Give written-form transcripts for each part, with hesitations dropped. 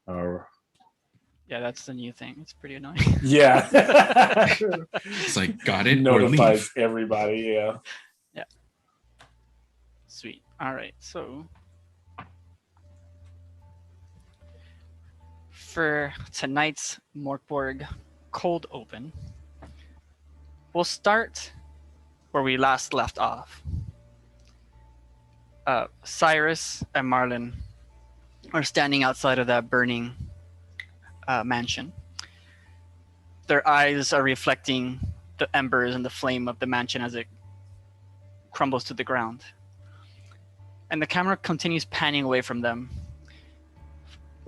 Or Yeah, that's the new thing. It's pretty annoying. yeah, It's like, got it or notifies leave. everybody. Yeah. Yeah. Sweet. All right. So for tonight's Morkborg cold open, we'll start where we last left off. Cyrus and Marlin are standing outside of that burning mansion. Their eyes are reflecting the embers and the flame of the mansion as it crumbles to the ground. And the camera continues panning away from them,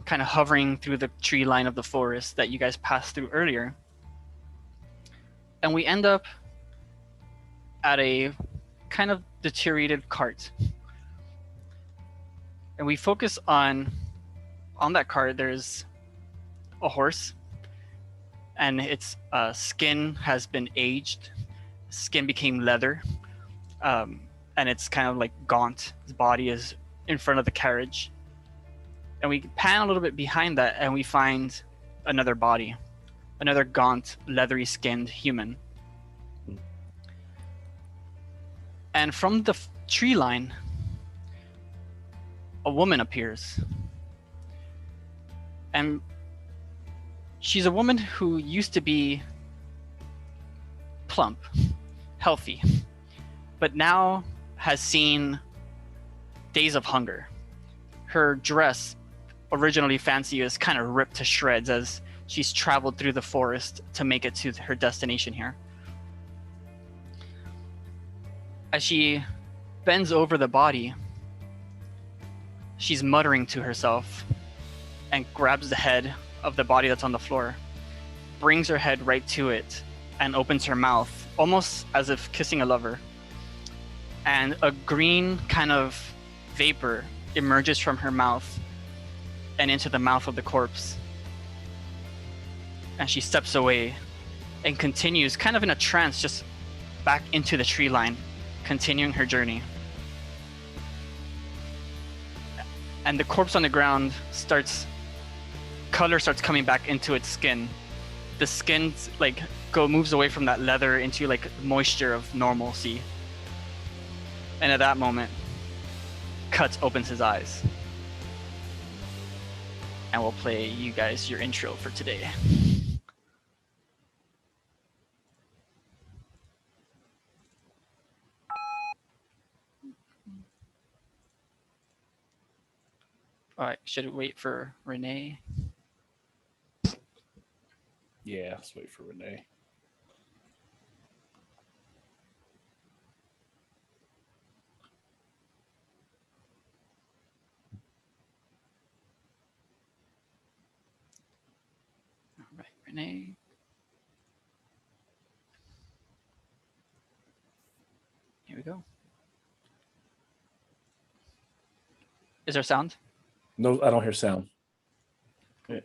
kind of hovering through the tree line of the forest that you guys passed through earlier. And we end up at a kind of deteriorated cart. And we focus on that cart, there's a horse, and its skin has been aged. Skin became leather, and it's kind of like gaunt. His body is in front of the carriage. And we pan a little bit behind that, and we find another body, another gaunt, leathery skinned human. And from the tree line, a woman appears. And she's a woman who used to be plump, healthy, but now has seen days of hunger. Her dress, originally fancy, is kind of ripped to shreds as she's traveled through the forest to make it to her destination here. As she bends over the body, she's muttering to herself and grabs the head of the body that's on the floor, brings her head right to it, and opens her mouth, almost as if kissing a lover. And a green kind of vapor emerges from her mouth and into the mouth of the corpse. And she steps away and continues, kind of in a trance, just back into the tree line, continuing her journey. And the corpse on the ground color starts coming back into its skin. The skin moves away from that leather into like moisture of normalcy. And at that moment, Cuts opens his eyes. And we'll play you guys your intro for today. All right, should we wait for Renee? Yeah, let's wait for Renee. All right, Renee. Here we go. Is there sound? No, I don't hear sound. Yeah.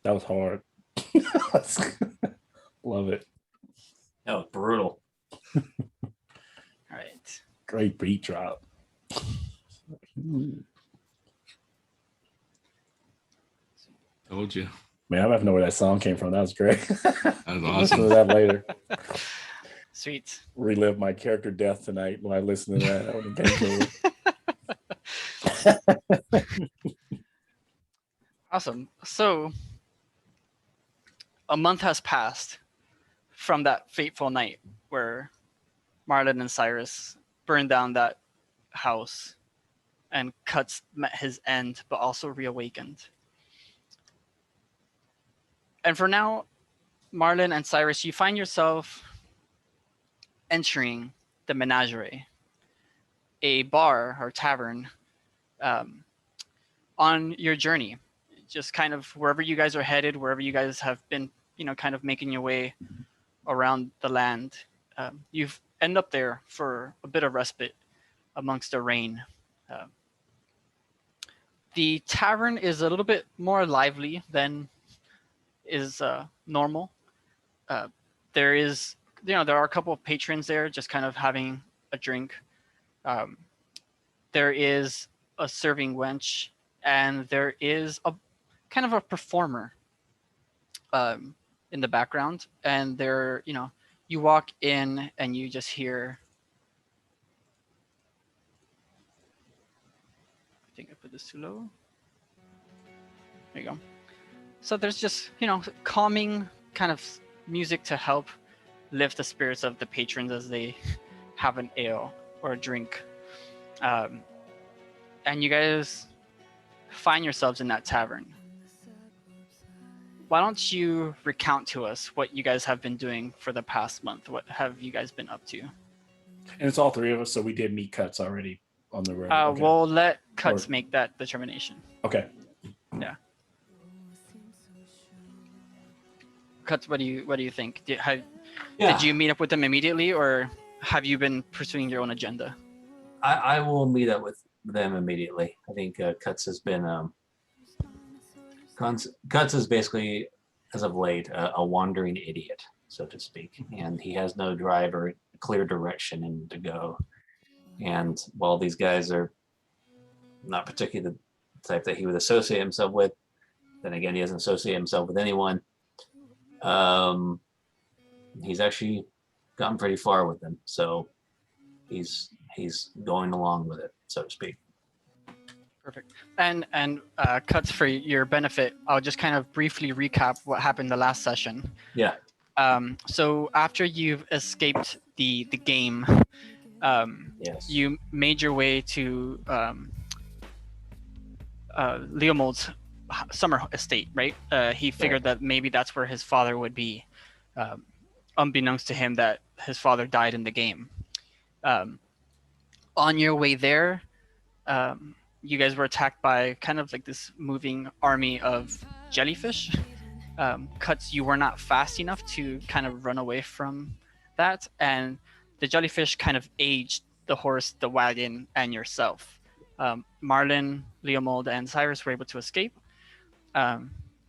That was hard. Love it. That was brutal. All right. Great beat drop. Told you. Man, I have to know where that song came from. That was great. That was I'll listen to awesome. that later. Sweet. Relive my character death tonight when I listen to that when the game's over. Awesome. So a month has passed from that fateful night where Marlon and Cyrus burned down that house and Cuts met his end, but also reawakened. And for now, Marlon and Cyrus, you find yourself entering the Menagerie, a bar or tavern um, on your journey. Just kind of wherever you guys are headed, wherever you guys have been, kind of making your way around the land. You've end up there for a bit of respite amongst the rain. Uh, the tavern is a little bit more lively than is normal. There is, there are a couple of patrons there just kind of having a drink. There is a serving wench, and there is a kind of a performer in the background. And there, you walk in and you just hear. I think I put this too low. There you go. So there's just, calming kind of music to help lift the spirits of the patrons as they have an ale or a drink. And you guys find yourselves in that tavern. Why don't you recount to us what you guys have been doing for the past month? What have you guys been up to? And it's all three of us, so we did meet Cuts already on the road. Okay. We'll let Cuts make that determination. Okay. Yeah. Cuts, what do you think? Did you meet up with them immediately, or have you been pursuing your own agenda? I will meet up with them immediately. I think Cuts has been Cuts is basically, as of late, a wandering idiot, so to speak, and he has no drive or clear direction in to go. And while these guys are not particularly the type that he would associate himself with, then again, he doesn't associate himself with anyone. He's actually gotten pretty far with them, so he's going along with it, so to speak. Perfect. And Cuts, for your benefit, I'll just kind of briefly recap what happened the last session. Yeah. So after you've escaped the game, Yes. you made your way to Leomold's summer estate, right? He figured that maybe that's where his father would be, unbeknownst to him that his father died in the game. On your way there, you guys were attacked by kind of like this moving army of jellyfish. Cuts, you were not fast enough to kind of run away from that, and the jellyfish kind of aged the horse, the wagon, and yourself. Marlon, Leomold, and Cyrus were able to escape.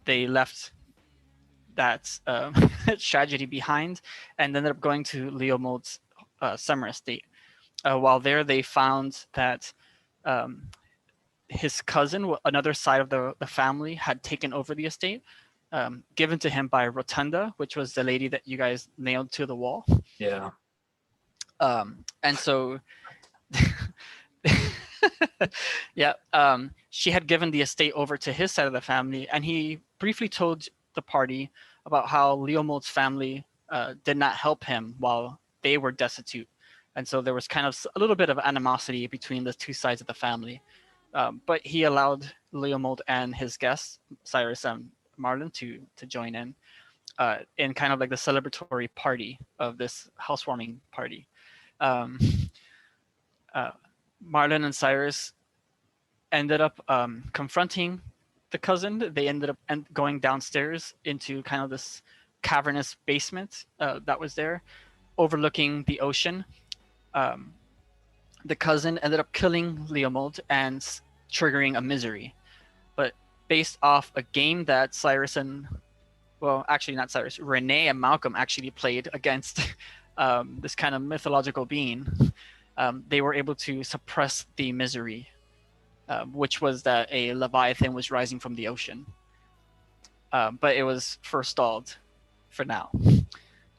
They left that tragedy behind and ended up going to Leomold's summer estate. While there, they found that his cousin, another side of the family, had taken over the estate, given to him by Rotunda, which was the lady that you guys nailed to the wall. Yeah. And so, yeah, she had given the estate over to his side of the family, and he briefly told the party about how Leomold's family did not help him while they were destitute. And so there was kind of a little bit of animosity between the two sides of the family. But he allowed Leomold and his guests, Cyrus and Marlon, to join in kind of like the celebratory party of this housewarming party. Marlon and Cyrus ended up confronting the cousin. They ended up going downstairs into kind of this cavernous basement that was there, overlooking the ocean. The cousin ended up killing Leomold and triggering a misery. But based off a game that Cyrus and, well, actually not Cyrus, Renee and Malcolm actually played against this kind of mythological being, they were able to suppress the misery, which was that a Leviathan was rising from the ocean. but it was forestalled for now.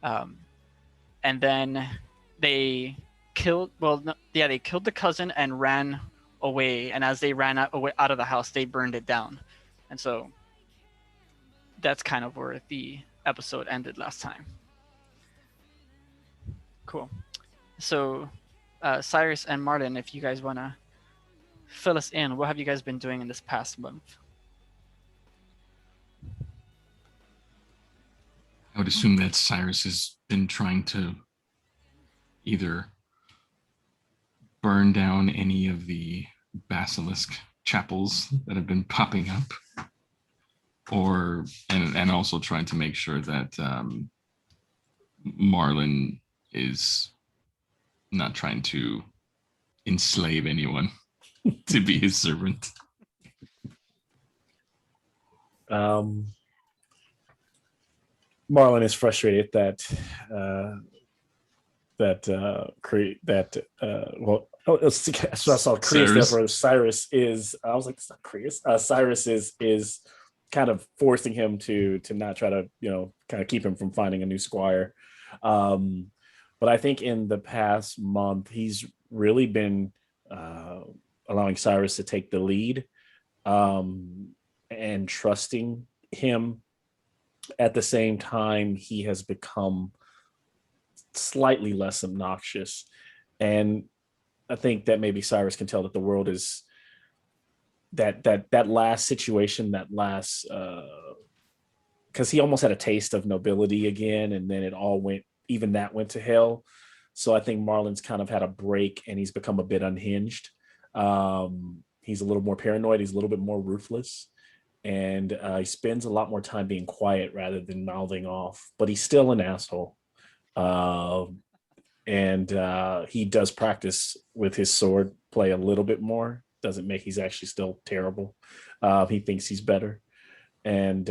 And then they killed. Well, no, yeah, they killed the cousin and ran away. And as they ran out of the house, they burned it down. And so that's kind of where the episode ended last time. Cool. So, Cyrus and Martin, if you guys want to fill us in, what have you guys been doing in this past month? I would assume that Cyrus has been trying to either burn down any of the basilisk chapels that have been popping up, or and also trying to make sure that Marlin is not trying to enslave anyone to be his servant. Marlon is frustrated that so I saw Creus there, Cyrus is. I was like, it's not Creus. Cyrus is kind of forcing him to not try to kind of keep him from finding a new squire. But I think in the past month he's really been allowing Cyrus to take the lead and trusting him. At the same time, he has become slightly less obnoxious. And I think that maybe Cyrus can tell that the world is that last situation, that last because he almost had a taste of nobility again, and then it all went to hell. So I think Marlon's kind of had a break and he's become a bit unhinged. He's a little more paranoid, he's a little bit more ruthless. And he spends a lot more time being quiet rather than mouthing off, but he's still an asshole. And he does practice with his sword play a little bit more. Doesn't make he's actually still terrible. He thinks he's better. And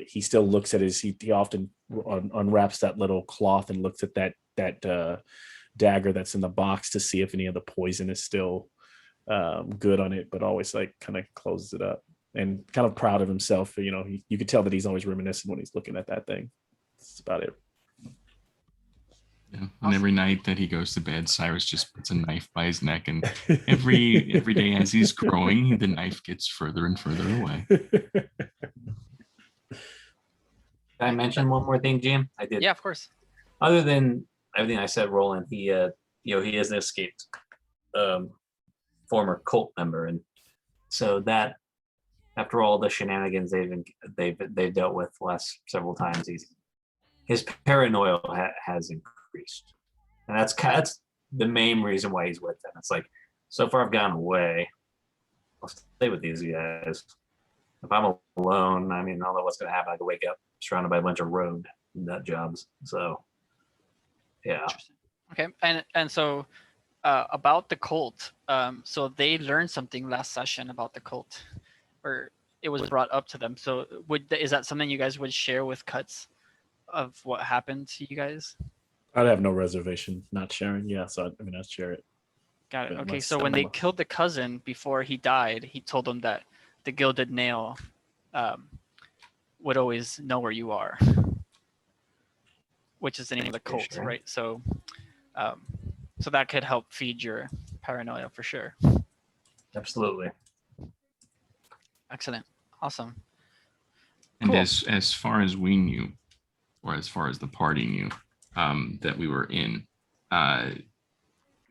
he still looks at he often unwraps that little cloth and looks at that dagger that's in the box to see if any of the poison is still good on it, but always like kind of closes it up. And kind of proud of himself. You could tell that he's always reminiscing when he's looking at that thing. That's about it. Yeah. And every night that he goes to bed, Cyrus just puts a knife by his neck, and every day as he's growing, the knife gets further and further away. Can I mention one more thing, Jim? I did. Yeah, of course. Other than everything I said, Roland, he is an escaped former cult member, and so that. After all the shenanigans they've dealt with the last several times, his paranoia has increased, and that's the main reason why he's with them. It's like, so far I've gotten away, I'll stay with these guys. If I'm alone, I don't know what's going to happen. I could wake up surrounded by a bunch of road nut jobs. So, yeah. Okay, and so about the cult, so they learned something last session about the cult. Or it was brought up to them. So is that something you guys would share with Cuts of what happened to you guys? I'd have no reservation not sharing. Yeah, so I'd share it. Got it. Okay, so when they killed the cousin before he died, he told them that the Gilded Nail would always know where you are, which is the name of the cult, right? So, so that could help feed your paranoia for sure. Absolutely. Excellent. Awesome. And cool. as far as we knew, or as far as the party knew, that we were in,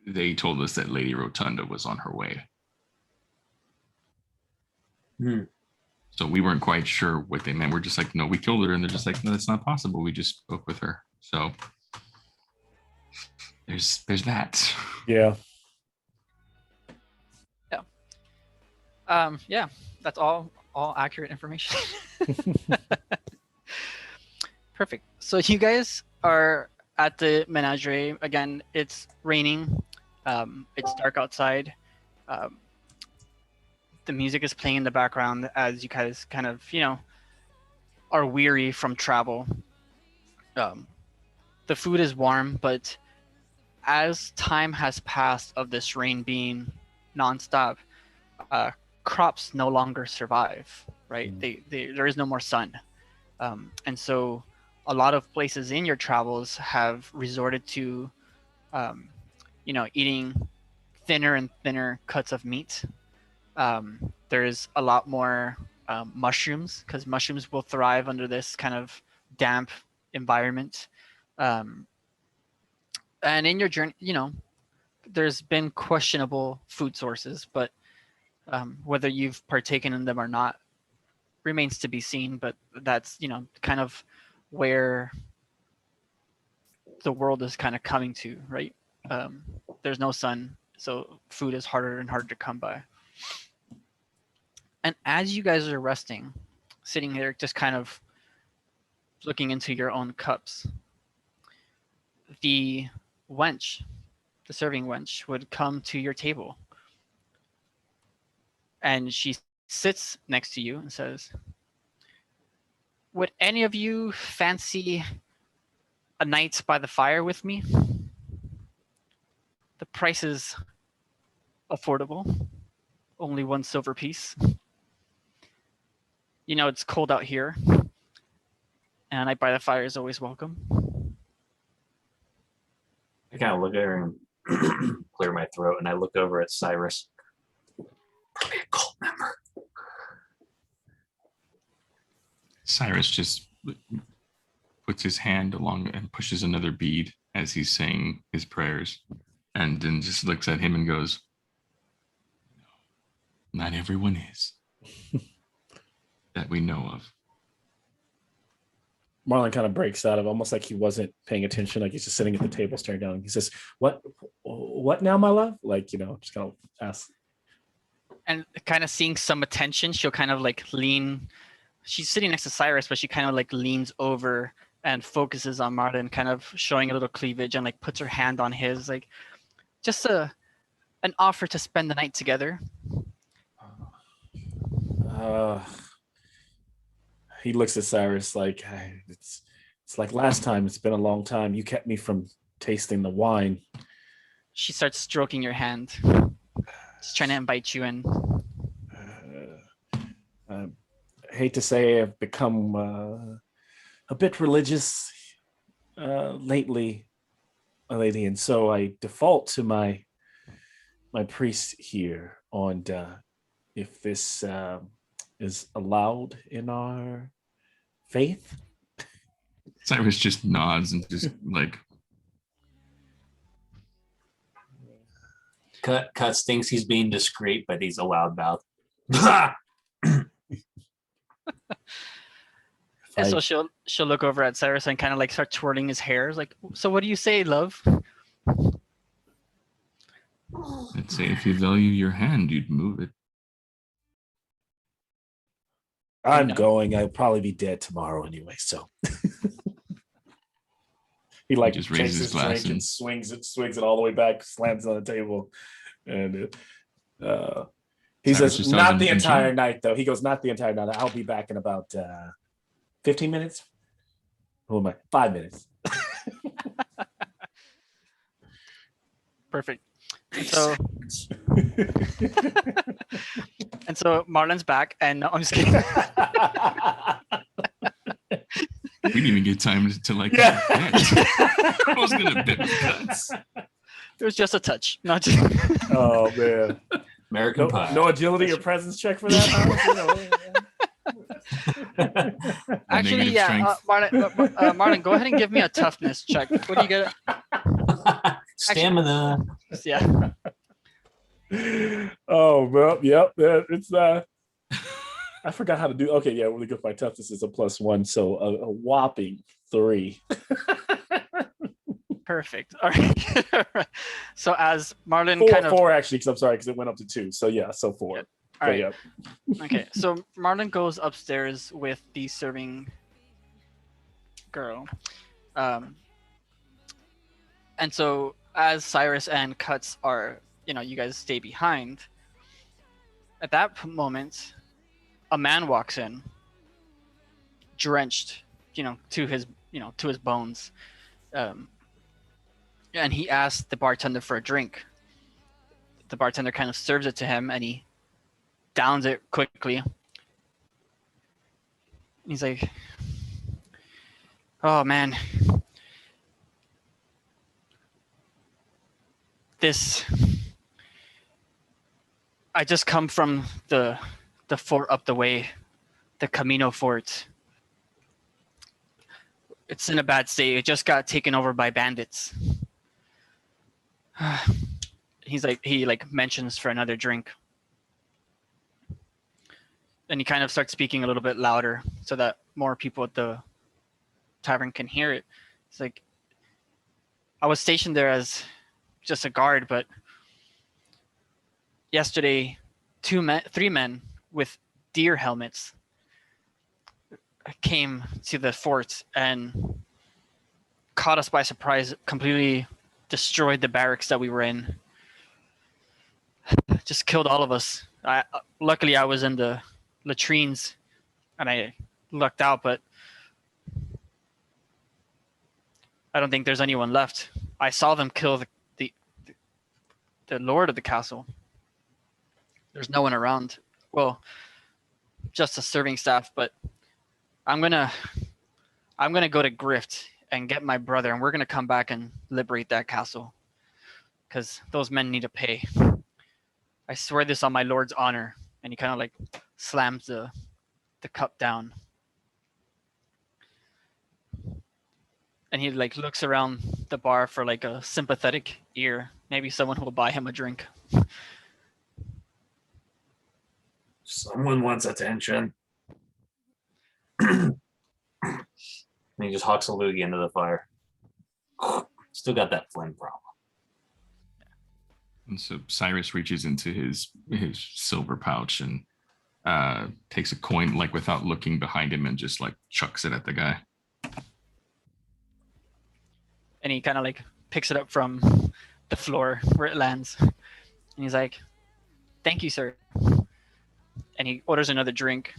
they told us that Lady Rotunda was on her way. So we weren't quite sure what they meant. We're just like, no, we killed her. And they're just like, no, that's not possible. We just spoke with her. So there's that. Yeah. Yeah, that's all accurate information. Perfect. So you guys are at the menagerie again. It's raining. It's dark outside. The music is playing in the background as you guys kind of are weary from travel. The food is warm, but as time has passed of this rain being nonstop, crops no longer survive, right? There is no more sun. And so a lot of places in your travels have resorted to, eating thinner and thinner cuts of meat. There's a lot more mushrooms, because mushrooms will thrive under this kind of damp environment. Um, and in your journey, there's been questionable food sources, but whether you've partaken in them or not remains to be seen. But that's, kind of where the world is kind of coming to, right? There's no sun, so food is harder and harder to come by. And as you guys are resting, sitting there just kind of looking into your own cups, the wench, the serving wench, would come to your table. And she sits next to you and says, "Would any of you fancy a night by the fire with me? The price is affordable, only 1 silver piece. It's cold out here, and a night by the fire is always welcome." I kind of look at her and clear my throat, and I look over at Cyrus. Probably a cult member. Cyrus just puts his hand along and pushes another bead as he's saying his prayers, and then just looks at him and goes, "Not everyone is." That we know of. Marlon kind of breaks out of almost like he wasn't paying attention, like he's just sitting at the table staring down. He says, What now, my love?" Like, just kind of ask. And kind of seeing some attention, she'll kind of like lean. She's sitting next to Cyrus, but she kind of like leans over and focuses on Martin, kind of showing a little cleavage, and like puts her hand on his, like just an offer to spend the night together. He looks at Cyrus like, it's like last time. It's been a long time. You kept me from tasting the wine. She starts stroking your hand, just trying to invite you in. I hate to say I've become a bit religious lately, lady, and so I default to my priest here on if this is allowed in our faith. Cyrus just nods and just like Cuts thinks he's being discreet, but he's a loudmouth. And so she'll look over at Cyrus and kind of like start twirling his hair. Like, "So what do you say, love?" I'd say if you value your hand, you'd move it. I'm going. I'll probably be dead tomorrow anyway, so. He like just takes raises his glass drink and and swings it all the way back, slams it on the table, and he Cyrus says, just "Not tells the him, entire "Enjoy." night, though." He goes, "Not the entire night. I'll be back in about 15 minutes. Who am I? 5 minutes." Perfect. And so Marlon's back, and no, I'm just kidding. We didn't even get time to like Yeah. I was gonna bit with cuts. It was just a touch, not just. Oh man. American Pie. No agility or presence check for that. Actually, Negative yeah. strength. Marlon, go ahead and give me a toughness check. What do you get? Stamina. Yeah. Oh well, yep. It's I forgot how to do. Okay, yeah, really good. My toughness is a +1, so a whopping 3. Perfect. All right. So as Marlon Four, kind of 4 actually, because I'm sorry, because it went up to 2. So yeah, so 4. All right. Yeah. Okay, so Marlon goes upstairs with the serving girl. And so as Cyrus and Cuts are, you guys stay behind. At that moment, a man walks in, drenched, to his bones. And he asks the bartender for a drink. The bartender kind of serves it to him, and he downs it quickly. He's like, Oh man, this. I just come from the fort up the way, the Camino Fort. It's in a bad state. It just got taken over by bandits. He mentions for another drink. And he kind of starts speaking a little bit louder so that more people at the tavern can hear it. It's like, I was stationed there as just a guard, but yesterday, three men with deer helmets came to the fort and caught us by surprise, completely destroyed the barracks that we were in, just killed all of us. Luckily I was in the latrines and I lucked out, but I don't think there's anyone left. I saw them kill the lord of the castle. There's no one around. Well, just the serving staff, but I'm gonna go to Grift and get my brother, and we're gonna come back and liberate that castle, because those men need to pay. I swear this on my lord's honor. And he kind of like slams the cup down, and he like looks around the bar for like a sympathetic ear, maybe someone who will buy him a drink. Someone wants attention. And he just hawks a loogie into the fire. Still got that flame problem. And so Cyrus reaches into his silver pouch and takes a coin, like without looking behind him, and just like chucks it at the guy. And he kind of like picks it up from the floor where it lands, and he's like, "Thank you, sir." And he orders another drink,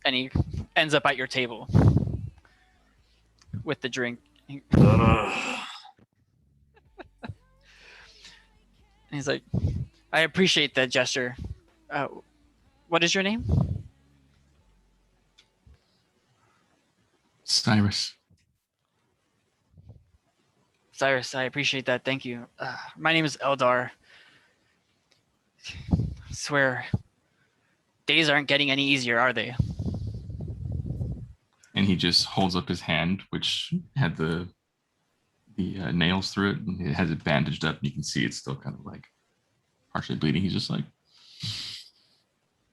and he ends up at your table with the drink. And he's like, "I appreciate that gesture. What is your name?" Cyrus. Cyrus, I appreciate that. Thank you. My name is Eldar. I swear, days aren't getting any easier, are they? And he just holds up his hand, which had the nails through it, and it has it bandaged up. You can see it's still kind of like partially bleeding. He's just like,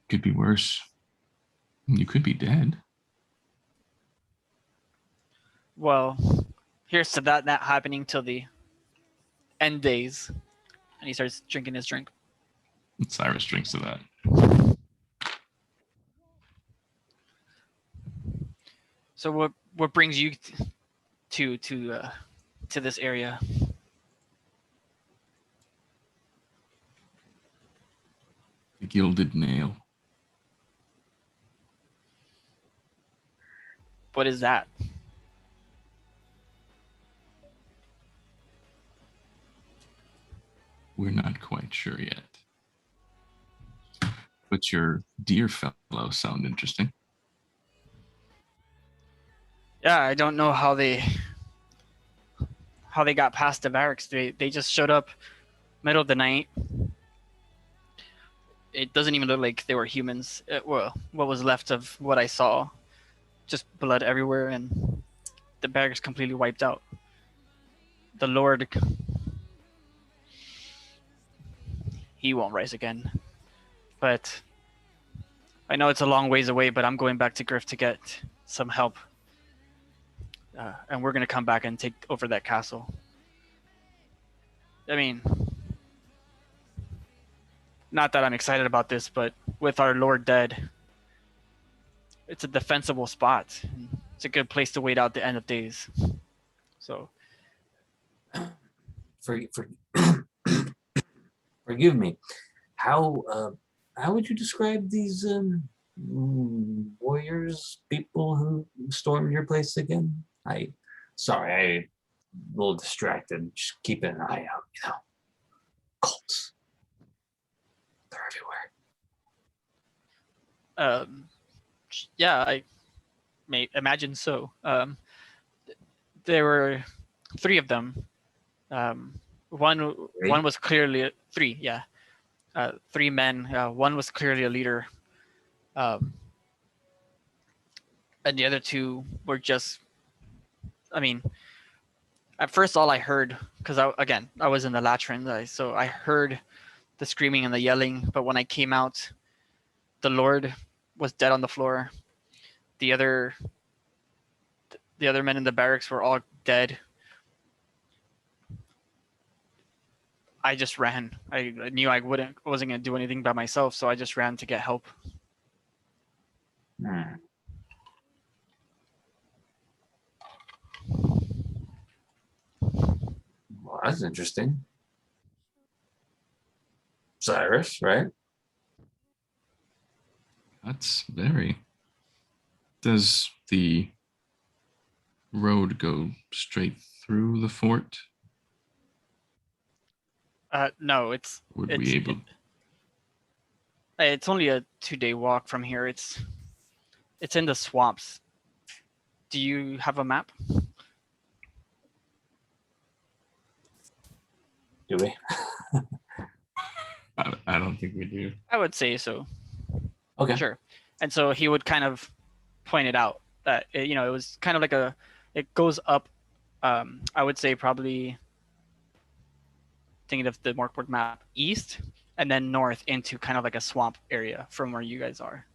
could be worse. You could be dead. Well, here's to that not happening till the end days. And he starts drinking his drink. And Cyrus drinks to that. So what brings you to this area? The gilded nail. What is that? We're not quite sure yet. But your dear fellow sound interesting. Yeah, I don't know how they got past the barracks. They just showed up middle of the night. It doesn't even look like they were humans. Well, what was left of what I saw, just blood everywhere, and the barracks completely wiped out. The Lord, he won't rise again. But I know it's a long ways away, but I'm going back to Griff to get some help. And we're going to come back and take over that castle. I mean, not that I'm excited about this, but with our Lord dead, it's a defensible spot. It's a good place to wait out the end of days. So, forgive me. How would you describe these warriors, people who stormed your place again? I'm a little distracted. Just keeping an eye out, Cults. They're everywhere. yeah, imagine so. There were 3 of them. One was clearly 3. Yeah, 3 men. One was clearly a leader, and the other 2 were just. I mean, at first, all I heard, because I was in the latrine, so I heard the screaming and the yelling. But when I came out, the Lord was dead on the floor. The other men in the barracks were all dead. I just ran. I knew I wasn't gonna do anything by myself, so I just ran to get help. Hmm. Well, that's interesting. Cyrus, right? That's very. Does the road go straight through the fort? No, it's Would it's we able? it's only a 2-day walk from here. It's in the swamps. Do you have a map? Do we? I don't think we do. I would say so. Okay. Sure. And so he would kind of point it out that it was kind of like it goes up. I would say probably thinking of the Morkboard map east and then north into kind of like a swamp area from where you guys are.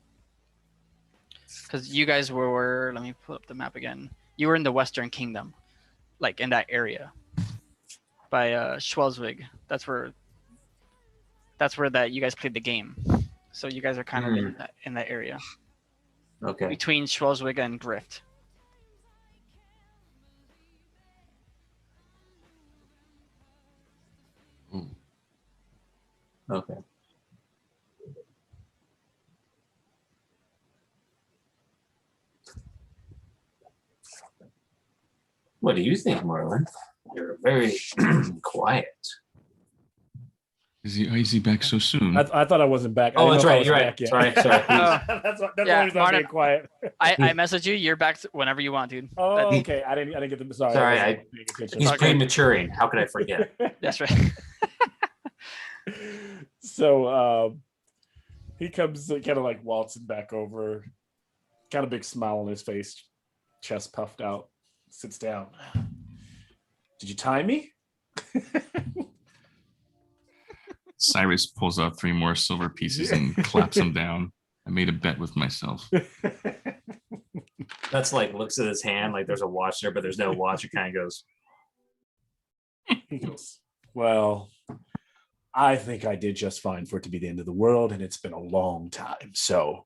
Because you guys were, let me pull up the map again. You were in the Western Kingdom, like in that area by Schwelzwig. That's where that you guys played the game. So you guys are kind of in that area. Okay. Between Schwelzwig and Grift. Ooh. Okay. What do you think, Marlon? You're very quiet. Is he back so soon? I thought I wasn't back. I Oh, didn't that's know if I right. was You're right. back yet. Sorry. that's the Yeah, only reason I'm being Martin, quiet. I messaged you. You're back whenever you want, dude. Oh, okay. I didn't get the. Sorry. Sorry, I wasn't paying attention. He's Okay. prematuring. How could I forget? That's right. So he comes kind of like waltzing back over, kind of big smile on his face, chest puffed out, sits down. Did you tie me? Cyrus pulls out 3 more silver pieces and claps them down. I made a bet with myself. That's like looks at his hand like there's a watch there, but there's no watch. It kind of goes. He goes, well, I think I did just fine for it to be the end of the world, and it's been a long time. So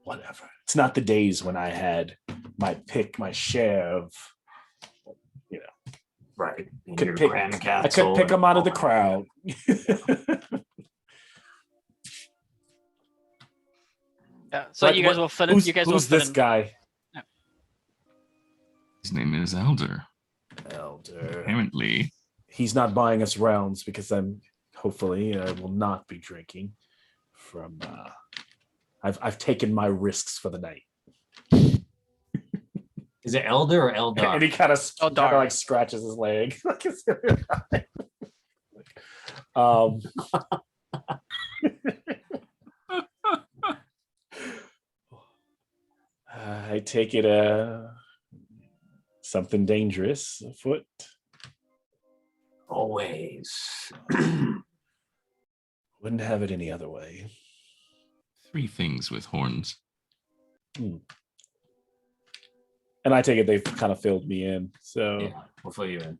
whatever. It's not the days when I had my share of, Right. could pick, I could pick them out of the crowd. Yeah. So you guys will fit in. You guys will who's fit this in. guy? His name is Elder. Elder. Apparently, He's not buying us rounds because hopefully I will not be drinking from I've taken my risks for the night. Is it Elder or Eldar? And he kind of Eldar. like scratches his leg. um I take it something dangerous afoot. Always. Wouldn't have it any other way. 3 things with horns. And I take it they've kind of filled me in. So Yeah, we'll fill you in.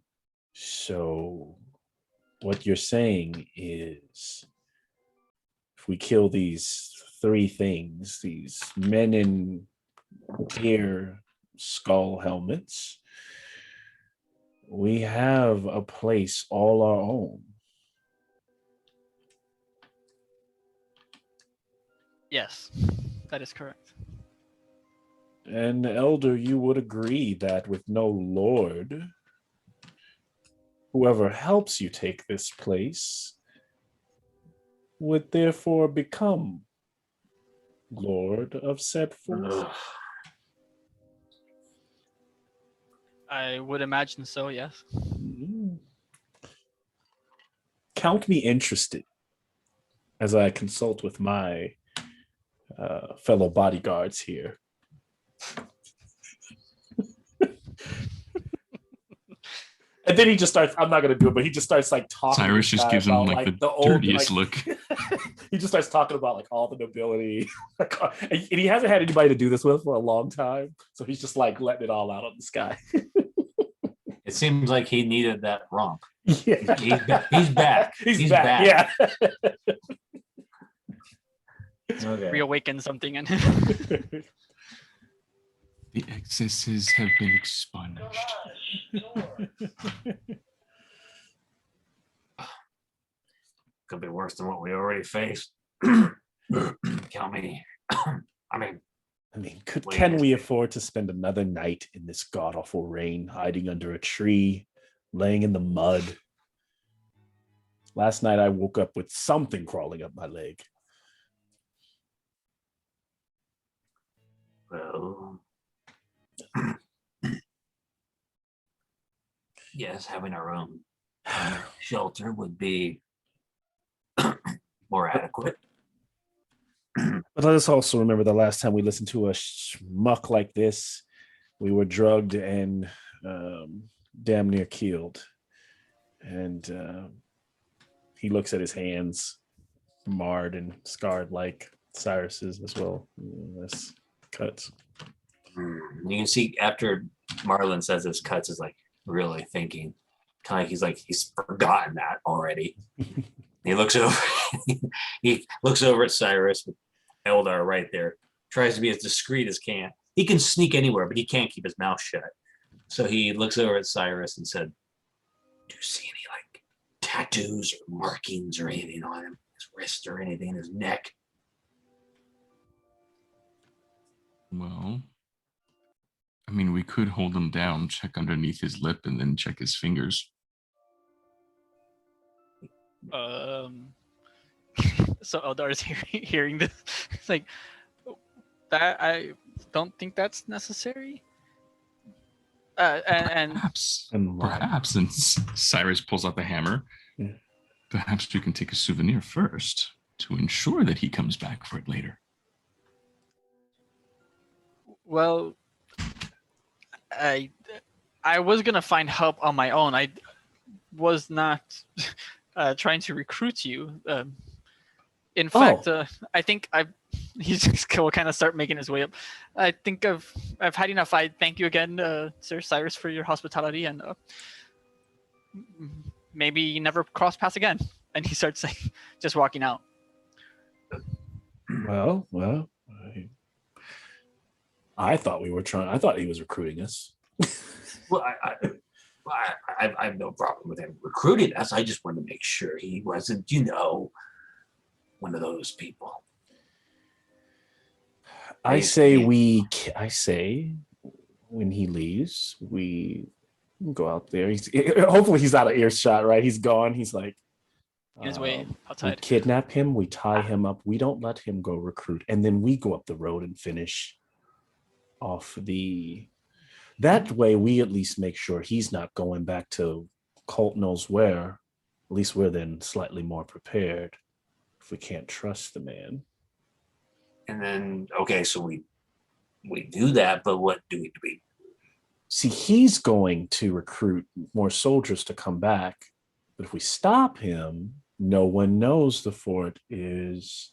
So what you're saying is if we kill these 3 things, these men in deer skull helmets, we have a place all our own. Yes, that is correct. And Elder, you would agree that with no lord, whoever helps you take this place would therefore become Lord of said force. I would imagine so, yes. Count me interested as I consult with my fellow bodyguards here. And then he just starts, I'm not going to do it, but he just starts like talking. Cyrus to this just guy gives him about, like the old, dirtiest look. He just starts talking about like all the nobility. And he hasn't had anybody to do this with for a long time. So he's just like letting it all out on this guy. It seems like he needed that romp. Yeah. He's back. He's back. Yeah. Okay. Reawaken something in him. The excesses have been expunged. Could be worse than what we already faced. Kill me. I mean, can we afford to spend another night in this god awful rain, hiding under a tree, laying in the mud? Last night I woke up with something crawling up my leg. Well, yes, having our own shelter would be more adequate. But let us also remember the last time we listened to a schmuck like this, we were drugged and damn near killed. And he looks at his hands, marred and scarred like Cyrus's as well. That's cuts. You can see after Marlon says his cuts is like really thinking, kind of he's forgotten that already. He looks over. He looks over at Cyrus with Eldar right there. Tries to be as discreet as can. He can sneak anywhere, but he can't keep his mouth shut. So he looks over at Cyrus and said, "Do you see any like tattoos or markings or anything on him? His wrist or anything? His neck?" Well, I mean, we could hold him down, check underneath his lip, and then check his fingers. So Eldar is hearing this. It's like that. I don't think that's necessary. And Perhaps, and Cyrus pulls out the hammer. Yeah. Perhaps we can take a souvenir first to ensure that he comes back for it later. well, I was gonna find help on my own. I was not trying to recruit you. In fact, I think he's just will kind of start making his way up. I think I've had enough. I thank you again, Sir Cyrus, for your hospitality, and maybe never cross paths again. And he starts like just walking out. Well, I thought we were trying. I thought he was recruiting us. Well, I have no problem with him recruiting us. I just wanted to make sure he wasn't, one of those people. I say when he leaves, we go out there. Hopefully he's out of earshot, right? He's gone. He's like His way outside. We kidnap him. We tie him up. We don't let him go recruit, and then we go up the road and finish off that way. We at least make sure he's not going back to Colt knows where. At least we're then slightly more prepared if we can't trust the man. And then, okay, so we do that, but what do we do? See, he's going to recruit more soldiers to come back, but if we stop him, no one knows the fort is,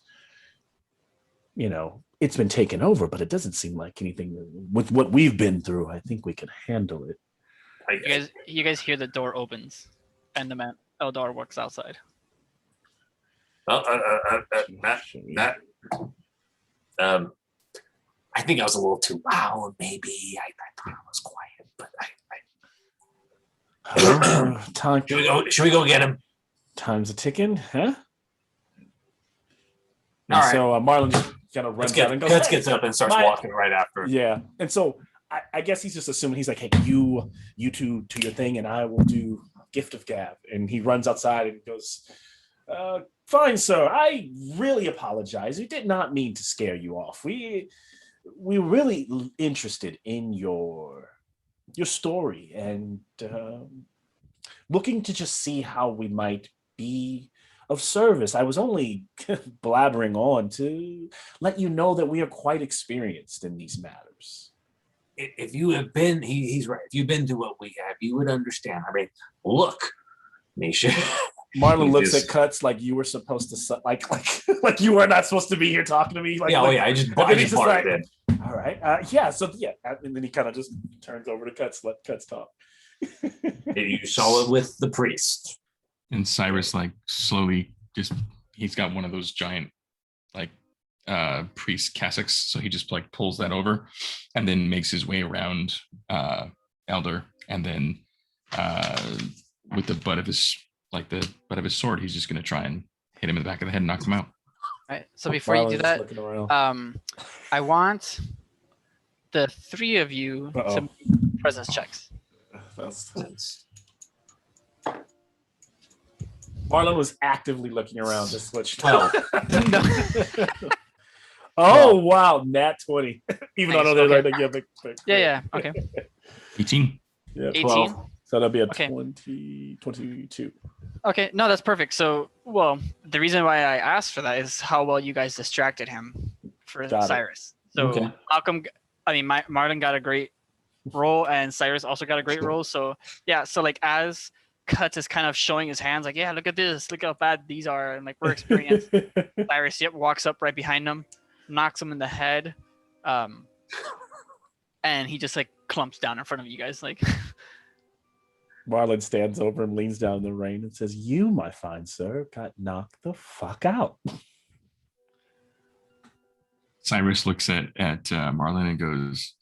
it's been taken over, but it doesn't seem like anything with what we've been through. I think we can handle it. You guys hear the door opens, and the man Eldar walks outside. Matt, I think I was a little too loud. Maybe I thought I was quiet, but time. Should we go get him? Time's a ticking, huh? All right. So Marlon just kind of runs out and goes. Let's get up and starts walking right after. Yeah, and so I guess he's just assuming he's like, hey, you two do your thing, and I will do gift of gab. And he runs outside and goes, fine, sir. I really apologize. We did not mean to scare you off. We were really interested in your your story and looking to just see how we might be of service. I was only blabbering on to let you know that we are quite experienced in these matters. If you have been, he's right. If you've been through what we have, you would understand. I mean, look, Nisha. Marlon He looks just- at Cuts like you were supposed to, like you are not supposed to be here talking to me. Like, Yeah, oh like, yeah, I just and then he's just barked like, in. all right, yeah. So yeah, and then he kind of just turns over to Cuts, let Cuts talk. You saw it with the priest. And Cyrus like slowly just he's got one of those giant like priest cassocks, so he just like pulls that over and then makes his way around Elder, and then with the butt of his sword, he's just gonna try and hit him in the back of the head and knock him out. Right. So before you do Marlon's that, looking around. I want the three of you to make presence checks. Marlon was actively looking around to switch. Well, No. Oh wow, nat 20. Even though I know they're Okay. like, yeah, big, Yeah. Okay. 18. yeah, 18. 12. So that'll be a Okay. 22. Okay. No, that's perfect. So, well, the reason why I asked for that is how well you guys distracted him for Got it. Cyrus. So Okay. Marlon got a great roll, and Cyrus also got a great roll. So yeah. So like as Cuts is kind of showing his hands, like, yeah, look at this, look how bad these are, and like we're experienced. Cyrus, walks up right behind him, knocks him in the head, and he just like clumps down in front of you guys, like. Marlon stands over and leans down in the rain and says, "You, my fine sir, got knocked the fuck out." Cyrus looks at Marlon and goes,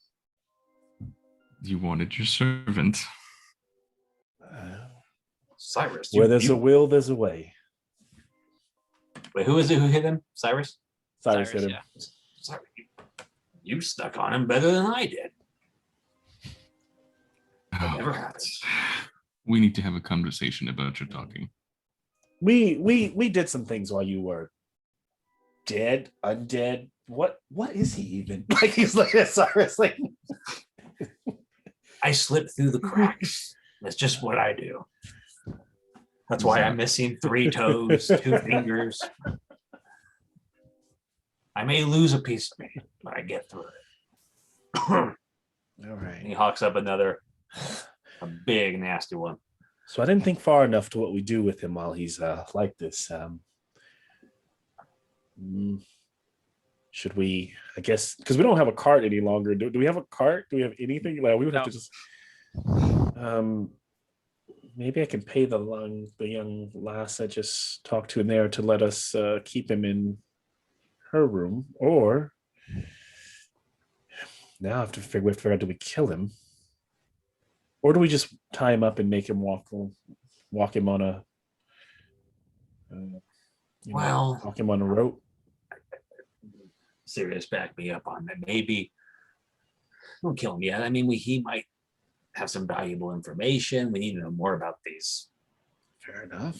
"You wanted your servant." Cyrus. Where there's a will, there's a way. Wait, who is it who hit him? Cyrus? Cyrus hit him. yeah. Sorry. You stuck on him better than I did. That never happens. We need to have a conversation about your talking. We did some things while you were dead, undead. What is he even? Like he's like Cyrus, like I slipped through the cracks. That's just what I do. That's why I'm missing 3 toes, 2 fingers. I may lose a piece of me, but I get through it. all And right. he hawks up a big, nasty one. So I didn't think far enough to what we do with him while he's like this. Should we? I guess because we don't have a cart any longer. Do we have a cart? Do we have anything? Like we would have to just. Maybe I can pay the young lass I just talked to in there to let us keep him in her room, or now I have to figure out, do we kill him, or do we just tie him up and make him walk him on a walk him on a rope? Sirius, back me up on that. Maybe don't kill him yet. I mean, he might have some valuable information. We need to know more about these. Fair enough.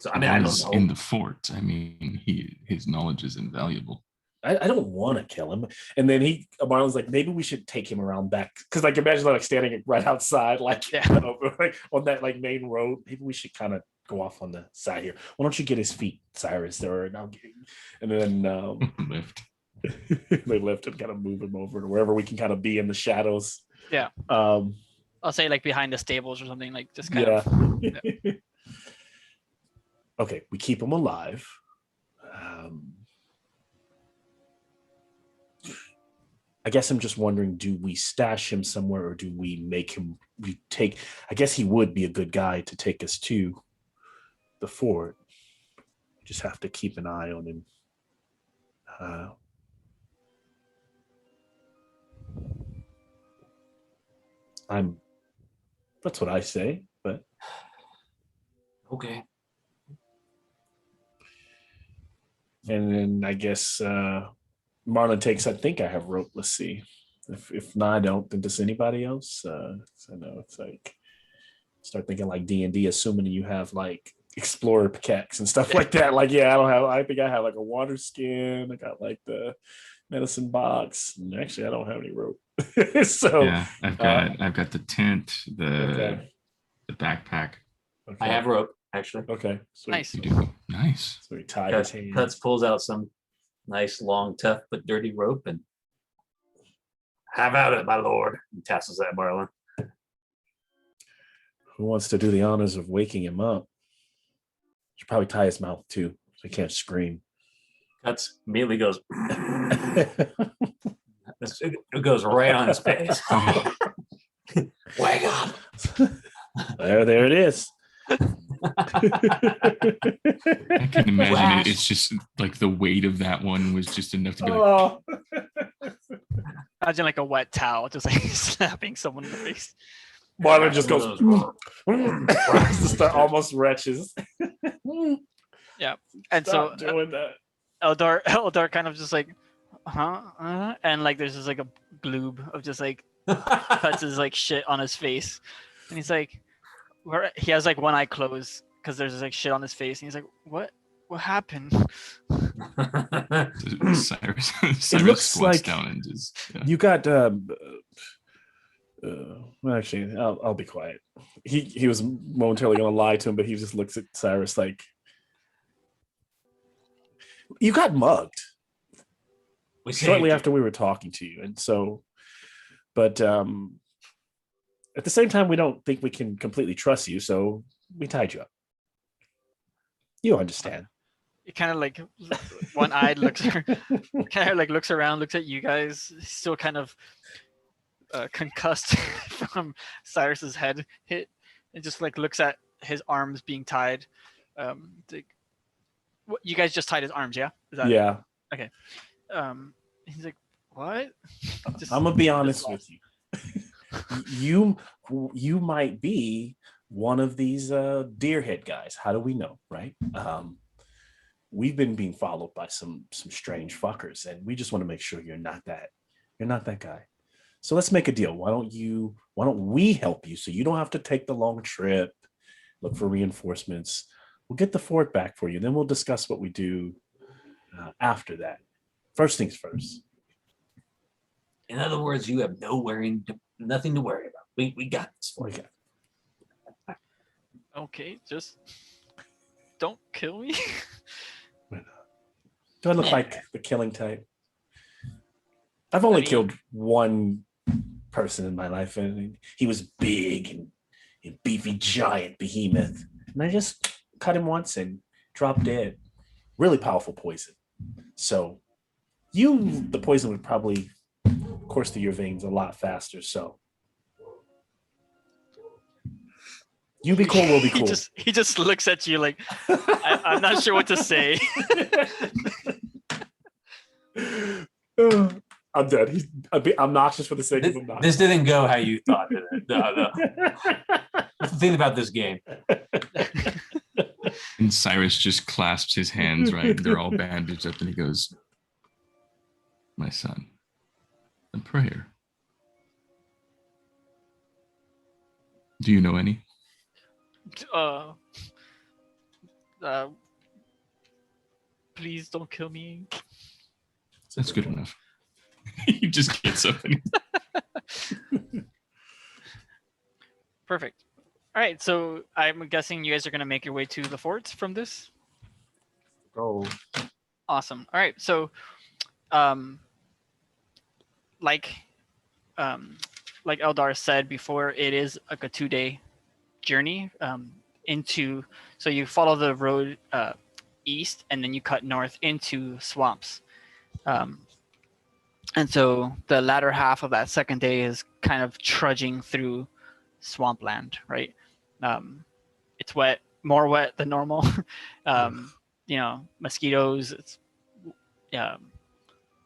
So I mean, I don't know. In the fort. I mean, his knowledge is invaluable. I don't want to kill him. And then Marlon's like, maybe we should take him around back. Because like imagine like standing right outside, like, like on that like main road. Maybe we should kind of go off on the side here. Why don't you get his feet, Cyrus? And then Lift. they lift and kind of move him over to wherever we can kind of be in the shadows. Yeah. I'll say like behind the stables or something, like just kind of. Yeah. Okay, we keep him alive. I guess I'm just wondering, do we stash him somewhere or do we make him I guess he would be a good guy to take us to the fort. Just have to keep an eye on him. That's what I say, but Okay. and then I guess Marlon takes, I think I have rope. Let's see. If not, I don't. Then does anybody else? I know it's like start thinking like D&D, assuming you have like explorer pickaxe and stuff like that. Like, yeah, I don't have. I think I have like a water skin. I got like the medicine box. And actually, I don't have any rope. So Yeah, I've got the tent, okay. the backpack. Okay. I have rope, actually. Okay. Sweet. Nice. You do nice. So we tie his Cuts, hands. Cuts pulls out some nice, long, tough, but dirty rope and have at it, my lord. And tassels at Marlin. Who wants to do the honors of waking him up? Should probably tie his mouth too, so he can't scream. Cuts immediately goes. It goes right on his face. Oh, Wake up! There it is. I can imagine it's just like the weight of that one was just enough to be like, Oh. Imagine like a wet towel just like slapping someone in the face. Marlon just goes. Almost retches. And Stop so doing that. Eldar kind of just like, and like there's just like a gloob of just like cuts his like shit on his face, and he's like, he has like one eye closed because there's just like shit on his face, and he's like, what happened? Cyrus looks squats like down and just you got. Well, actually, I'll be quiet. He was momentarily going to lie to him, but he just looks at Cyrus like, you got mugged shortly after we were talking to you, and so, but at the same time, we don't think we can completely trust you, so we tied you up. You understand? He kind of like one-eyed looks, kind of like looks around, looks at you guys, still kind of concussed from Cyrus's head hit, and just like looks at his arms being tied. Like, what, you guys just tied his arms, yeah? Is that Yeah. Okay. He's like, what? I'm gonna be honest with you. You might be one of these deerhead guys. How do we know, right? We've been being followed by some strange fuckers, and we just want to make sure you're not that guy. So let's make a deal. Why don't we help you so you don't have to take the long trip, look for reinforcements. We'll get the fort back for you. Then we'll discuss what we do after that. First things first. In other words, you have nothing to worry about. We got this for you. Okay, just don't kill me. Do I look like the killing type? I've only killed one person in my life, and he was big and beefy, giant behemoth. And I just cut him once and dropped dead. Really powerful poison. So the poison would probably course through your veins a lot faster. So you be cool, we'll be cool. He just looks at you like, I'm not sure what to say. I'm dead. He's obnoxious for the sake of obnoxious. This didn't go how you thought, did it? No. That's the thing about this game. And Cyrus just clasps his hands, right? They're all bandaged up, and he goes, "My son, a prayer. Do you know any?" Please don't kill me. That's good enough. You just get something. Perfect. All right, so I'm guessing you guys are going to make your way to the fort from this. Oh, Awesome. All right, so, like Eldar said before, it is like a 2-day journey so you follow the road east, and then you cut north into swamps. And so the latter half of that second day is kind of trudging through swampland, right? It's wet, more wet than normal. Mosquitoes, it's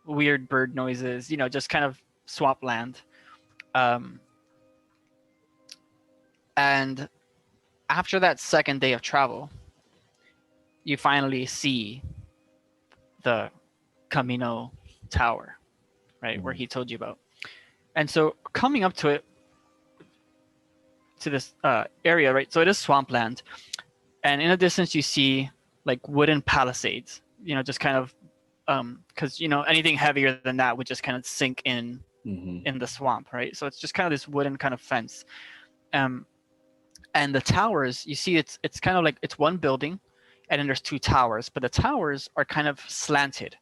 weird bird noises, just kind of swampland. And after that second day of travel, you finally see the Camino Tower, right, where he told you about. And so coming up to it, to this area, right, so it is swampland, and in the distance you see like wooden palisades, just kind of because anything heavier than that would just kind of sink Mhm. in the swamp, right? So it's just kind of this wooden kind of fence. And the towers, you see, it's kind of like it's one building, and then there's two towers, but the towers are kind of slanted.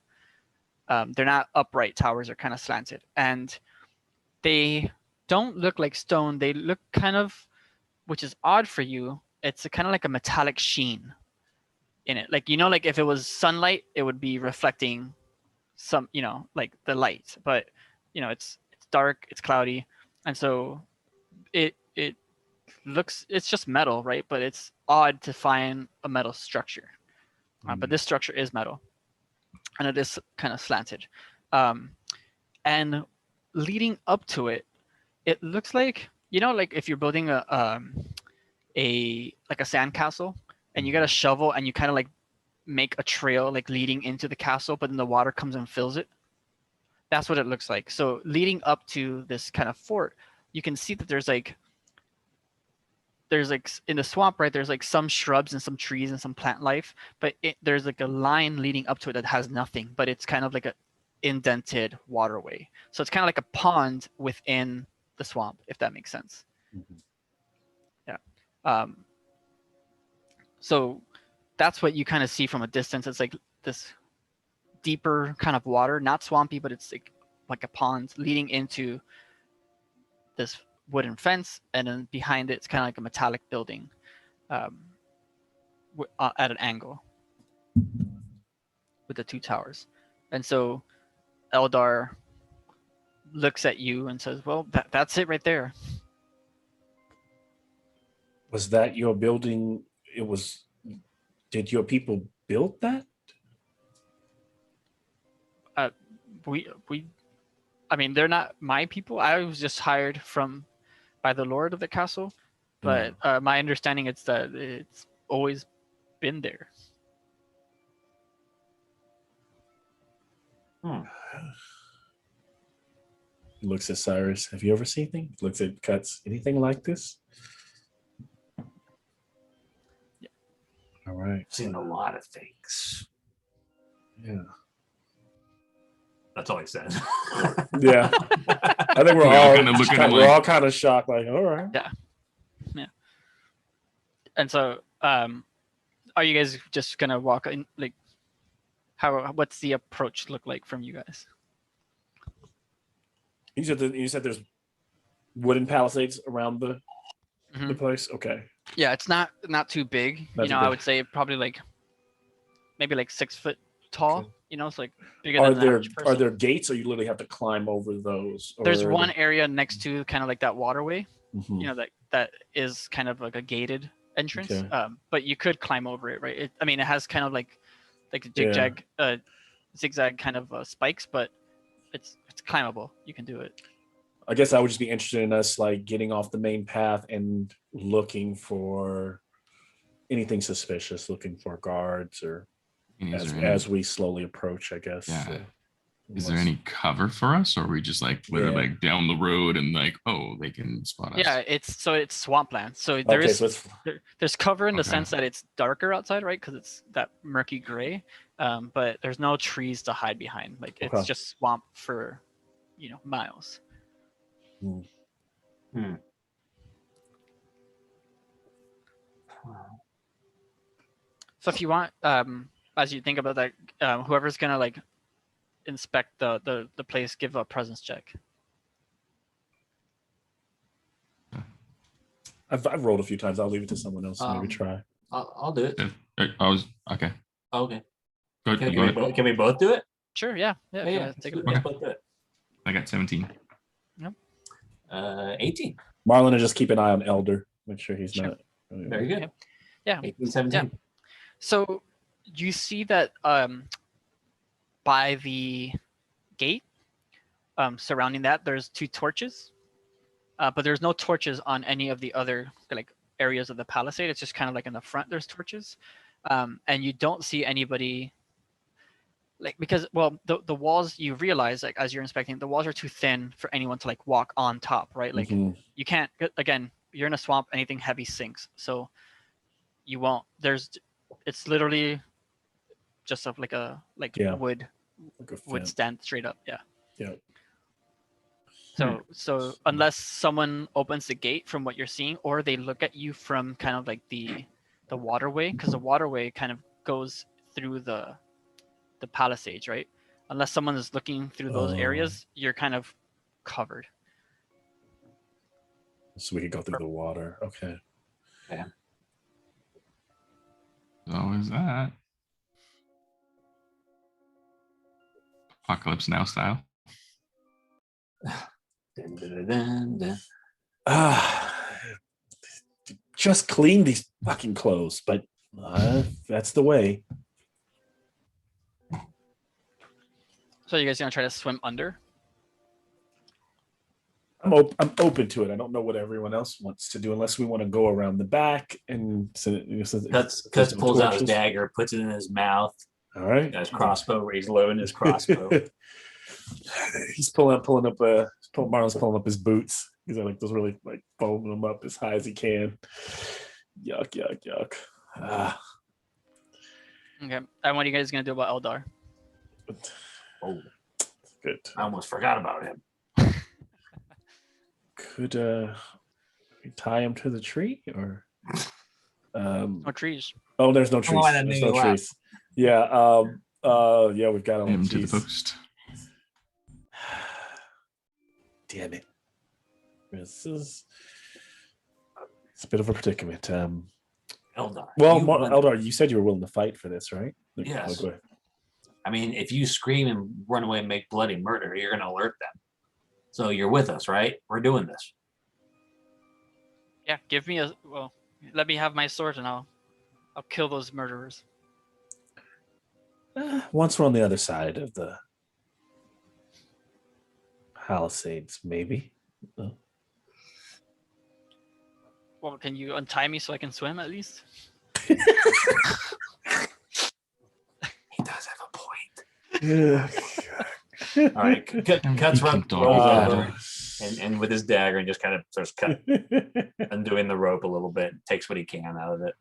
They're not upright towers; they're kind of slanted, and they don't look like stone. They look kind of, which is odd for you. It's kind of like a metallic sheen in it. Like like if it was sunlight, it would be reflecting some, like the light. But it's dark, it's cloudy, and so it looks, it's just metal, right? But it's odd to find a metal structure. But this structure is metal, and it is kind of slanted. And leading up to it, it looks like like if you're building a like a sandcastle, and you got a shovel, and you kind of like make a trail like leading into the castle, but then the water comes and fills it. That's what it looks like. So leading up to this kind of fort, you can see that there's like in the swamp, right? There's like some shrubs and some trees and some plant life, but there's like a line leading up to it that has nothing, but it's kind of like a indented waterway. So it's kind of like a pond within the swamp, if that makes sense. Mhm. Yeah. So that's what you kind of see from a distance. It's like this deeper kind of water, not swampy, but it's like a pond leading into this wooden fence, and then behind it, it's kind of like a metallic building at an angle with the two towers. And so Eldar looks at you and says, well, that's it right there. Was that your building? Did your people build that? I mean, they're not my people. I was just hired by the lord of the castle, but my understanding is that it's always been there. He looks at Cyrus. Have you ever seen anything? Looks at Cuts. Anything like this? Yeah. All right. Seen a lot of things. Yeah. That's all he said. Yeah. I think we're all kind of shocked. Like, all right. Yeah. And so, are you guys just gonna walk in? Like, what's the approach look like from you guys? You said there's wooden palisades around the place. Okay. Yeah, it's not too big. I would say probably maybe 6 foot tall. Okay. It's like bigger than the average person. Are there gates, or you literally have to climb over those? There's one area next to kind of like that waterway. Mhm. That is kind of like a gated entrance. Okay. But you could climb over it, right? It has kind of like a zigzag kind of spikes, but it's climbable. You can do it. I guess I would just be interested in us like getting off the main path and looking for anything suspicious, looking for guards, or as we slowly approach, I guess. Yeah. So, is there any cover for us, or are we just like literally Yeah. like down the road and like, oh, they can spot us? Yeah, it's swampland. So there's cover in the sense that it's darker outside, right? Because it's that murky gray. But there's no trees to hide behind. Like it's just swamp for, miles. So if you want, as you think about that, whoever's gonna like inspect the place, give a presence check. I've rolled a few times. I'll leave it to someone else to maybe try. I'll do it. I was okay. Okay. Go ahead. Can we both do it? Sure. Yeah. Take a let's both do it. I got 17. 18. Marlon will just keep an eye on Elder. Make sure he's not. Very good. Yeah. 18, 17. Yeah. So you see that by the gate surrounding that, there's 2 torches, but there's no torches on any of the other like areas of the palisade. It's just kind of like in the front there's torches, and you don't see anybody. Like because the walls, you realize like as you're inspecting, the walls are too thin for anyone to like walk on top, right? Like you can't, again, you're in a swamp, anything heavy sinks, so you won't. It's literally just like wood Like a would fence. stand straight up. Yeah. Yeah. So unless someone opens the gate from what you're seeing, or they look at you from kind of like the waterway, because the waterway kind of goes through the palisades, right? Unless someone is looking through those Oh. areas, you're kind of covered. So we could go through the water. Okay. So is that Apocalypse Now style? Dun, dun, dun, dun. Just clean these fucking clothes, but that's the way. So you guys gonna try to swim under? I'm open to it. I don't know what everyone else wants to do unless we want to go around the back and Cuts there's no pulls out his torches. dagger, puts it in his mouth. All right. Got his crossbow where he's loading his crossbow. He's Marlon's pulling up his boots. He's like those really like foaming them up as high as he can. Yuck, yuck, yuck. Okay. And what are you guys gonna do about Eldar? Oh, Good. I almost forgot about him. Could we tie him to the tree or No trees. oh, there's no trees. Oh, I didn't There's know no you trees. Yeah. Yeah, we've got him. Him to the post. Damn it. It's a bit of a predicament. Eldar. Well, you Eldar, you said you were willing to fight for this, right? Yes. Like, I mean, if you scream and run away and make bloody murder, you're going to alert them. So you're with us, right? We're doing this. Yeah. Give me let me have my sword and I'll kill those murderers. once we're on the other side of the Palisades, maybe. Well, can you untie me so I can swim at least? He does have a point. Yeah. All right, cuts run Dog rolls battle. over and with his dagger and just kind of starts undoing the rope a little bit, takes what he can out of it.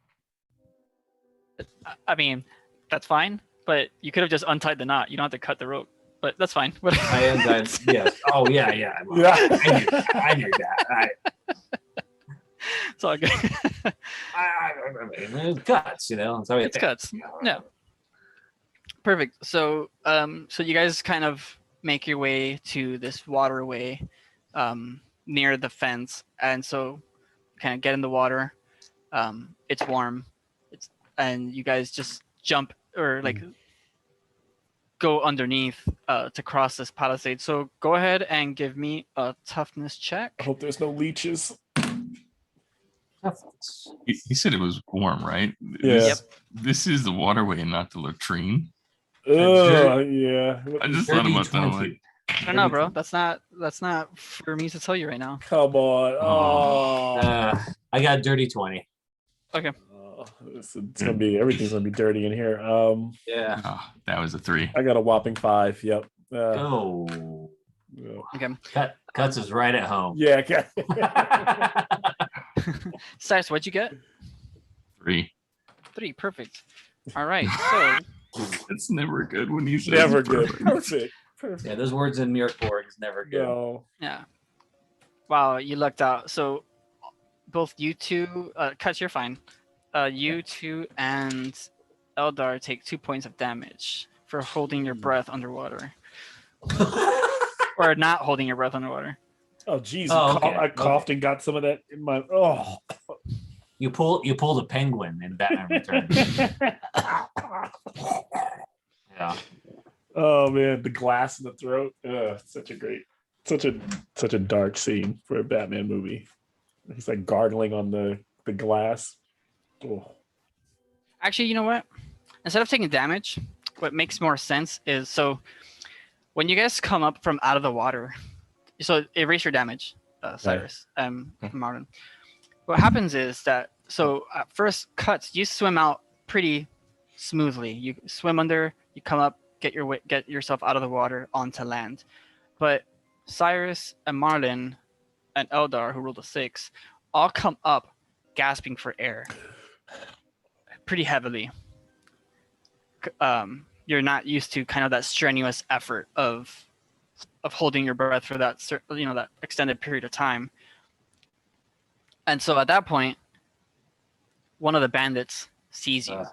I mean, that's fine, but you could have just untied the knot. You don't have to cut the rope, but that's fine. I undid. Yes. Oh yeah, yeah. Well, Yeah. I knew that. It's all good. I mean, it's cuts, you know. So It's cuts. No. Perfect. So, so you guys kind of make your way to this waterway, near the fence, and so kind of get in the water. It's warm. And you guys just jump or like go underneath to cross this palisade. So go ahead and give me a toughness check. I hope there's no leeches. He said it was warm, right? Yeah. This is the waterway and not the latrine. Yeah. I just thought about that. I'm like, I don't know, bro. That's not for me to tell you right now. Come on. Oh. I got dirty 20. Okay. It's gonna be everything's gonna be dirty in here. Yeah. oh, that was a 3. I got a whopping 5. Yep. Go. Yeah. Okay. Cuts is right at home. Yeah. Okay. Cyrus, what'd you get? 3. 3. Perfect. All right. So It's never good when you say Never it's good. perfect. Perfect. Yeah, those words in Borg is never good. No. yeah. Wow, you lucked out. So both you two, Cuts, you're fine. You two and Eldar take 2 points of damage for holding your breath underwater, or not holding your breath underwater. Oh geez. Oh, okay. I coughed and got some of that in my You pulled a penguin in Batman Returns. Yeah. Oh man, the glass in the throat. Such a dark scene for a Batman movie. He's like gargling on the glass. Oh. Actually, you know what? Instead of taking damage, what makes more sense is so when you guys come up from out of the water, so erase your damage, Cyrus, Martin. What happens is that so at first Cuts, you swim out pretty smoothly. You swim under, you come up, get yourself out of the water onto land. But Cyrus and Marlin and Eldar, who rolled a 6, all come up gasping for air pretty heavily. you're not used to kind of that strenuous effort of holding your breath for that that extended period of time. And so at that point, one of the bandits sees you. And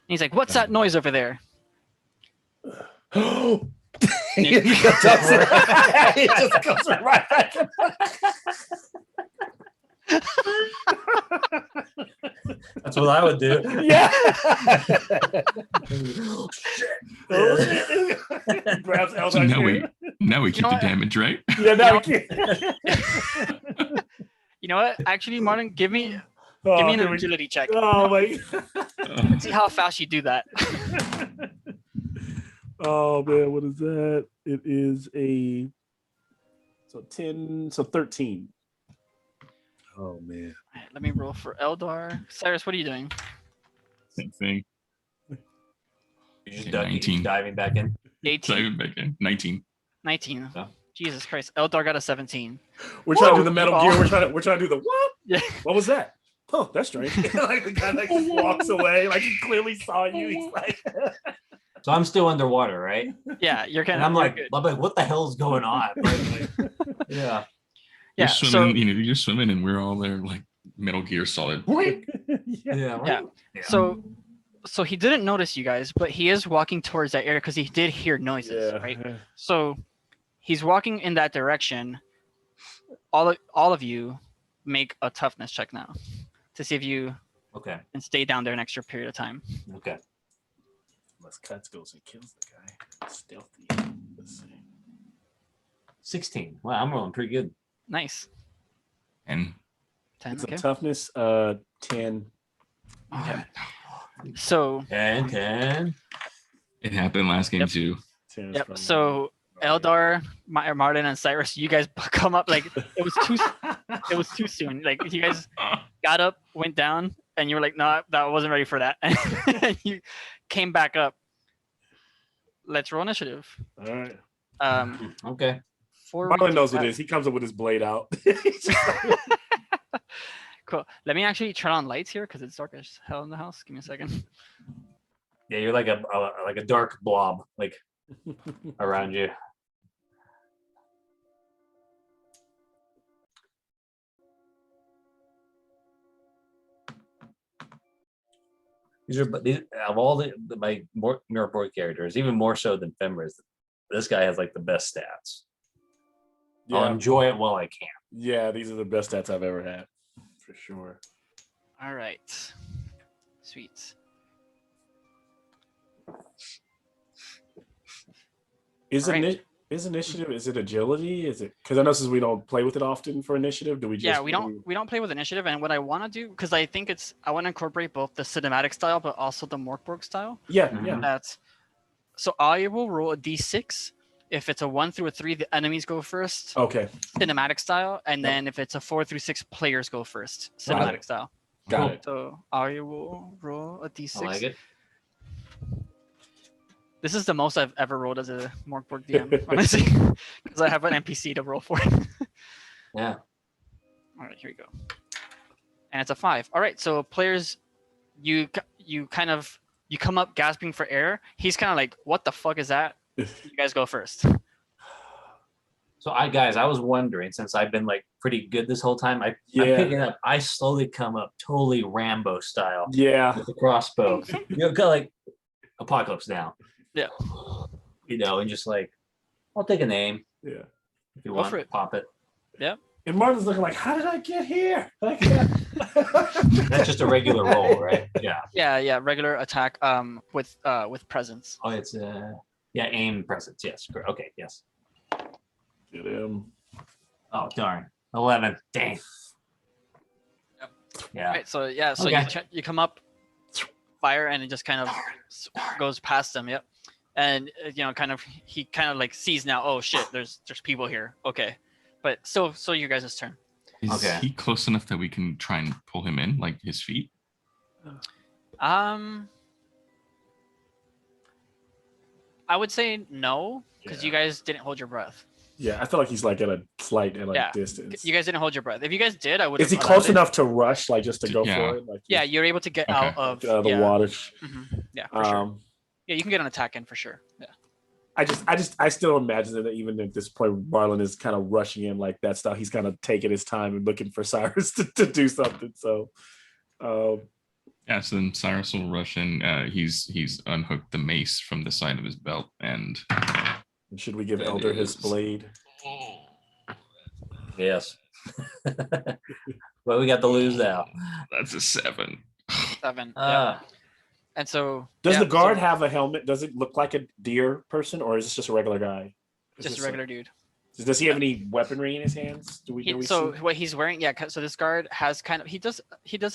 he's like, "What's that noise over there?" He just goes right back. That's what I would do. Yeah. Oh, shit. Grabs So Eldar's hair. now we keep know the what? damage, right? Yeah, now we can. You know what? Actually, Martin, give me an Here we- agility check. Oh my. Let's see how fast you do that. Oh man, what is that? It is a 13. Oh man. All right, let me roll for Eldar. Cyrus, what are you doing? Same thing. You just Okay, you 19. diving back in. 18. Diving back in. 19. 19. Oh. Jesus Christ. Eldar got a 17. We're trying to do the Whoa, Metal you Gear. all- We're trying to do the what? Yeah. What was that? Oh, that's strange. Like the guy like just walks away, like he clearly saw you. He's like, So I'm still underwater, right? Yeah, you're kind And of. I'm like, what the hell's going on? Like, yeah. You're Yeah, swimming, you're swimming and we're all there like Metal Gear Solid. yeah. Yeah. So he didn't notice you guys, but he is walking towards that area because he did hear noises, right? So he's walking in that direction. All of you make a toughness check now to see if you Okay. can stay down there an extra period of time. Okay. Unless Cuts goes and kills the guy. Stealthy. Let's see. 16. Wow, I'm rolling pretty good. Nice. And 10. It's Okay. a toughness 10. Okay. So 10. it happened last game Yep. too. 10 is yep. probably- So Eldar, Martin, and Cyrus, you guys come up like it was too soon. Like you guys got up, went down, and you were like, "No, that wasn't ready for that." And you came back up. Let's roll initiative. All right. Okay. Marlon knows what it is. He comes up with his blade out. Cool. Let me actually turn on lights here because it's dark as hell in the house. Give me a second. Yeah, you're like a dark blob, like around you. These of all my mirror board characters, even more so than Fenris, this guy has like the best stats. I'll Yeah. enjoy it while I can. Yeah, these are the best stats I've ever had. For sure. All right. Sweet. Is All right. initiative? Is it agility? Is it because I know since we don't play with it often for initiative, do we just Yeah, we don't play with initiative, and what I want to do because I think I want to incorporate both the cinematic style but also the Mork style. Yeah, Mhm. yeah. That's so I will roll a d6. If it's a 1 through a 3, the enemies go first, Okay, cinematic style, and Yep. then if it's a 4 through 6, players go first, Got cinematic it. style. got it. So I will roll a d6. I like it. This is the most I've ever rolled as a Mork DM, honestly, because I have an NPC to roll for. Yeah. All right, here we go. And it's a 5. All right, so players, you come up gasping for air. He's kind of like, "What the fuck is that?" You guys go first. So I was wondering, since I've been like pretty good this whole time, I'm Yeah. picking up. I slowly come up totally Rambo style Yeah, with the crossbow. You know, kind of like Apocalypse Now. Yeah. You know, and just like, I'll take a name yeah. if you Go want. for it. Pop it. And Martin's looking like, "How did I get here?" Like, That's just a regular roll, right? Yeah. Yeah, regular attack with presence. Oh, it's aim presence. Yes. Okay. Yes. Get him. Oh darn. 11. Dang. Yep. Yeah. Right, so yeah, so Okay. you come up, fire, and it just kind of goes past them. Yep. And he kind of like sees now. Oh shit, there's people here. Okay, but so you guys' turn. Is Okay. he close enough that we can try and pull him in, like his feet? I would say no, because you guys didn't hold your breath. Yeah, I feel like he's like at a slight Yeah. distance. You guys didn't hold your breath. If you guys did, I would. Is he close enough to rush, like just to go Yeah. for it? Like Yeah, you're able to get Okay. out of the yeah. water? Mhm. Yeah, for sure. Yeah, you can get an attack in for sure. Yeah. I still imagine that even at this point, Marlon is kind of rushing in like that style. He's kind of taking his time and looking for Cyrus to do something. So, Yeah, so then Cyrus will rush in. He's unhooked the mace from the side of his belt, and should we give That Elder his is- blade? Yes. Well, we got to lose now. that's a 7. 7. Yeah. Ah, And so Does yeah, the guard so have a helmet? Does it look like a deer person, or is this just a regular guy? Is just this a regular dude? Does he have any weaponry in his hands? Do we So see? what he's wearing, yeah. So this guard has kind of he does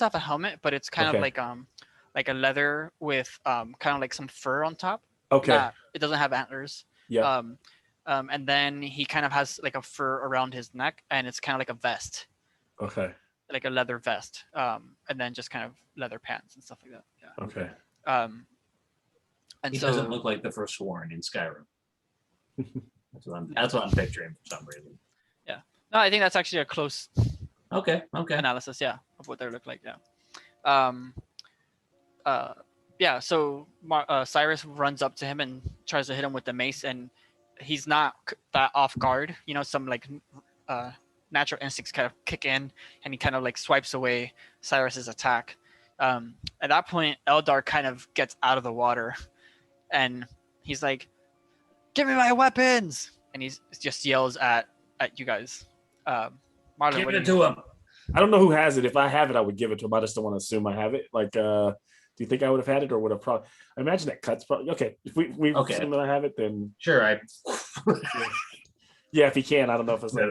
have a helmet, but it's kind Okay. of like a leather with kind of like some fur on top. Okay. It doesn't have antlers. Yeah. And then he kind of has like a fur around his neck, and it's kind of like a vest, Okay. like a leather vest. And then just kind of leather pants and stuff like that. Yeah. Okay. And he so doesn't look like the Forsworn in Skyrim. That's what I'm picturing for some reason. no, I think that's actually a close Okay. analysis, yeah, of what they look like. Yeah. So Cyrus runs up to him and tries to hit him with the mace, and he's not that off guard. You know, some like natural instincts kind of kick in, and he kind of like swipes away Cyrus's attack. At that point, Eldar kind of gets out of the water, and he's like, "Give me my weapons!" And he just yells at you guys. Marlon, Give what it do you- to him. I don't know who has it. If I have it, I would give it to him. I just don't want to assume I have it. Like, do you think I would have had it, or would have probably? I imagine that cuts probably. Okay, if we Okay. assume that I have it, then Sure. yeah. If he can, I don't know if it's like,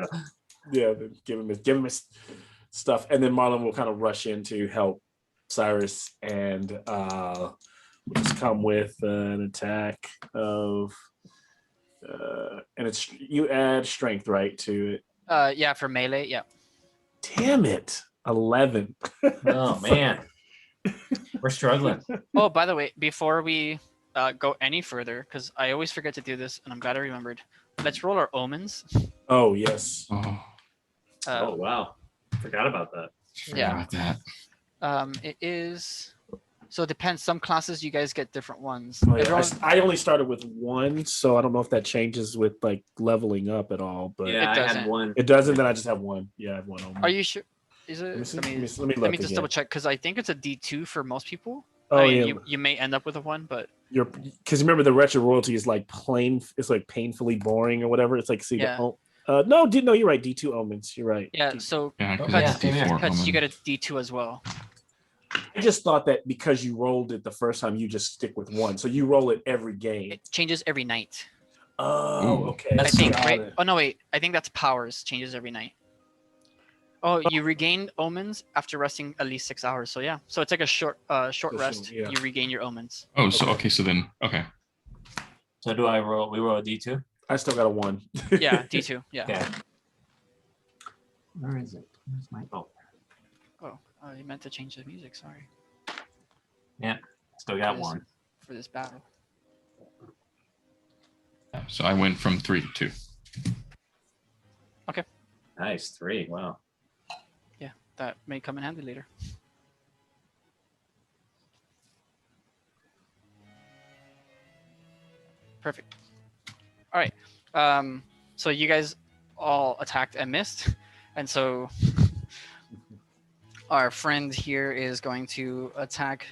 yeah, then give him his stuff, and then Marlon will kind of rush in to help Cyrus, and we'll just come with an attack of, and it's you add strength right to it. yeah, for melee, yeah. Damn it, 11. Oh man, we're struggling. Oh, by the way, before we go any further, because I always forget to do this, and I'm glad I remembered. Let's roll our omens. Oh yes. Oh, Oh wow, forgot about that. forgot Yeah. about that. It is. So it depends. Some classes you guys get different ones. Oh, yeah. Everyone- I only started with 1, so I don't know if that changes with like leveling up at all. But Yeah, I doesn't. had one. it doesn't. Then I just have 1. Yeah, I have 1 on. Are you sure? Is it? Let me see. Let me, Let me let look me just again. double check, because I think it's a D2 for most people. Oh I mean, yeah, you may end up with a 1, but you're because remember the retro royalty is like plain. It's like painfully boring or whatever. It's like see Yeah. no, you're right. D2 omens. You're right. yeah. D- So Yeah, because Yeah, it's same here. D4 cuts, you omen. get a D2 as well. I just thought that because you rolled it the first time, you just stick with 1. So you roll it every game. It changes every night. Oh, Ooh. okay. I think, Got right? it. Oh no, wait. I think that's powers changes every night. Oh, you regain omens after resting at least 6 hours. So yeah, so it's like a short So rest. short, yeah. You regain your omens. Oh, so Okay. okay, so then okay. So do I roll? We roll a D2. I still got a 1. Yeah, D2. Yeah. Okay. Where is it? Where's my? Oh, Oh, you meant to change the music. Sorry. still got Yes. 1. For this battle. So I went from 3 to 2. Nice 3. Wow. That may come in handy later. Perfect. All right. So you guys all attacked and missed, and so our friend here is going to attack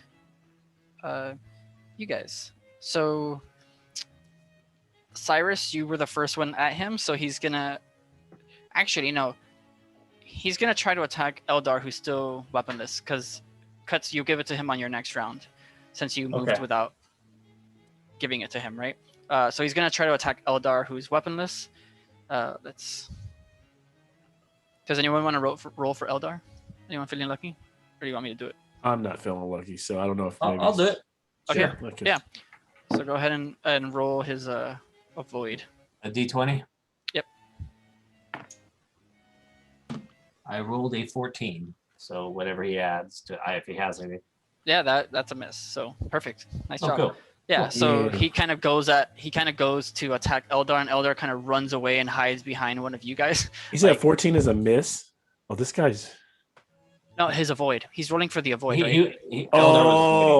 you guys. So Cyrus, you were the first one at him, so he's gonna actually no. He's gonna try to attack Eldar, who's still weaponless, because cuts you give it to him on your next round, since you moved Okay. without giving it to him, right? So he's gonna try to attack Eldar, who's weaponless. Let's. Does anyone want to roll for Eldar? Anyone feeling lucky, or do you want me to do it? I'm not feeling lucky, so I don't know if maybe I'll do it. Okay. Sure. Okay. Yeah. So go ahead and roll his avoid. A D20. Yep. I rolled a 14. So whatever he adds to, if he has anything. Yeah, that's a miss. So perfect. Nice Oh, job. cool. Yeah, Cool. so Yeah. he kind of goes to attack Eldar, and Eldar kind of runs away and hides behind one of you guys. He said Like- 14 is a miss. Oh, this guy's. No, his avoid. He's rolling for the avoid, He, right? he, Eldar was Oh,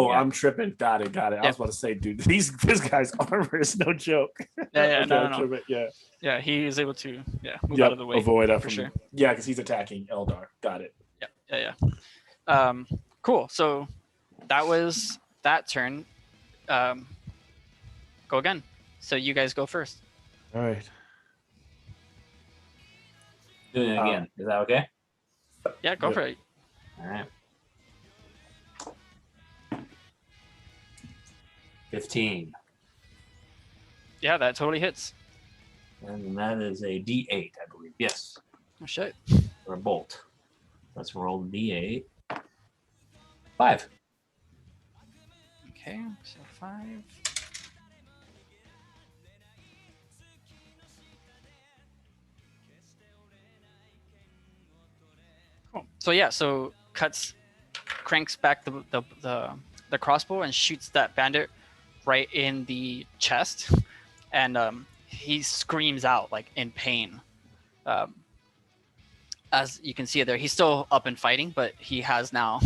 avoiding, yeah. I'm tripping. Got it. I was about to say, dude, this guy's armor is no joke. Yeah, Okay, no, I'm no. tripping. Yeah. Yeah, he is able to move Yep, out of the way. avoid for from sure. yeah, because he's attacking Eldar. Got it. Yeah. Cool. So that was that turn. Go again. So you guys go first. All right. Doing it again. Is that okay? Yeah, go Yeah. for it. All right. 15. Yeah, that totally hits. And that is a D8, I believe. Yes. Oh shit. Or a bolt. Let's roll D8. 5. Okay, so 5. Cool. So yeah, so cranks back the crossbow and shoots that bandit right in the chest, and he screams out like in pain. As you can see there, he's still up and fighting, but he has now.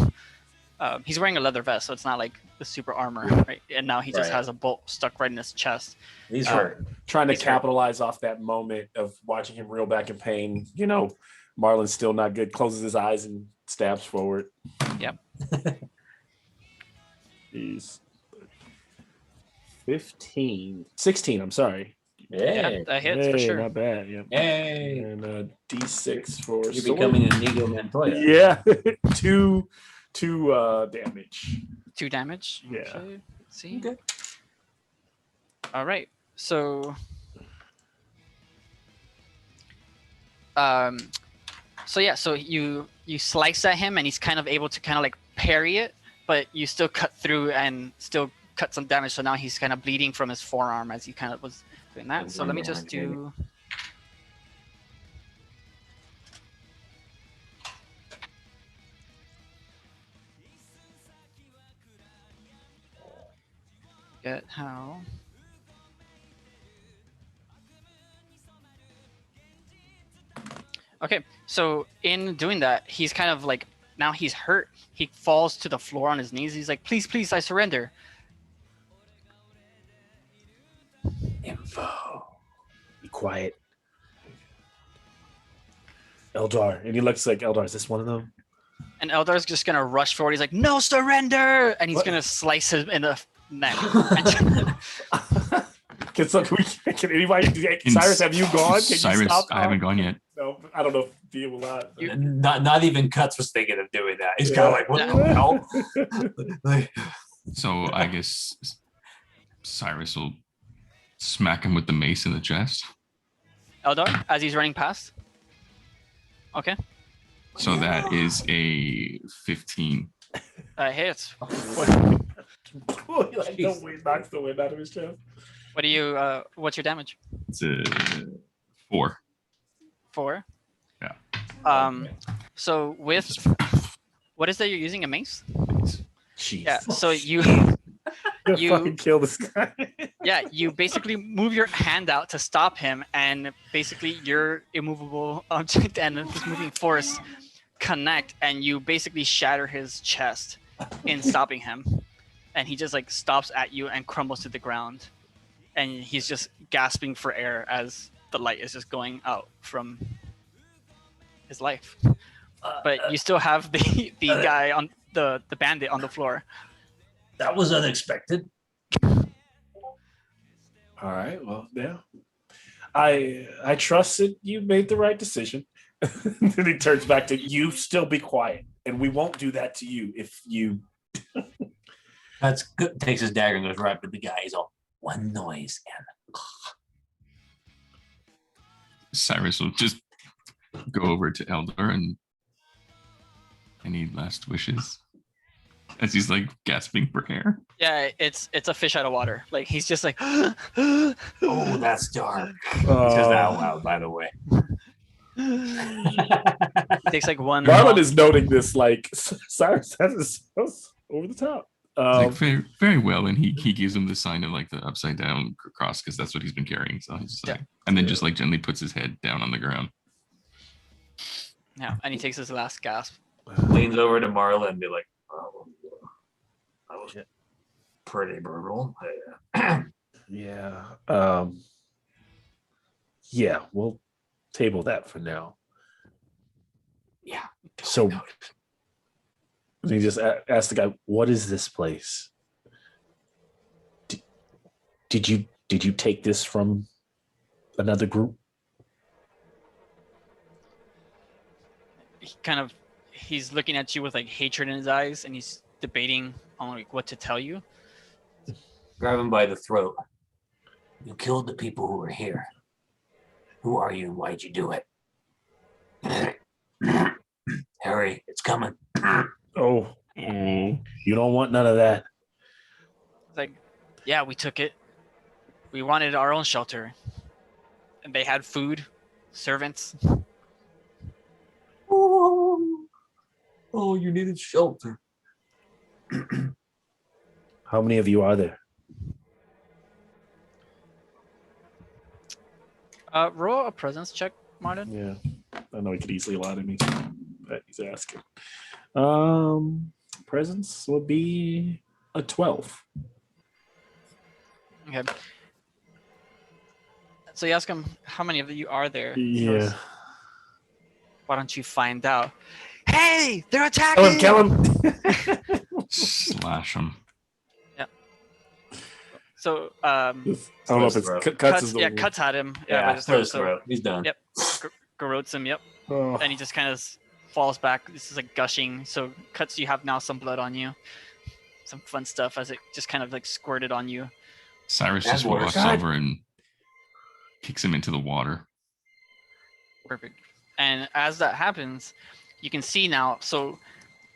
He's wearing a leather vest, so it's not like the super armor, right? And now he just Right. has a bolt stuck right in his chest. These hurt. Trying to He's hurt. capitalize off that moment of watching him reel back in pain. You know, Marlon's still not good. Closes his eyes and stabs forward. Yep. He's 16. I'm sorry. Yeah, that hits for Hey, sure. Not bad. Yeah. Yay. And D6 for You're sword. becoming a Inigo Montoya. Yeah, two damage. 2 damage. Yeah. Okay, let's see. Okay. All right. So so you slice at him and he's kind of able to kind of like parry it, but you still cut through and still cut some damage. So now he's kind of bleeding from his forearm as he kind of was doing that. So let me just do get how. Okay, so in doing that, he's kind of like, now he's hurt. He falls to the floor on his knees. He's like, please, please, I surrender. Info. Be quiet. Eldar. And he looks like Eldar. Is this one of them? And Eldar's just gonna rush forward. He's like, no surrender! And he's What? gonna slice him in the neck. Can anybody? Cyrus, have you gone? Can Cyrus, you stop? I haven't gone yet. No, I don't know if he will not. Not even Cuts was thinking of doing that. He's kind of like, what the hell? Like, So I guess Cyrus will smack him with the mace in the chest. Eldar, as he's running past. Okay. So that is a 15. Hits. Like, no way, knocks the wind out of his chest. What do you? What's your damage? It's a 4. 4. Yeah. So with what is that you're using, a mace? Jeez. Yeah. So you You fucking kill this guy. yeah, you basically move your hand out to stop him, and basically your immovable object and this moving force connect, and you basically shatter his chest in stopping him, and he just like stops at you and crumbles to the ground, and he's just gasping for air as the light is just going out from his life. But you still have the guy on the bandit on the floor. that was unexpected. All right. Well, yeah. I trust that you made the right decision. Then he turns back to you. Still be quiet, and we won't do that to you if you. That's good. Takes his dagger and goes right to the guy. He's all, one noise and Cyrus will just go over to Eldar and any last wishes as he's like gasping for air. Yeah, it's a fish out of water. Like he's just like oh, that's dark. He says that out loud, by the way. It takes like one. Marlon is noting this like Cyrus has his over the top. Like very, very well, and he gives him the sign of like the upside down cross because that's what he's been carrying. So he's just like, and then just like gently puts his head down on the ground. Yeah, and he takes his last gasp. leans over to Marla and be like, "Oh, that was pretty brutal." Yeah. Yeah, we'll table that for now. Yeah. So he just asked the guy, "What is this place? Did you take this from another group?" He's looking at you with like hatred in his eyes, and he's debating on like what to tell you. Grab him by the throat. You killed the people who were here. Who are you? Why'd you do it? Harry, it's coming. Oh, you don't want none of that. It's like, yeah, we took it. We wanted our own shelter, and they had food, servants. Oh, you needed shelter. How many of you are there? Roll a presence check, Martin. Yeah, I know he could easily lie to me, but he's asking. Presence would be a 12. Okay. So you ask him, how many of you are there? He Yeah. goes, why don't you find out? Hey, they're attacking! Kill him! Slash him. So, I don't know if it's cuts. cuts at him. Yeah, by the throat. throat. He's done. Yep. Garrotes him. Yep. Oh. And he just kind of falls back. This is like gushing. So cuts. You have now some blood on you. Some fun stuff as it just kind of like squirted on you. Cyrus just works. walks God. over and kicks him into the water. Perfect. And as that happens, you can see now. So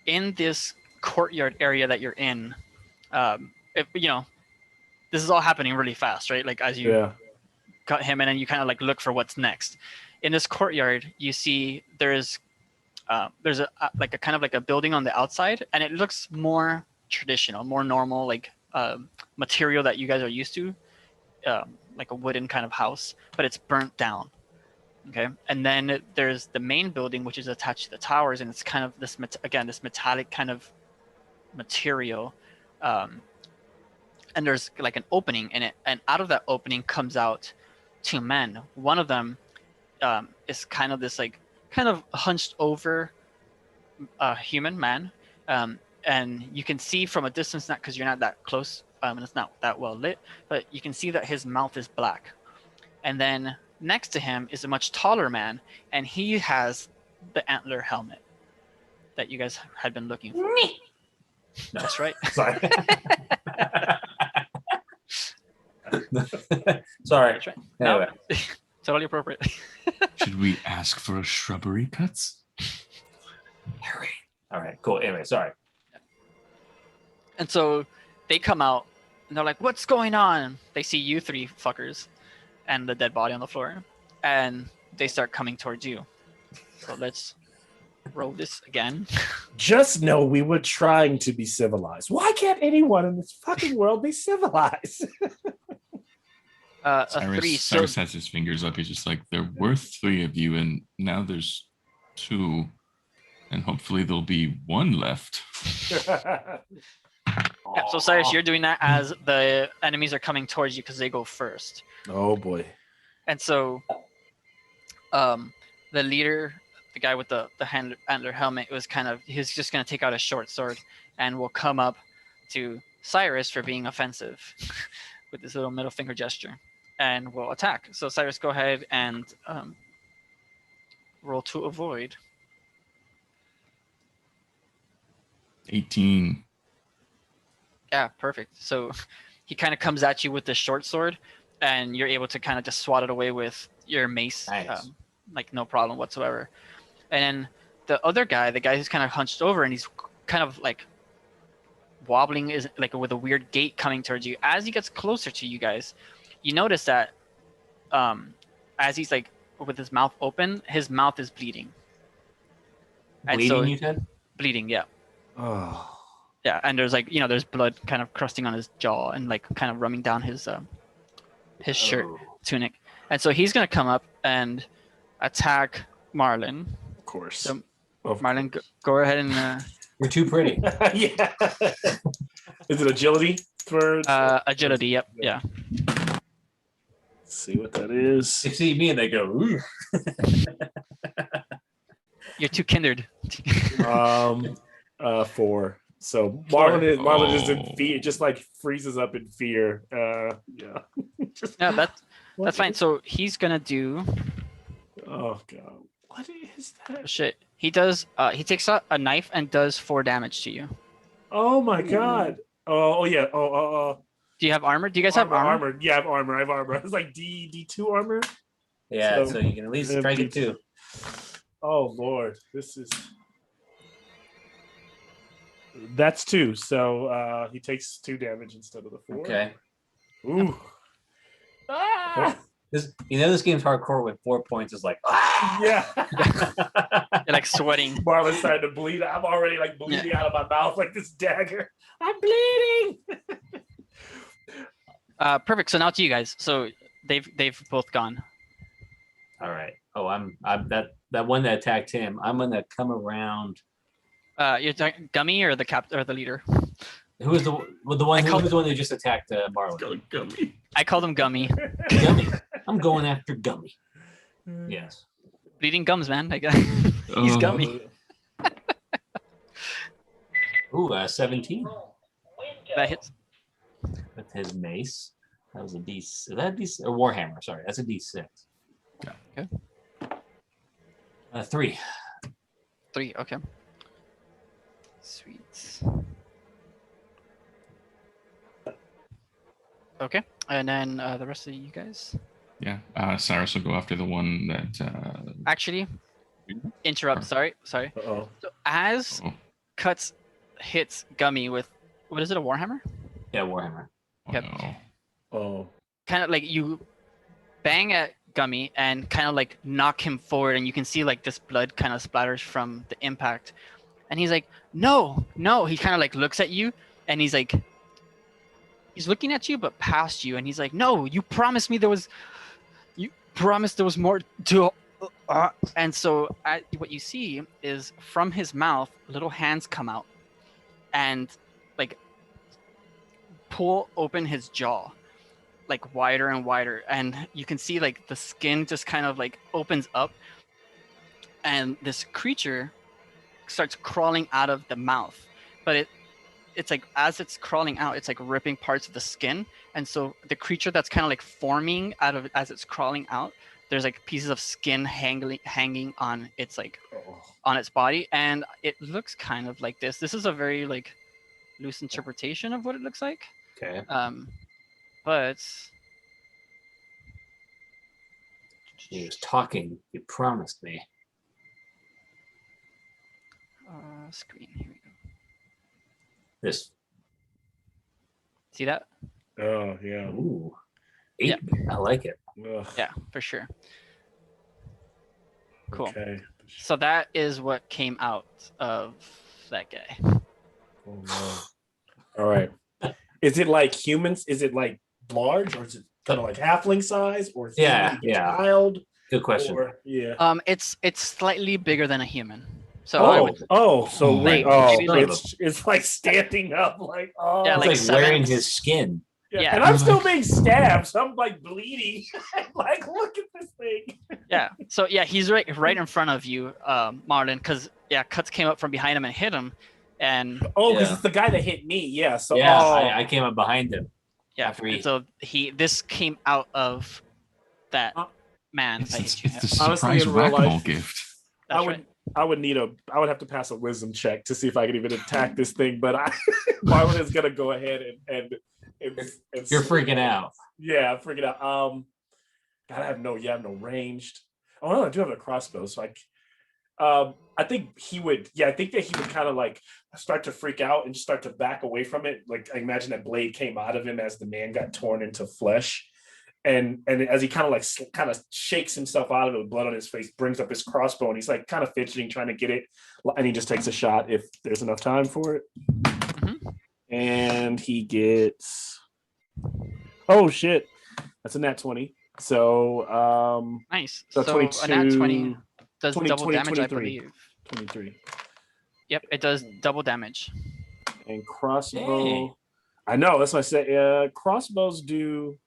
in this courtyard area that you're in, if you know, this is all happening really fast, right? Like as you cut him, and then you kind of like look for what's next. In this courtyard, you see there's a like a kind of like a building on the outside, and it looks more traditional, more normal, like material that you guys are used to, like a wooden kind of house, but it's burnt down. Okay, and then there's the main building, which is attached to the towers, and it's kind of this this metallic kind of material. And there's like an opening in it, and out of that opening comes out two men. One of them is kind of this like kind of hunched over human man, and you can see from a distance, not because you're not that close, and it's not that well lit, but you can see that his mouth is black. And then next to him is a much taller man, and he has the antler helmet that you guys had been looking for. That's right. Sorry. Sorry. That's right. Anyway. No, totally appropriate. Should we ask for a shrubbery, Cuts? Harry. All right, cool. Anyway, sorry. And so they come out, and they're like, what's going on? They see you three fuckers and the dead body on the floor, and they start coming towards you. So let's roll this again. Just know we were trying to be civilized. Why can't anyone in this fucking world be civilized? A 3. Cyrus has his fingers up. He's just like, there were 3 of you, and now there's 2, and hopefully there'll be 1 left. Yeah, so Cyrus, you're doing that as the enemies are coming towards you because they go first. Oh boy. And so the leader, the guy with the antler helmet, was he's just going to take out a short sword and will come up to Cyrus for being offensive with this little middle finger gesture and will attack. So Cyrus, go ahead and roll to avoid. 18. Yeah, perfect. So he kind of comes at you with this short sword, and you're able to kind of just swat it away with your mace. Nice. Like no problem whatsoever. And then the other guy, the guy who's kind of hunched over and he's kind of like wobbling, is like with a weird gait coming towards you. As he gets closer to you guys, you notice that as he's like with his mouth open, his mouth is bleeding. And Bleeding, so, you said? bleeding, yeah. Oh. Yeah, and there's like, there's blood kind of crusting on his jaw and like kind of running down his shirt, tunic. And so he's gonna come up and attack Marlin. Of course. So Of Marlon, course. go ahead and You're too pretty. Yeah. Is it agility for agility. Yep. Yeah. Let's see what that is. They see me and they go, ooh. You're too kindred. 4. So Four. Marlon is in Oh. fear, just like freezes up in fear. Yeah. Just, No, that's what fine. is- So he's gonna do Oh god. What is that? shit. He does. He takes out a knife and does 4 damage to you. Oh my god. Oh yeah. Do you have armor? Do you guys have armor? Yeah, I have armor. It's like D2 armor. Yeah, So- so you can at least try to get 2. Oh lord, this is. That's 2. So he takes 2 damage instead of the 4. Okay. Ooh. Ah! This game's hardcore with 4 points is like, ah! Yeah. You're like sweating. Marlon's starting to bleed. I'm already like bleeding out of my mouth like this dagger. I'm bleeding. Perfect. So now to you guys. So they've both gone. All right. Oh, I'm that one that attacked him. I'm gonna come around. You're talking Gummy or the leader? Who was the one? Who was the one that just attacked Marlon? Gummy. I called him Gummy. Gummy. I'm going after Gummy. Yes. Bleeding gums, man. Like, he's Oh. Gummy. Ooh, 17 That hits. with his mace. That was a D. Is that a D? Or Warhammer? Sorry, that's a D6. Yeah. Okay. 3. 3. Okay. Sweet. Okay, and then the rest of you guys. Yeah. Cyrus will go after the one that. Actually, interrupt. Sorry. Uh-oh. So as Oh, Cuts hits Gummy with what is it? A Warhammer? Yeah, Warhammer. oh Yep. no. Oh. Kind of like you bang at Gummy and kind of like knock him forward, and you can see like this blood kind of splatters from the impact. And he's like, no. He kind of like looks at you, and he's like, he's looking at you but past you, and he's like, no, you promised there was more to. And so what you see is from his mouth, little hands come out and like pull open his jaw like wider and wider, and you can see like the skin just kind of like opens up, and this creature starts crawling out of the mouth. But it's like as it's crawling out, it's like ripping parts of the skin, and so the creature that's kind of like forming out of it as it's crawling out, there's like pieces of skin hanging on its like Oh. on its body, and it looks kind of like this. This is a very like loose interpretation of what it looks like. Okay. But He was talking. He promised me. screen, here we go. This. See that? Oh yeah. Ooh. 8. I like it. Ugh. Yeah, for sure. Cool. Okay. So that is what came out of that guy. Oh, no. All right. Is it like humans? Is it like large, or is it kind of like halfling size, or is it Yeah, like a yeah. child? Good question. Or, yeah. It's slightly bigger than a human. So I would, So Oh, wait, maybe like- it's like standing up, like oh, Yeah, It's like like, seven- wearing his skin. yeah. And I'm still being stabbed, so I'm like bleeding. Like, look at this thing. yeah. So yeah, he's right in front of you, Marlon, because Cuts came up from behind him and hit him, and Oh, because Yeah. it's the guy that hit me. Yeah. So Yeah, oh. I came up behind him. yeah, After he- and so this came out of that Uh, man It's, that it's, hit you. it's the Honestly, surprise in real whack-a-mole life- gift. That's I would right. I would have to pass a wisdom check to see if I could even attack this thing, but Marlon is gonna go ahead and You're freaking out. Yeah, I'm freaking out. God, I have no ranged. Oh no, I do have a crossbow, so I think he would. Yeah, I think that he would kind of like start to freak out and just start to back away from it. Like I imagine that blade came out of him as the man got torn into flesh, and as he kind of shakes himself out of it with blood on his face, brings up his crossbow, and he's like kind of fidgeting, trying to get it, and he just takes a shot if there's enough time for it, and he gets. Oh shit, that's a nat 20. So Nice. So So 22, a nat 20 does 20, double 20, damage, I 23. believe. 23. Yep, it does double damage. And crossbow. Dang. I know, that's what I said. Crossbows do.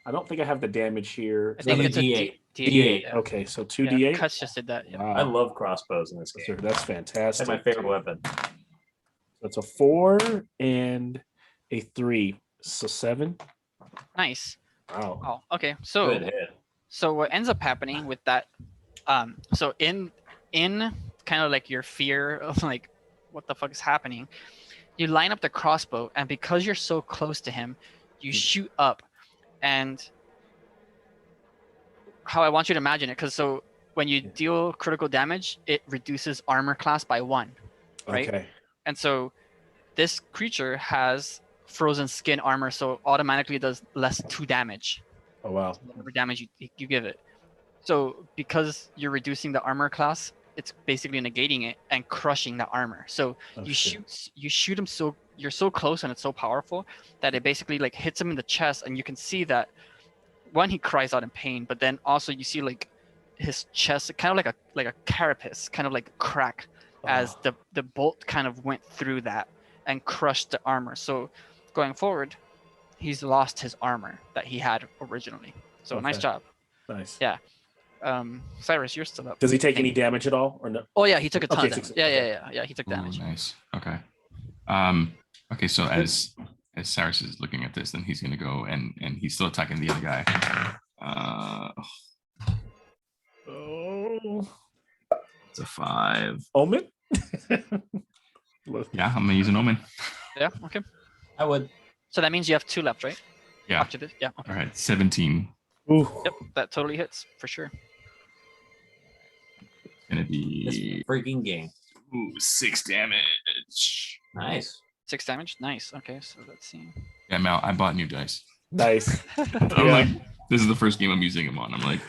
I don't think I have the damage here. I think like it's a D8. D8. D8. Yeah. Okay, so Yeah, 2d8. Cuts just did that. Yeah. Wow. I love crossbows in this That's game. that's It's fantastic. like my favorite weapon. That's a 4 and a 3. So 7. Nice. Wow. Oh, okay. So Good hit. what ends up happening with that, so in kind of like your fear of like what the fuck is happening, you line up the crossbow, and because you're so close to him, you shoot up. And how I want you to imagine it, because so when you deal critical damage, it reduces armor class by 1, right? Okay. And so this creature has frozen skin armor, so automatically it does less 2 damage, Oh wow. whatever damage you give it. So because you're reducing the armor class, it's basically negating it and crushing the armor. So Oh, you shit. shoot him, so you're so close and it's so powerful that it basically like hits him in the chest, and you can see that one, he cries out in pain, but then also you see like his chest kind of like a carapace kind of like crack as Oh, the bolt kind of went through that and crushed the armor. So going forward, he's lost his armor that he had originally. So nice Okay. job. nice. Yeah. Cyrus, you're still up. Does he take any damage at all or no? Oh yeah, he took a ton Okay, of damage. six- Yeah, okay. yeah, he took Ooh, damage. nice. Okay. Okay. So as Cyrus is looking at this, then he's gonna go and he's still attacking the other guy. Oh. It's a 5. Omen? Yeah, I'm gonna use an omen. Yeah, okay. I would. So that means you have 2 left, right? Yeah. After this, yeah. Okay. All right. 17. Ooh. Yep, that totally hits for sure. Gonna This be freaking game. 6 damage. Nice. 6 damage. Nice. Okay, so let's see. Yeah, Mal, I bought new dice. Nice. I'm like, this is the first game I'm using them on. I'm like,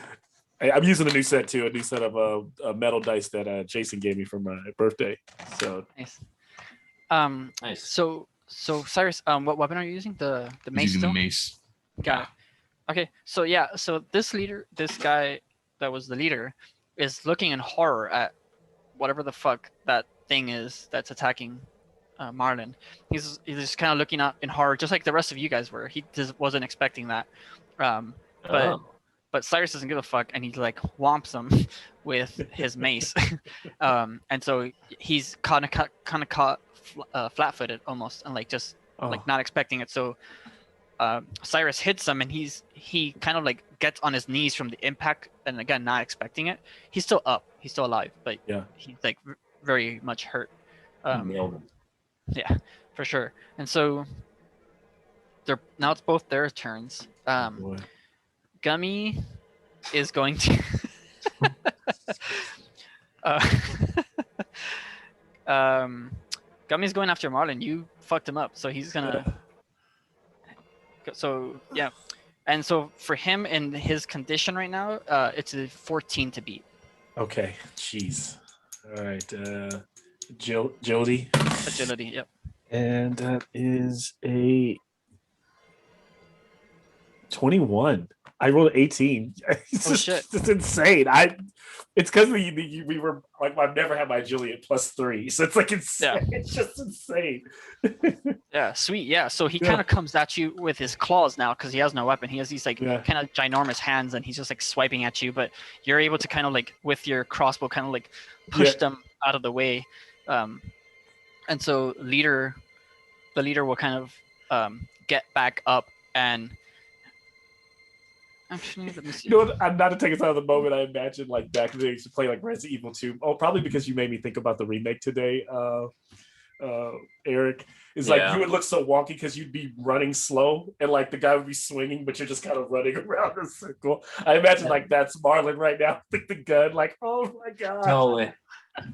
Hey, I'm using a new set too, a new set of metal dice that Jason gave me for my birthday. So Nice. Nice. So Cyrus, what weapon are you using? The I'm mace using still? the mace. Got it. Okay, so yeah, so this guy that was the leader, is looking in horror at whatever the fuck that thing is that's attacking Marlin. He's just kind of looking up in horror, just like the rest of you guys were. He just wasn't expecting that. But Oh. but Cyrus doesn't give a fuck, and he like whomps him with his mace. And so he's kind of caught flat-footed almost, and like just like not expecting it. So Cyrus hits him, and he kind of like gets on his knees from the impact, and again not expecting it. He's still up, he's still alive, but Yeah. he's like very much hurt. Nailed him. Yeah, for sure. And so now it's both their turns. boy. Gummy is going to Gummy's going after Marlin. You fucked him up, so he's gonna so yeah. And so for him in his condition right now, it's a 14 to beat. Okay. Jeez. All right. Jody. Agility, yep. And that is a 21. I rolled 18. It's Oh, just, shit. It's insane. It's because we were like, I've never had my Julie at +3, so it's like insane. Yeah. It's just insane. Yeah, sweet. Yeah, so he Yeah. kind of comes at you with his claws now because he has no weapon. He has these like Yeah. kind of ginormous hands, and he's just like swiping at you. But you're able to kind of like with your crossbow, kind of like push Yeah. them out of the way. And so the leader will kind of get back up and actually let me see. You know what? I'm not to take us out of the moment. I imagine like back in the day, I used to play like Resident Evil 2. Oh, probably because you made me think about the remake today. Eric is like Yeah. you would look so wonky because you'd be running slow and like the guy would be swinging, but you're just kind of running around in a circle. I imagine like that's Marlon right now with the gun, like oh my god. Totally.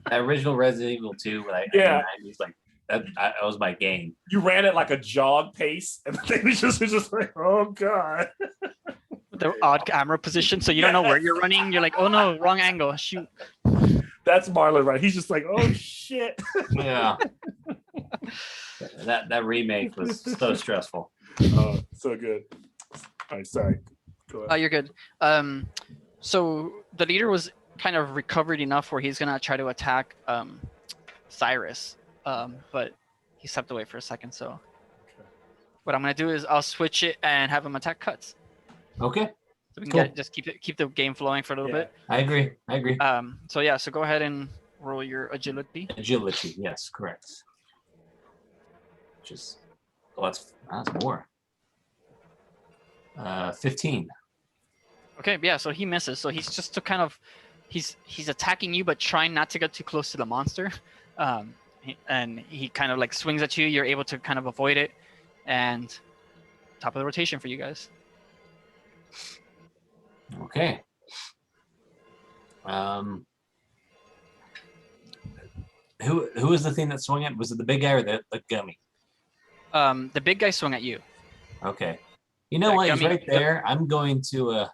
That original Resident Evil 2, when Yeah. I was like that was my game. You ran at like a jog pace, and the thing was just like oh god. The odd camera position, so you don't know where you're running. You're like, oh no, wrong angle. Shoot. That's Marlon, right? He's just like oh shit. Yeah. that remake was so stressful. Oh, so good. All right, sorry. Go Oh, ahead. you're good. So the leader was kind of recovered enough where he's gonna try to attack Cyrus, but he stepped away for a second. So what I'm gonna do is I'll switch it and have him attack Cuts. Okay. So we can Cool. just keep the game flowing for a little bit. I agree. So yeah, so go ahead and roll your agility. Agility, yes, correct. Just that's more. 15. Okay, yeah, so he misses. So he's just to kind of he's attacking you but trying not to get too close to the monster. And he kind of like swings at you. You're able to kind of avoid it. And top of the rotation for you guys. Okay. Who was the thing that swung at? Was it the big guy or the gummy? The big guy swung at you. Okay. You know Yeah, what? He's gummy- right there. I'm going to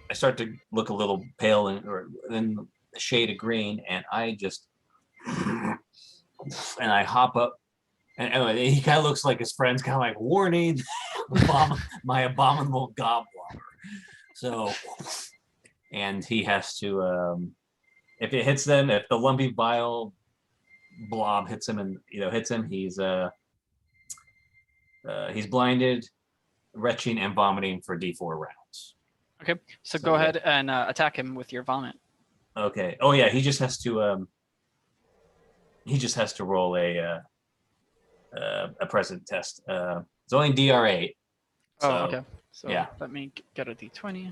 I start to look a little pale or then a shade of green, and I just and I hop up, and anyway, he kind of looks like his friend's kind of like warning, my abominable gobblobber. So, and he has to if it hits them, if the lumpy bile blob hits him and he's blinded, retching, and vomiting for D4 rounds. Okay, so go ahead and attack him with your vomit. Okay. Oh yeah, he just has to roll a present test. It's only DR8. So, Oh, okay. So yeah. let me get a D20.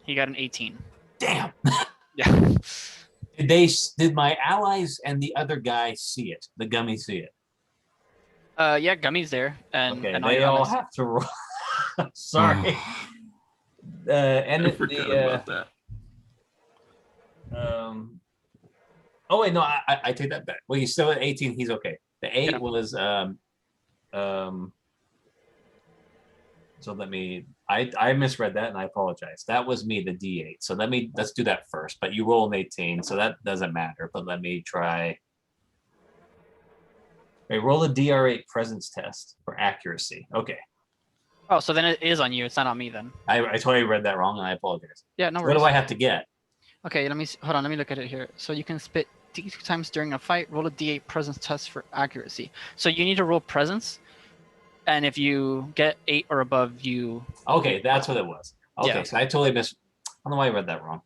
He got an 18. Damn. Yeah. Did my allies and the other guy see it? The gummy see it? Yeah, Gummy's there, and Okay, and they all have to roll. Sorry. And I forgot about that. Oh wait, no, I take that back. Well, he's still at 18. He's okay. The 8 was So I misread that and I apologize. That was me, the D8. So let's do that first. But you roll an 18, so that doesn't matter. But let me try. Okay, roll a DR8 presence test for accuracy. Okay. Oh, so then it is on you. It's not on me then. I totally read that wrong and I apologize. Yeah, no So worries. what do I have to get? Okay, hold on. Let me look at it here. So you can spit D2 times during a fight. Roll a D8 presence test for accuracy. So you need to roll presence, and if you get 8 or above, you. Okay, that's what it was. Okay, Yeah. so I totally missed. I don't know why I read that wrong.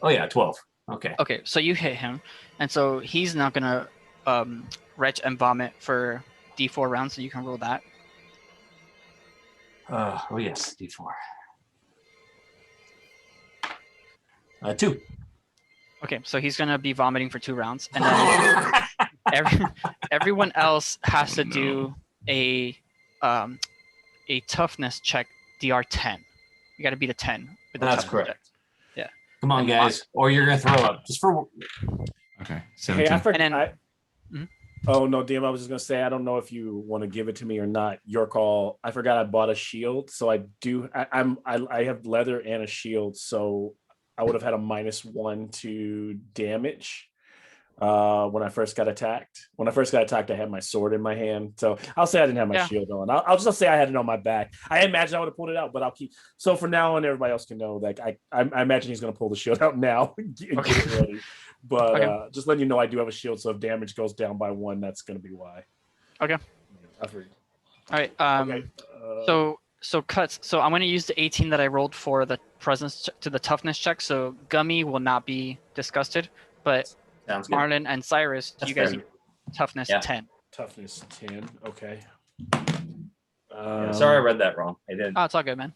Oh yeah, 12. Okay. Okay, so you hit him, and so he's not gonna retch and vomit for D4 rounds. So you can roll that. Oh yes, D4. 2. Okay, so he's gonna be vomiting for 2 rounds, and then everyone else has to do a toughness check, DR10. You got to beat a 10. With the That's toughness correct. check. Yeah. Come on, And guys, or you're gonna throw up. Just for Okay, Hey, 17. I forgot. And then- Oh no, DM! I was just gonna say I don't know if you want to give it to me or not. Your call. I forgot I bought a shield, so I do. I have leather and a shield, so I would have had a -1 to damage when I first got attacked. When I first got attacked, I had my sword in my hand, so I'll say I didn't have my shield on. I'll just say I had it on my back. I imagine I would have pulled it out, but I'll keep. So for now on, everybody else can know. Like I imagine he's gonna pull the shield out now and get it ready. But just letting you know, I do have a shield, so if damage goes down by 1, that's going to be why. Okay. I forget. All right. Okay. So cuts. So I'm going to use the 18 that I rolled for the presence to the toughness check. So Gummy will not be disgusted, but sounds good. Marlon and Cyrus, That's you guys fair. need toughness Yeah. 10. Toughness 10. Okay. Sorry, I read that wrong. I did. Oh, it's all good, man.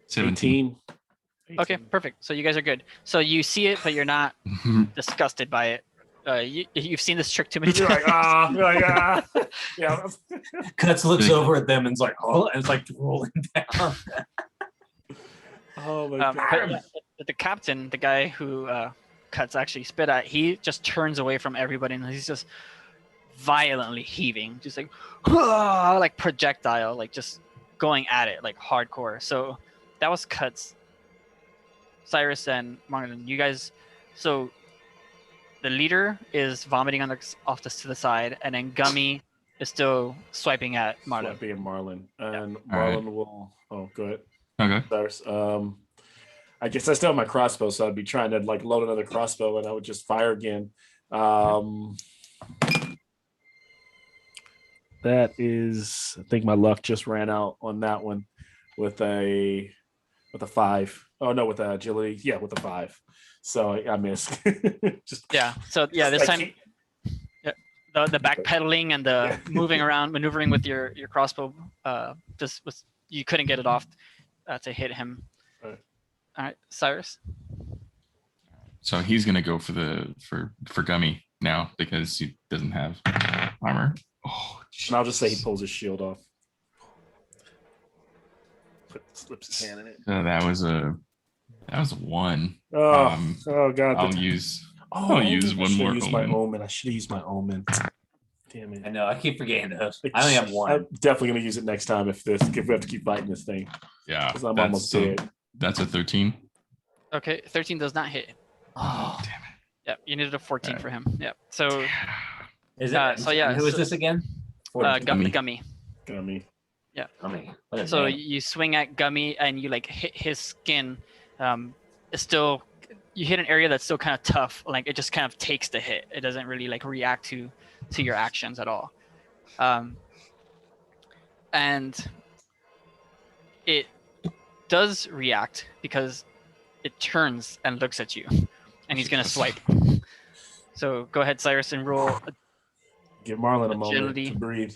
17. 18. Okay, perfect. So you guys are good. So you see it, but you're not disgusted by it. You've seen this trick too many You're times. like, yeah. Cuts looks over at them and is like, oh, and it's like rolling down. Oh my But god. yeah, the captain, the guy who Cuts actually spit at, he just turns away from everybody and he's just violently heaving, just like like projectile, like just going at it like hardcore. So that was Cuts. Cyrus and Martin, you guys. So the leader is vomiting off to the side, and then Gummy is still swiping at Marlin. Swiping at Marlin, and All Marlin will. Oh, go ahead. Okay. Cyrus. I guess I still have my crossbow, so I'd be trying to like load another crossbow, and I would just fire again. That is, I think my luck just ran out on that one with a 5. Oh no, with agility. Yeah, with a 5. So I missed. Just Yeah. So yeah, this I time the backpedaling and the moving around, maneuvering with your crossbow, just was you couldn't get it off to hit him. All right, Cyrus. So he's gonna go for Gummy now because he doesn't have armor. Oh, and I'll just say he pulls his shield off. Slips his hand in it. that was a 1. Oh god. I'll use I one more used my omen. omen. I should have used my omen. Damn it. I know. I keep forgetting those. I only have one. I'm definitely gonna use it next time if we have to keep fighting this thing. Yeah, Because I'm almost dead. That's a 13. Okay, 13 does not hit. Oh, Damn it. Yep, you needed a 14 for him. Yep. So is it? so yeah, Who is so- this again? Gummy. Gummy. Gummy. Gummy. What a So name. you swing at Gummy and you like hit his skin. It's still you hit an area that's still kind of tough. Like it just kind of takes the hit. It doesn't really like react to your actions at all. And it does react because it turns and looks at you, and he's gonna swipe. So go ahead, Cyrus, and roll. Give Marlon a moment Agility. to breathe.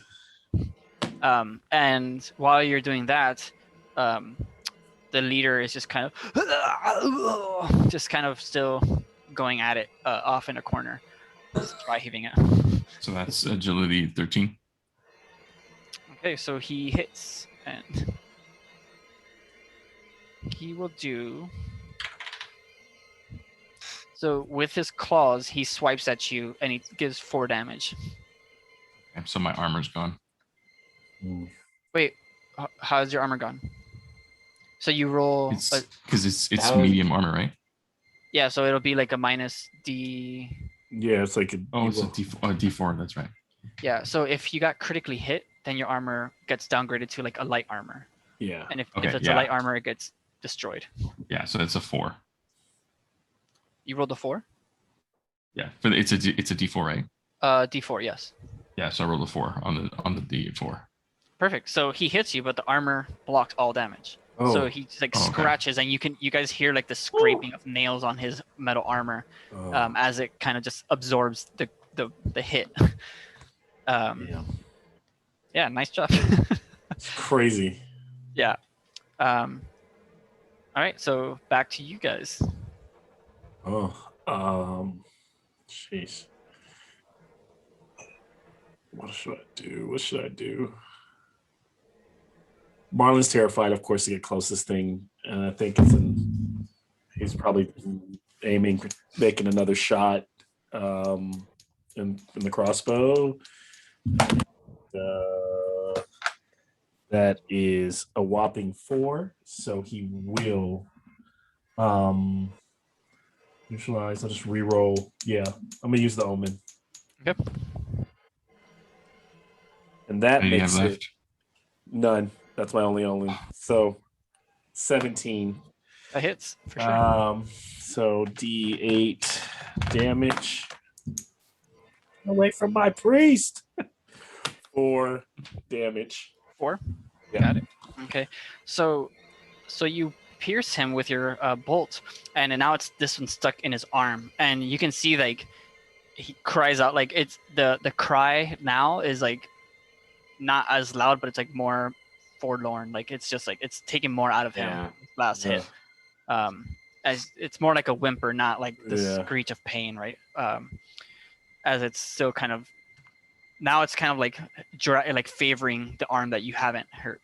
And while you're doing that, the leader is just kind of still going at it off in a corner, just dry heaving it. So that's agility 13. Okay, so he hits, and he will do. So with his claws, he swipes at you, and he gives 4 damage. Okay, so my armor's gone. Wait, how's your armor gone? So you roll. It's because it's How is- medium armor, right? Yeah, so it'll be like a minus D. Yeah, it's like It's a D4. That's right. Yeah, so if you got critically hit, then your armor gets downgraded to like a light armor. yeah. And if Okay, it's yeah. a light armor, it gets destroyed. Yeah, so it's a 4. You rolled a 4? Yeah, it's a D4, right? D4, yes. Yeah, so I rolled a 4 on the D4. Perfect. So he hits you, but the armor blocked all damage. Oh. So he like Oh, okay. scratches, and you guys hear like the scraping of nails on his metal armor as it kind of just absorbs the hit. Yeah. Yeah, nice job. It's crazy. Yeah. All right, so back to you guys. Jeez. What should I do? Marlon's terrified, of course, to get closest thing, and I think he's probably aiming, making another shot in the crossbow. That is a whopping 4, so he will neutralize. I'll just re-roll. Yeah, I'm gonna use the omen. Yep. And that What do you have makes it left? none. That's my only. So 17. That hits for sure. So D8 damage. Away from my priest. 4 damage. 4. Yeah. Got it. Okay, so you pierce him with your bolt, and now this one's stuck in his arm, and you can see like he cries out. Like it's the cry now is like not as loud, but it's like more forlorn. Like it's just like it's taking more out of him. Yeah. Last hit. As it's more like a whimper, not like the Yeah. screech of pain, right? As it's still kind of now it's kind of like like favoring the arm that you haven't hurt.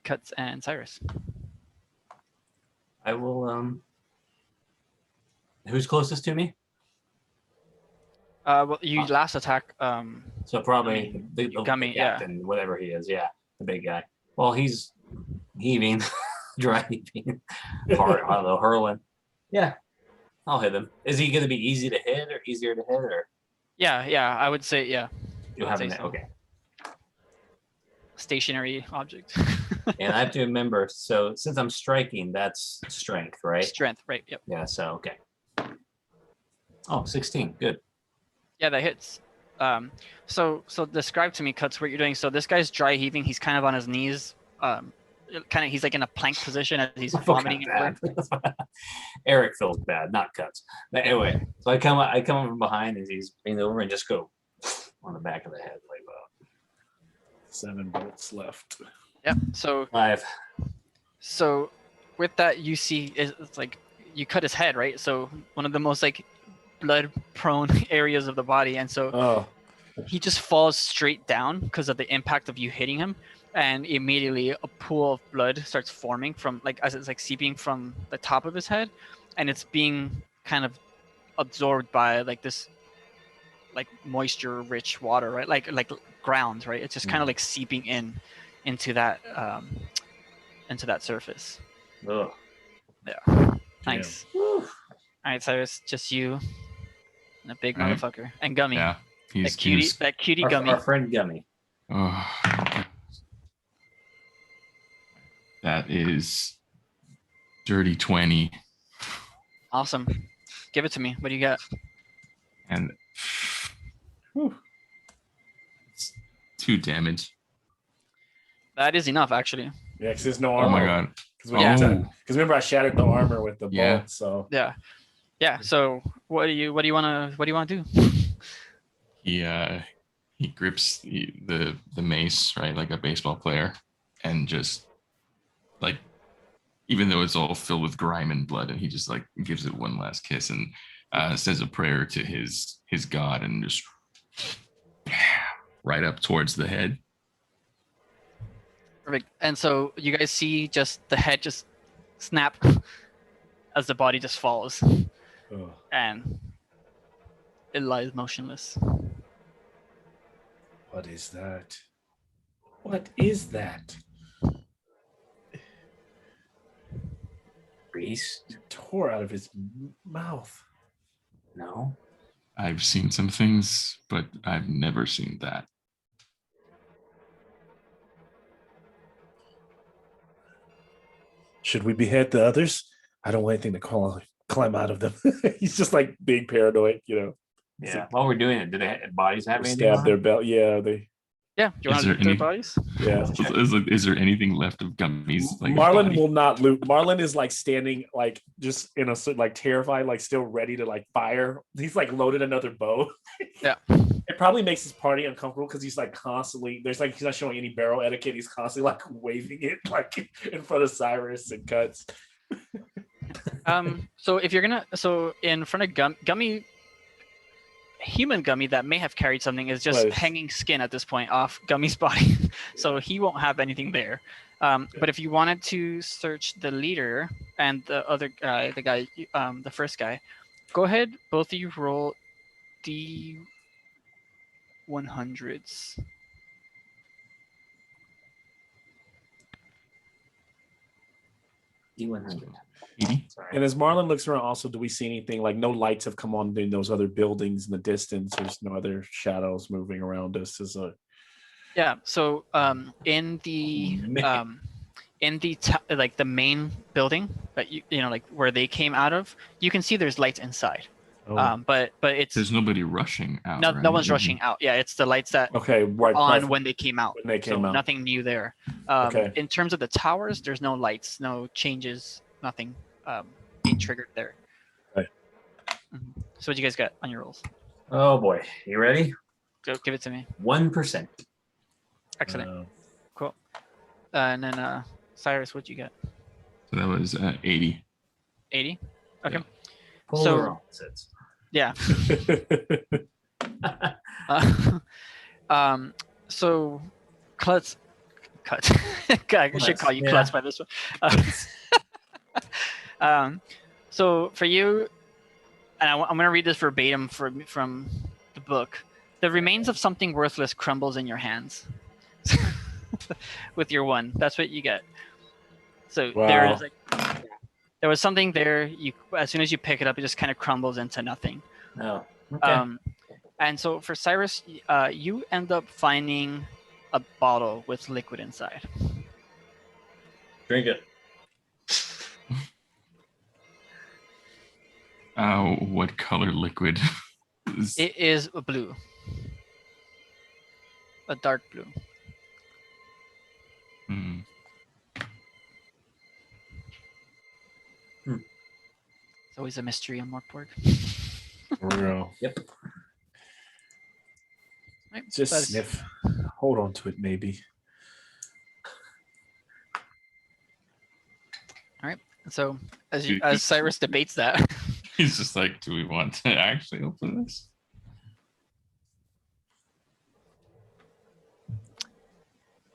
Cuts and Cyrus. I will. Who's closest to me? Well, you last attack. So probably the Gummy, yeah. captain, whatever he is. Yeah, the big guy. Well, he's heaving, dry heaving, hard, hurling. Yeah, I'll hit him. Is he going to be easy to hit or easier to hit or? Yeah, I would say yeah. You I'd have say an so. okay. Stationary object. And I have to remember. So since I'm striking, that's strength, right? Strength, right? Yep. Yeah. So okay. Oh, 16. Good. Yeah, that hits. So describe to me, Cuts, what you're doing. So this guy's dry heaving. He's kind of on his knees. He's like in a plank position as he's I feel vomiting kinda everywhere. bad. Eric feels bad, not Cuts. But anyway, so I come up from behind as he's leaning over and just go on the back of the head like that. 7 bolts left. Yeah. So 5. So with that, you see it's like you cut his head, right? So one of the most like blood prone areas of the body, and so Oh, he just falls straight down because of the impact of you hitting him, and immediately a pool of blood starts forming from like as it's like seeping from the top of his head, and it's being kind of absorbed by like this like moisture rich water, right? Like ground, right? It's just kind of like seeping into that surface. Ugh. Yeah. Nice. Whew. All right, Cyrus, just you and a big All right. motherfucker and Gummy. Yeah. That cutie Gummy. Our friend Gummy. Oh, that is dirty 20 Awesome. Give it to me. What do you got? and it's 2 damage. That is enough, actually. yeah, because there's no Oh armor. my god. Because remember I shattered the armor with the Yeah. bolt. So Yeah. So what do you wanna do? He grips the mace, right, like a baseball player, and just like, even though it's all filled with grime and blood, and he just like gives it one last kiss and says a prayer to his god, and just right up towards the head. Perfect. And so you guys see just the head just snap as the body just falls, oh, and it lies motionless. what is that? What is that? Priest? It tore out of his mouth. No. I've seen some things, but I've never seen that. Should we behead the others? I don't want anything to climb out of them. He's just like big paranoid, Yeah. like- While we're doing it, do the bodies have anything? Stab on their them? belt. Yeah, they. Yeah. Do you want Is to there loot their any- bodies? Yeah. Is there anything left of Gummy's like Marlon body? will not loot. Marlon is like standing, like just in a like terrified, like still ready to like fire. He's like loaded another bow. Yeah. It probably makes his party uncomfortable because he's like constantly. There's like he's not showing any barrel etiquette. He's constantly like waving it like in front of Cyrus and Cuts. So if you're gonna, in front of Gummy, human Gummy that may have carried something is just Right. hanging skin at this point off Gummy's body, so he won't have anything there. But if you wanted to search the leader and the other guy, the first guy, go ahead. Both of you roll D100s. D100. 80? Sorry. And as Marlon looks around, also, do we see anything like no lights have come on in those other buildings in the distance? There's no other shadows moving around us. Yeah. So in the Man. like the main building that you know like where they came out of, you can see there's lights inside. But it's There's nobody rushing out. no right? one's rushing out. Yeah, it's the lights that okay, right. on when they came out. When they came so out. nothing new there. Okay. In terms of the towers, there's no lights, no changes, nothing being triggered there. Okay. So what you guys got on your rolls? Oh boy. You ready? Go give it to me. 1%. Excellent. Cool. And then Cyrus, what you got? So that was 80. 80. Okay. Polar opposites. Yeah. So Klutz. I should call you Yeah. Klutz by this one. So for you, and I'm going to read this verbatim from the book. The remains of something worthless crumbles in your hands. With your 1, that's what you get. So there Wow. is there was something there. You as soon as you pick it up, it just kind of crumbles into nothing. No. Okay. And so for Cyrus, you end up finding a bottle with liquid inside. Drink it. What color liquid? It is a blue, a dark blue. Hmm. It's always a mystery on Mork. For real. Yep. Right, Just that's- sniff. Hold on to it, maybe. So as Cyrus debates that, He's just like, do we want to actually open this?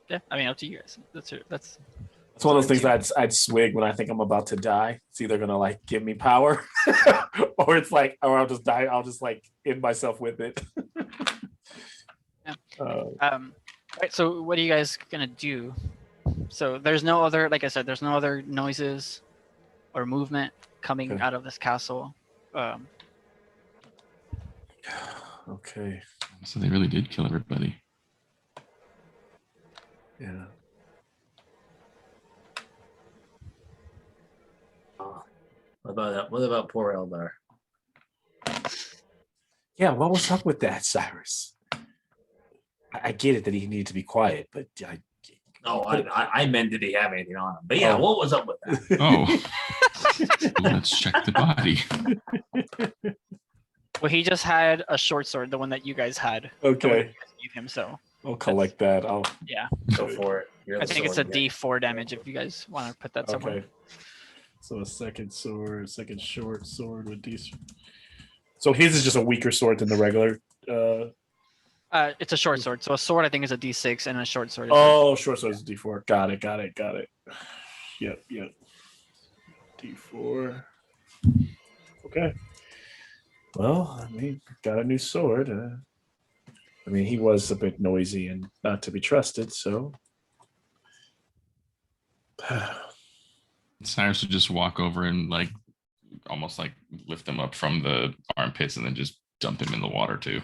yeah, I mean, up to you guys. That's It's one of those things I'd swig when I think I'm about to die. It's either gonna like give me power, or it's like, or I'll just die. I'll just like end myself with it. Yeah. Right. So what are you guys gonna do? So there's no other, like I said, there's no other noises or movement coming Okay. out of this castle. Okay. So they really did kill everybody. Yeah. What about that? What about poor Eldar? Yeah. What was up with that, Cyrus? I get it that he needed to be quiet, but No, I meant, did he have anything on him? But yeah, Oh. what was up with that? Oh, let's check the body. Well, he just had a short sword, the one that you guys had. The one that Okay. you guys gave him. So I'll collect that. I'll. yeah, Go for it. You're I the think it's a sword guy. D4 damage if you guys want to put that somewhere. Okay. So a second sword, second short sword with these. So his is just a weaker sword than the regular. It's a short sword. So a sword I think is a D6, and a short sword is Oh, short sword is D4. Got it. Yep. D4. Okay. Well, I mean, got a new sword. I mean, he was a bit noisy and not to be trusted, so. Cyrus would just walk over and like almost like lift him up from the armpits and then just dump him in the water too.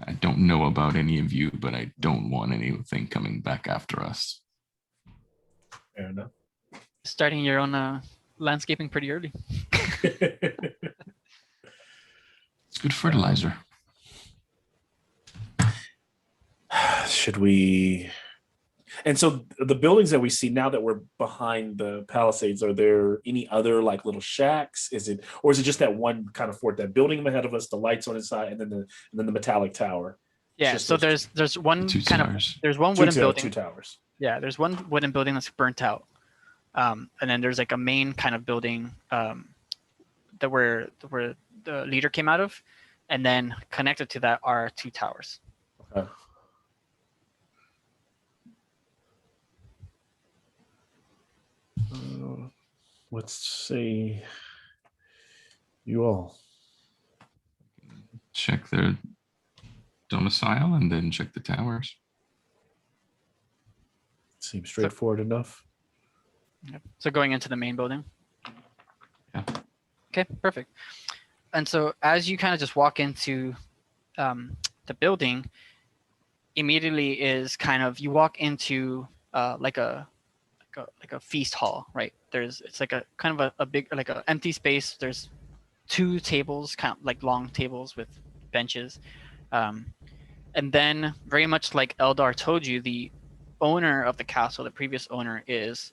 I don't know about any of you, but I don't want anything coming back after us. Fair enough. starting your own landscaping pretty early. It's good fertilizer. Should we? And so the buildings that we see now that we're behind the palisades, are there any other like little shacks? Is it, or is it just that one kind of fort, that building ahead of us, the lights on its side, and then the metallic tower? Yeah. Just So those there's one Two kind towers. of there's one two wooden building. two towers. Yeah, there's one wooden building that's burnt out, and then there's like a main kind of building that where the leader came out of, and then connected to that are two towers. Okay. Let's see. You all. Check their domicile and then check the towers. Seems straightforward enough. Yep. So going into the main building. Yeah. Okay, perfect. And so as you kind of just walk into the building, immediately is kind of you walk into like a feast hall, right? It's like a kind of a big like a empty space. There's two tables, kind of like long tables with benches, and then very much like Eldar told you, the owner of the castle, the previous owner, is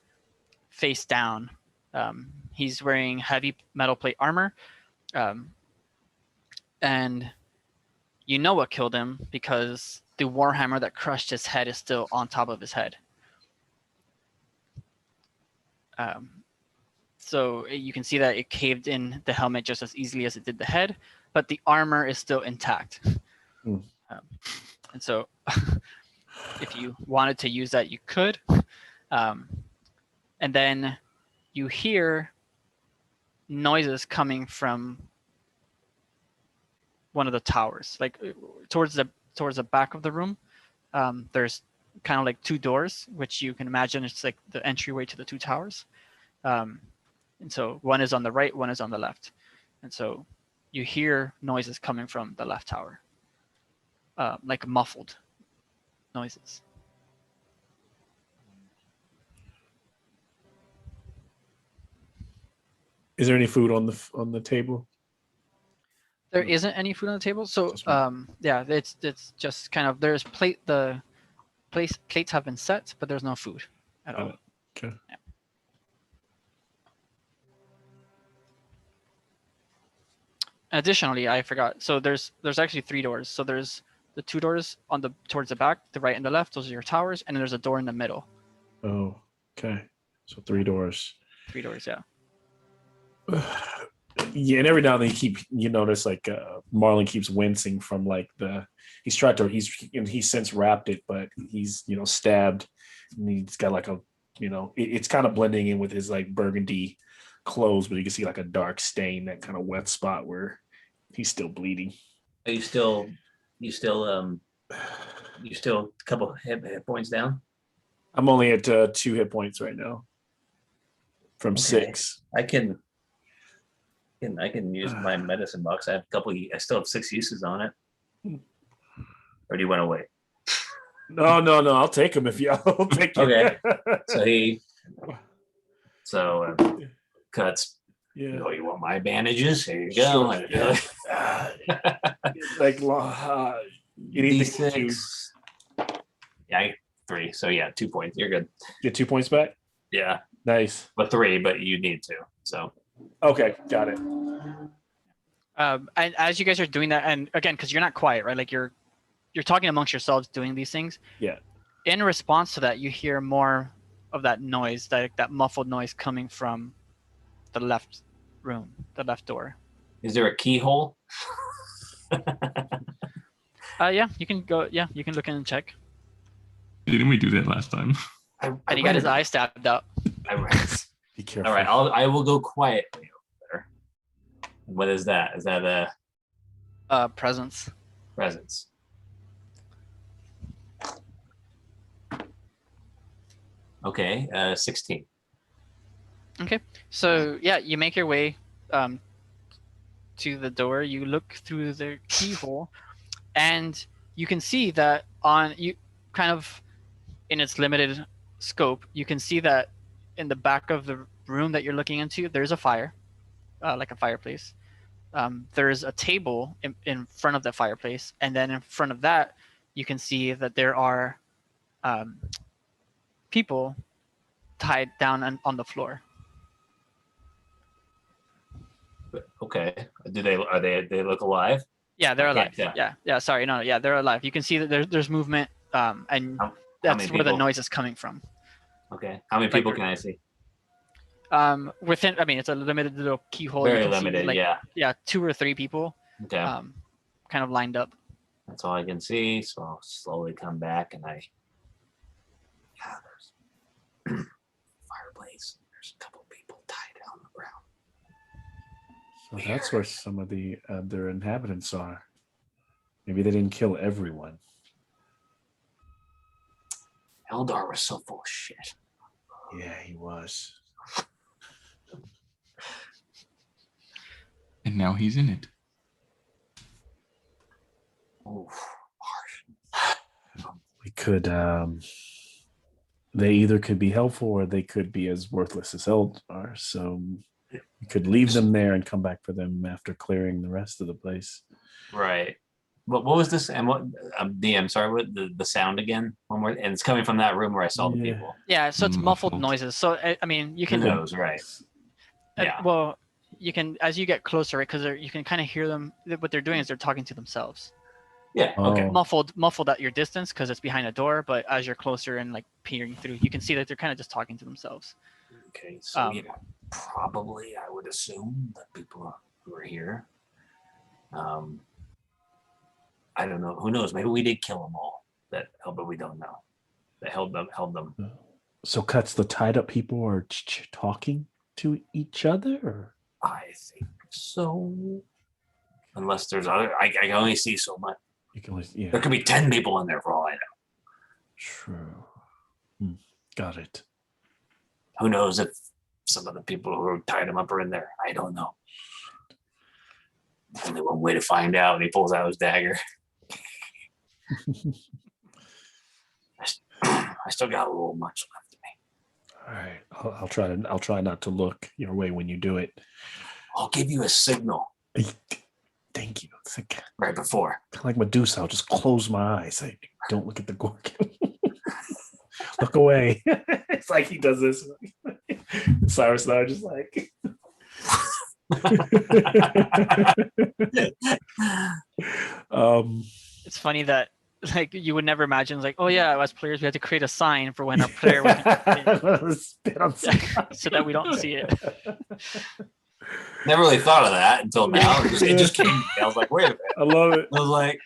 face down. He's wearing heavy metal plate armor, and you know what killed him because the warhammer that crushed his head is still on top of his head. So you can see that it caved in the helmet just as easily as it did the head, but the armor is still intact. Hmm. And so if you wanted to use that, you could. And then you hear noises coming from one of the towers, like towards the back of the room. There's kind of like two doors, which you can imagine it's like the entryway to the two towers. And so one is on the right, one is on the left. And so you hear noises coming from the left tower, like muffled noises. Is there any food on the table? There isn't any food on the table, so Just one. yeah, it's just kind of there's plates have been set, but there's no food at all. Okay. Additionally, I forgot. So there's actually 3 doors. So there's the 2 doors on the towards the back, the right and the left. Those are your towers, and then there's a door in the middle. Oh, okay. So 3 doors. 3 doors, yeah. Yeah, and every now and then you notice like Marlon keeps wincing from like he's since wrapped it, but he's stabbed, and he's got like it's kind of blending in with his like burgundy clothes, but you can see like a dark stain, that kind of wet spot where he's still bleeding. Are you still a couple hit points down? I'm only at 2 hit points right now from Okay. 6. I can use my medicine box. I have I still have 6 uses on it. Or do you want to wait? No, I'll take him if I'll take it. Okay. So cuts. Yeah. Oh, you want my bandages? Here you go. Sure. Like you need to D6. Yeah, 3. So yeah, 2 points. You're good. get 2 points back. Yeah, Nice. but 3, but you need 2. So Okay, got it. And as you guys are doing that, and again, because you're not quiet, right? Like you're talking amongst yourselves doing these things. Yeah. In response to that, you hear more of that noise, that muffled noise coming from the left room, the left door. is there a keyhole? Yeah, you can go. Yeah, you can look in and check. Didn't we do that last time? And he got his eye stabbed out. Be careful. All right, I will go quietly over there. What is that? Is that a Presence. presence? Okay, 16. Okay, so yeah, you make your way to the door. You look through the keyhole, and you can see that kind of in its limited scope, you can see that in the back of the room that you're looking into, there's a fire, like a fireplace. There's a table in front of the fireplace, and then in front of that, you can see that there are people tied down on the floor. Okay. They look alive? Yeah, they're Okay, alive. Yeah. Sorry, no, yeah, they're alive. You can see that there's movement, and How that's many where the people? noise is coming from. Okay. How many people can I see? Within, I mean, it's a limited little keyhole. Very You can see, limited, like, yeah. Yeah, 2 or 3 people, Okay. kind of lined up. That's all I can see. So I'll slowly come back and there's fireplace. There's a couple people tied on the ground. So that's where some of the their inhabitants are. Maybe they didn't kill everyone. Eldar was so full of shit. Yeah, he was. And now he's in it. Oof, We could they either could be helpful or they could be as worthless as Eldar. So we could leave them there and come back for them after clearing the rest of the place. right. What was this? And what? DM, sorry. What the sound again? One more. And it's coming from that room where I saw the Yeah. people. Yeah, so it's muffled Muffled. noises. So I mean, you Who can knows? Right. Yeah. well, you can, as you get closer, right? Because you can kind of hear them. What they're doing is they're talking to themselves. Yeah. Okay. Oh. Muffled at your distance because it's behind a door, but as you're closer and like peering through, you can see that they're kind of just talking to themselves. Okay. So yeah, probably I would assume that people who are here. I don't know. Who knows? Maybe we did kill them all. But we don't know. That held them. So cuts the tied up people are talking to each other? Or? I think so. Unless there's other, I can only see so much. You can only, yeah. There could be 10 people in there for all I know. True. Got it. Who knows if some of the people who tied him up are in there? I don't know. Only one way to find out. And he pulls out his dagger. I still got a little much left in me. All right, I'll try not to look your way when you do it. I'll give you a signal Thank you. It's like, right before. kind of like Medusa. I'll just close my eyes. I don't look at the Gorgon. Look away. It's like he does this. Cyrus and I are just like. It's funny that like you would never imagine like, oh yeah, as players we had to create a sign for when our player was Spit on so that we don't see it. Never really thought of that until now. It just came to me. I was like, wait a minute. I love it. I was like,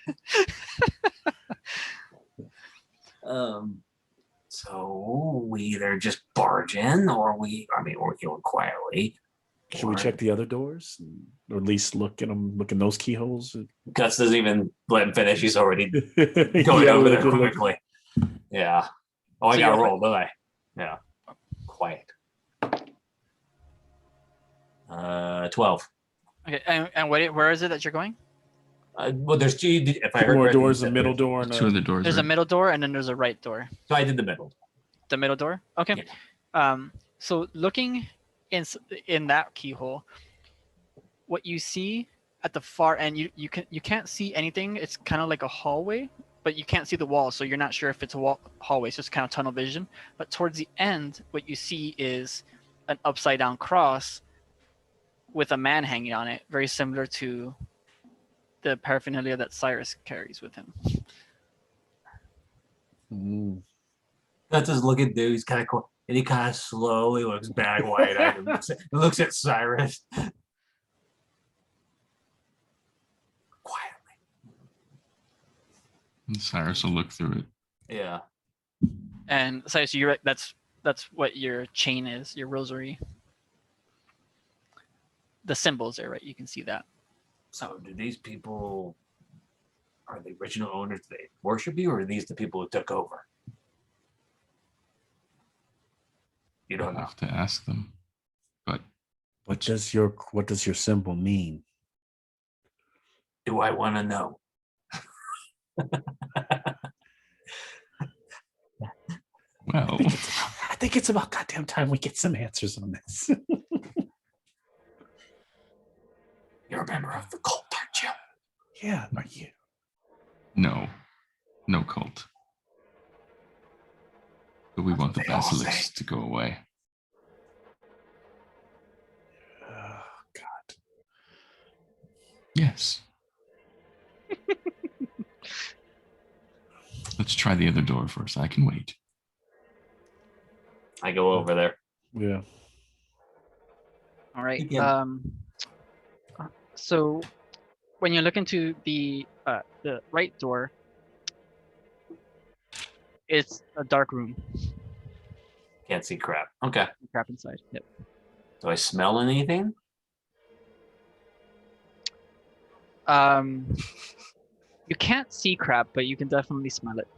so we either just barge in or we're going quietly. Should we check the other doors, or at least look in those keyholes? Gus doesn't even let him finish. He's already going Yeah, over there look. quickly. Yeah. Oh, I So got to you're- roll, don't I? Yeah. Quiet. 12. Okay, and where is it that you're going? Well, there's two. If I Two heard more correctly, you doors, a said middle there's- door, and Two of the doors. There's a right? middle door and then there's a right door. So I did the middle. The middle door. Okay. So looking in that keyhole, what you see at the far end, you can't see anything. It's kind of like a hallway, but you can't see the wall, so you're not sure if it's a hallway. So it's kind of tunnel vision. But towards the end, what you see is an upside down cross with a man hanging on it, very similar to the paraphernalia that Cyrus carries with him. Mm. That's just looking dude. He's kind of cool. And he kind of slowly looks back wide-eyed and looks at Cyrus. Quietly. And Cyrus will look through it. Yeah. And Cyrus, that's what your chain is, your rosary. The symbols there, right? You can see that. So do these people, are the original owners, do they worship you, or are these the people who took over? You I'll don't know. have to ask them. But What does your symbol mean? Do I want to know? well, I think it's about goddamn time we get some answers on this. You're a member of the cult, aren't you? Yeah, are you? no cult. But we want the what they all say. basilisks to go away. Oh, God. Yes. Let's try the other door first. I can wait. I go over there. Yeah. All right. Yeah. So when you look into the right door, it's a dark room. Can't see crap. Okay. Crap inside. Yep. Do I smell anything? You can't see crap, but you can definitely smell it.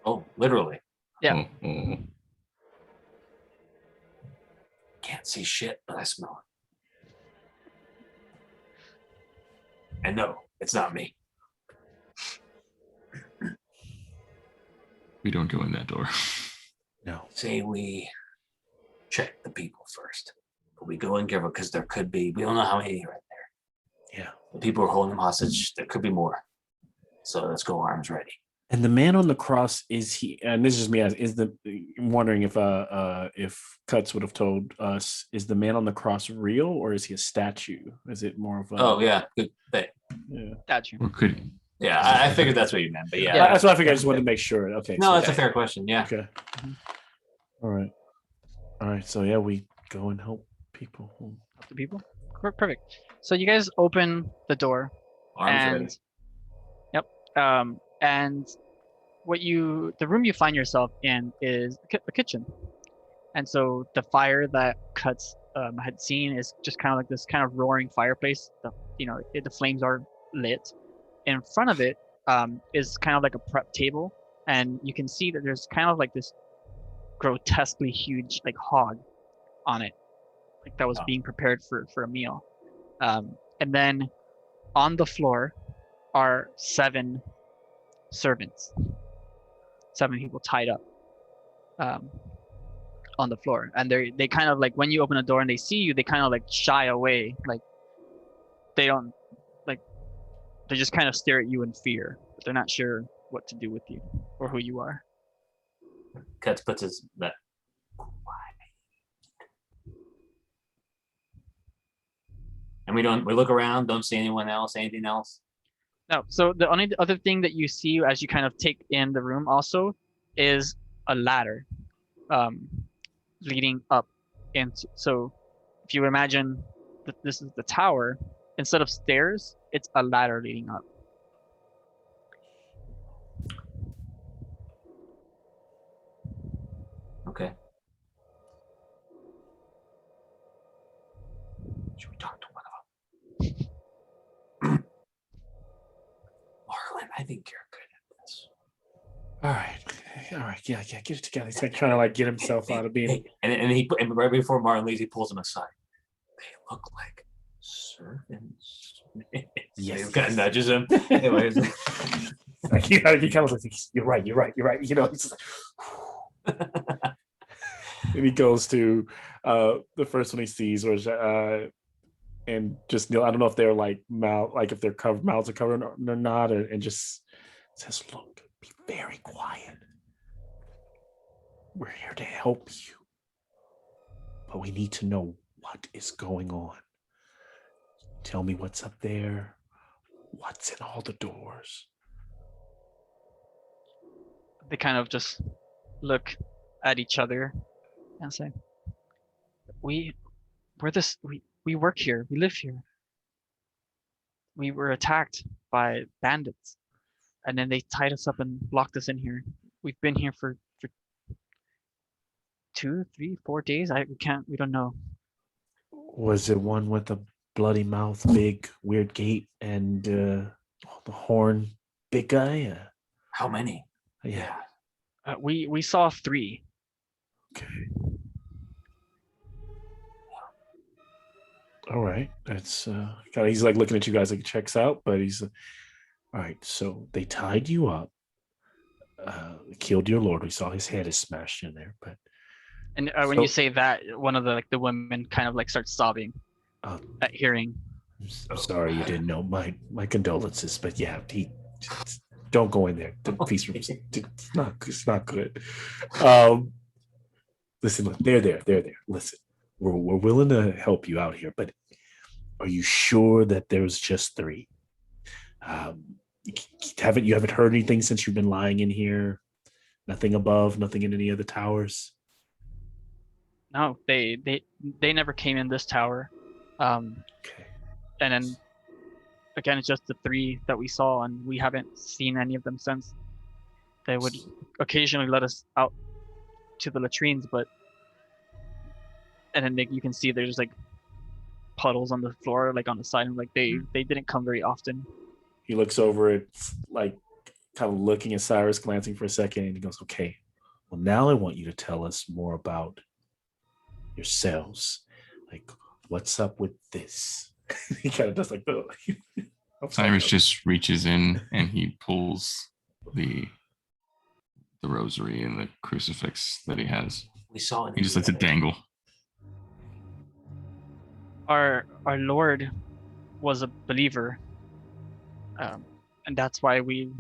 Oh, literally. Yeah. Oh. Can't see shit, but I smell it. And no, it's not me. We don't go in that door. No. Say we check the people first. But we go in careful because there could be, we don't know how many are in there. Yeah. The people are holding them hostage. There could be more. So let's go arms ready. And the man on the cross, is he? And this is just me. I'm wondering if Cuts would have told us: is the man on the cross real, or is he a statue? Is it more of a? Oh, yeah. Good thing. Yeah. Got you. Or could Yeah, I figured that's what you meant. But yeah. Yeah. That's what I figured. I just wanted to make sure. Okay. No, so- that's a fair question. Yeah. Okay. All right. All right. So yeah, we go and help people. Help the people. Perfect. So you guys open the door, Arms ready. and and the room you find yourself in is a kitchen, and so the fire that Cuts had seen is just kind of like this kind of roaring fireplace. The flames are lit. In front of it is kind of like a prep table, and you can see that there's kind of like this grotesquely huge like hog on it, like that was Oh. being prepared for a meal. And then on the floor are 7 servants, 7 people tied up on the floor. And they kind of like, when you open the door and they see you, they kind of like shy away. Like they don't, like, they just kind of stare at you in fear, but they're not sure what to do with you or who you are. Cuts puts his that. And we look around, don't see anyone else, anything else. No, so the only other thing that you see as you kind of take in the room also is a ladder leading up into. So if you imagine that this is the tower, instead of stairs, it's a ladder leading up. Okay. Should we talk to one of them? Marlon, I think you're good at this. All right, yeah, get it together. He's like trying to like get himself out of being. And right before Marlon leaves, he pulls him aside. They look like servants. Yes. He kind of nudges him. Anyways. Like, he kind of like, you're right. You know, he's just like, and he goes to the first one he sees, which and just, you know, I don't know if they're like if their mouths are covered or not, and just says, "Look, be very quiet. We're here to help you, but we need to know what is going on. Tell me what's up there. What's in all the doors?" They kind of just look at each other and say, we work here, we live here. We were attacked by bandits, and then they tied us up and locked us in here. We've been here for 2, 3, 4 days. We don't know. Was it one with a bloody mouth, big weird gate, and the horn, big guy? How many? Yeah. We saw 3. Okay. All right. That's kind of, he's like looking at you guys like it checks out, but he's all right. So they tied you up, killed your lord. We saw his head is smashed in there, but And when you say that, one of the women kind of like starts sobbing at hearing. I'm sorry you didn't know. My condolences, but yeah, don't go in there. The peace room, it's not good. Listen, look, they're there. Listen, we're willing to help you out here, but are you sure that there's just 3? You haven't heard anything since you've been lying in here? Nothing above, nothing in any of the towers? No, they never came in this tower. Okay. And then again, it's just the 3 that we saw, and we haven't seen any of them since. They would occasionally let us out to the latrines, but and then you can see there's like puddles on the floor, like on the side, and like they didn't come very often. He looks over at, like, kind of looking at Cyrus, glancing for a second, and he goes, "Okay, well, now I want you to tell us more about yourselves. Like, what's up with this?" He kind of does like the. Cyrus just reaches in and he pulls the rosary and the crucifix that he has. We saw it. He just lets it dangle. Our Lord was a believer, and that's why we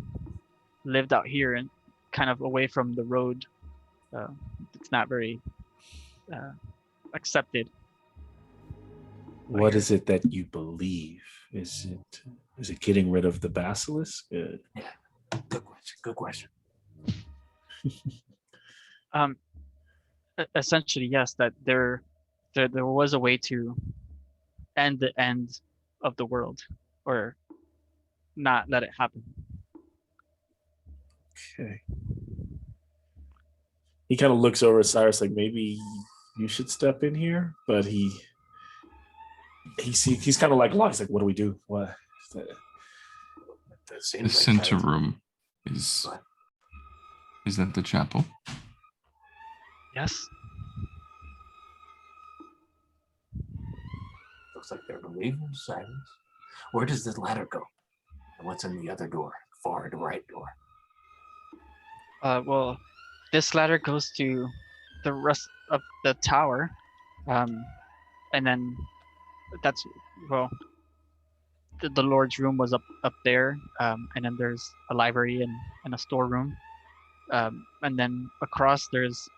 lived out here and kind of away from the road. It's not very accepted. What is it that you believe? Is it getting rid of the basilisk? Yeah, good question. Essentially, yes. That there was a way to end the end of the world, or not let it happen. Okay. He kind of looks over at Cyrus like, maybe you should step in here, but he's kind of like lost. Like, what do we do? What? The center room is that the chapel? Yes. Looks like they're believers, Cyrus. Where does this ladder go? And what's in the other door? Far to right door. Well, this ladder goes to the rest of the tower, and then that's the Lord's room was up there, and then there's a library and a storeroom, and then across there's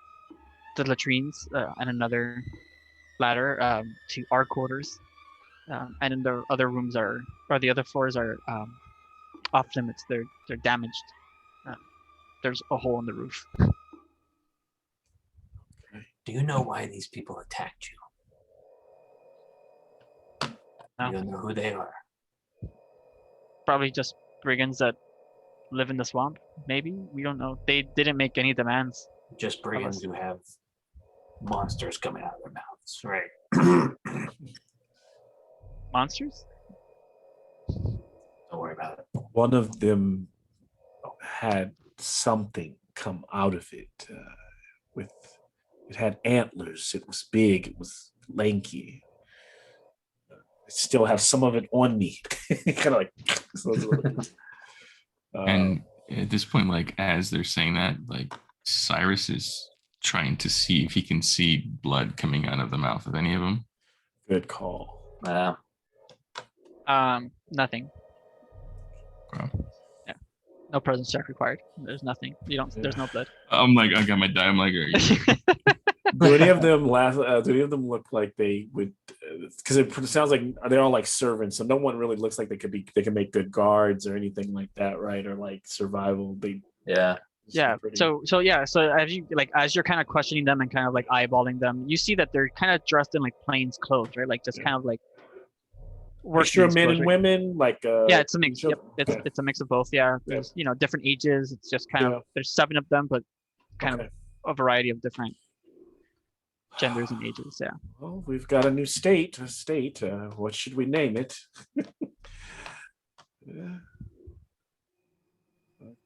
the latrines and another ladder to our quarters, and then the other rooms or the other floors are off limits. They're damaged. There's a hole in the roof. Do you know why these people attacked you? No. You don't know who they are. Probably just brigands that live in the swamp. Maybe, we don't know. They didn't make any demands. Just brigands who have monsters coming out of their mouths, right? Monsters? Don't worry about it. One of them had something come out of it. It had antlers. It was big. It was lanky. I still have some of it on me. Kind of like. And at this point, like as they're saying that, like Cyrus is trying to see if he can see blood coming out of the mouth of any of them. Good call. Nothing. Wow. Yeah. No presence check required. There's nothing. There's no blood. I'm like, I got my die. I'm like, are you? Do any of them look like they would? Because it sounds like they're all like servants, so no one really looks like they can make good guards or anything like that, right? Or like survival. Yeah. So as you're kind of questioning them and kind of like eyeballing them, you see that they're kind of dressed in like plains clothes, right? Like just kind of like mixture of men and women, like yeah, it's a mix. Yep, it's a mix of both. Yeah, there's different ages. It's just kind of there's 7 of them, but kind of a variety of different genders and ages. Yeah. Well, we've got a new state. What should we name it?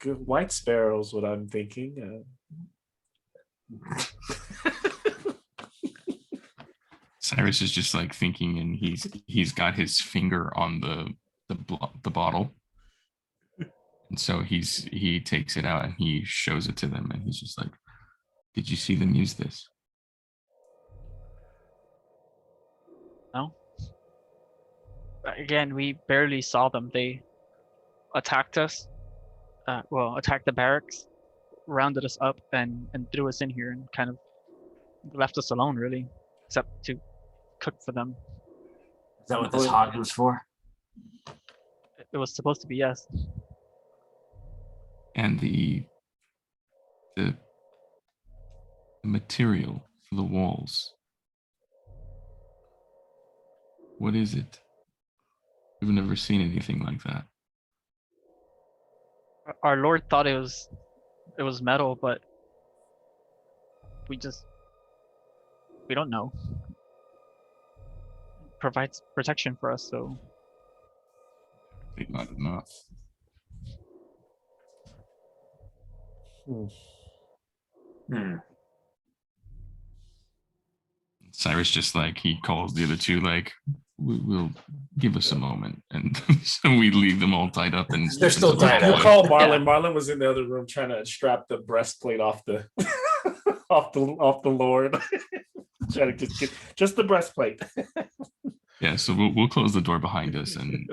Good White Sparrow's what I'm thinking. Cyrus is just like thinking, and he's got his finger on the bottle, and so he takes it out and he shows it to them, and he's just like, "Did you see them use this?" No. Again, we barely saw them. They attacked us. Attacked the barracks, rounded us up, and threw us in here, and kind of left us alone, really, except to cook for them. Is that what this hog was for? It was supposed to be, yes. And the material for the walls. What is it? We've never seen anything like that. Our Lord thought it was metal, but we don't know. It provides protection for us, so I think not enough. Cyrus just like he calls the other two like, we'll give us a moment, and so we leave them all tied up, and they're still tied up. You call Marlon. Marlon was in the other room trying to strap the breastplate off the off the Lord. Trying to just get just the breastplate. Yeah, so we'll close the door behind us, and it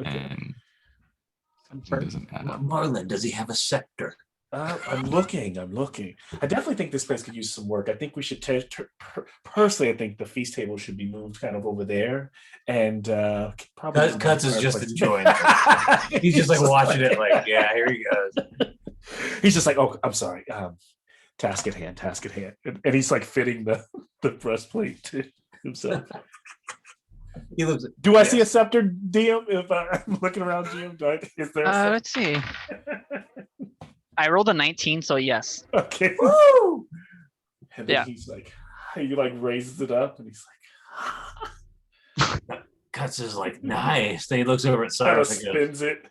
doesn't matter. Marlon, does he have a scepter? I'm looking. I definitely think this place could use some work. I think we should personally. I think the feast table should be moved kind of over there, and probably Cuts is just enjoying it. He's just like watching it, like, yeah, here he goes. He's just like, oh, I'm sorry. Task at hand, and he's like fitting the breastplate to himself. He looks. Do I see a scepter, DM? If I'm looking around, DM, is there? Let's see. I rolled a 19, so yes. Okay. Woo! And then he's like, he like raises it up, and he's like, Cuts is like, nice. Then he looks over at Cyrus and spins it.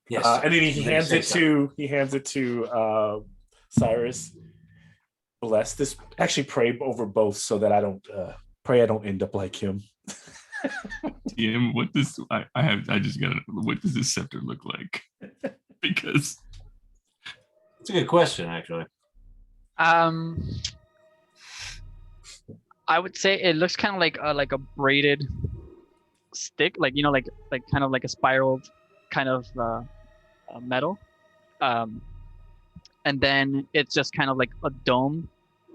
Yes. And then he hands it to Cyrus. Bless this. Actually, pray over both so that I don't end up like him. DM, what does I just gotta know, what does this scepter look like? Because It's a good question, actually. I would say it looks kind of like a braided stick, like kind of like a spiraled kind of metal, and then it's just kind of like a dome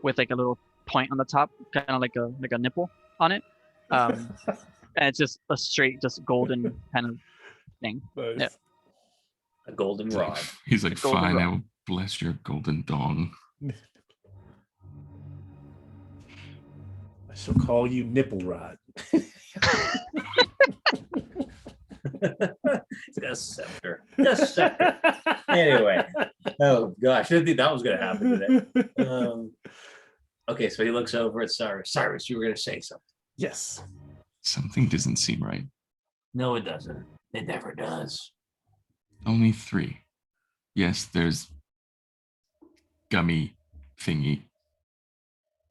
with like a little point on the top, kind of like a nipple on it, and it's just a straight, just golden kind of thing. Nice. Yeah. A golden rod. he's like, golden fine, rod. I will bless your golden dong. I shall call you Nipple Rod. He's got a scepter. A scepter. Anyway. Oh gosh, I didn't think that was gonna happen today. Okay, so he looks over at Cyrus. Cyrus, you were gonna say something. Yes. Something doesn't seem right. No, it doesn't. It never does. Only 3. Yes, there's gummy thingy,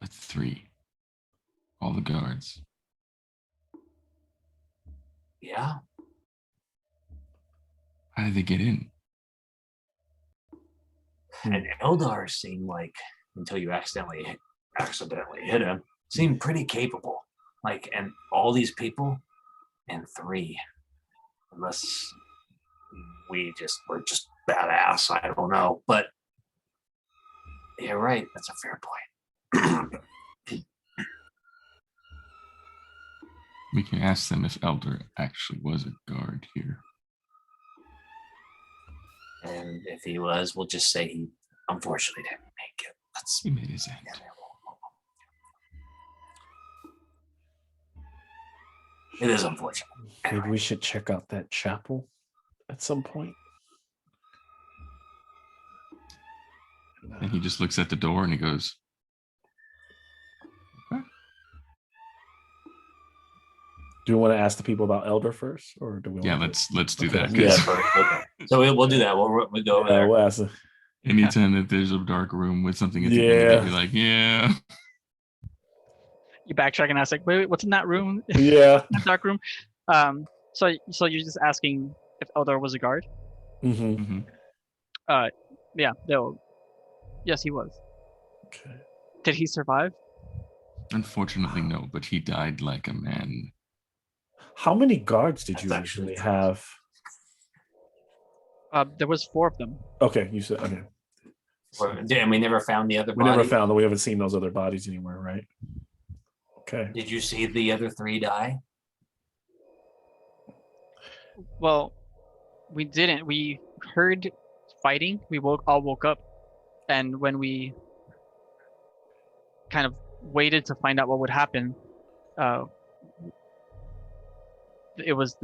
but 3. All the guards. Yeah. How did they get in? And Eldar seemed like, until you accidentally hit him, seemed pretty capable. Like, and all these people, and 3. Unless we're just badass. I don't know. But you're right. That's a fair point. We can ask them if Elder actually was a guard here. And if he was, we'll just say he unfortunately didn't make it. He made his end. It is unfortunate. Maybe we should check out that chapel at some point. And he just looks at the door and he goes, okay. Do we want to ask the people about Elder first, or do we? Yeah, want let's do Okay. that. Yeah. 'Cause Okay. So we'll do that. We'll go over there. We'll ask them. anytime that there's a dark room with something at the end Yeah. of it, you're like, yeah. You backtrack and ask like, wait, what's in that room? Yeah. That dark room. So you're just asking if Eldar was a guard? Mm-hmm. Mhm. Yeah. No. Yes, he was. Okay. Did he survive? Unfortunately, no, but he died like a man. How many guards did you That's actually usually have? There was 4 of them. Okay, you said okay. And we never found the other We body. never found them. We haven't seen those other bodies anywhere, right? Okay. Did you see the other 3 die? Well, we didn't. We heard fighting. We all woke up, and when we kind of waited to find out what would happen, it was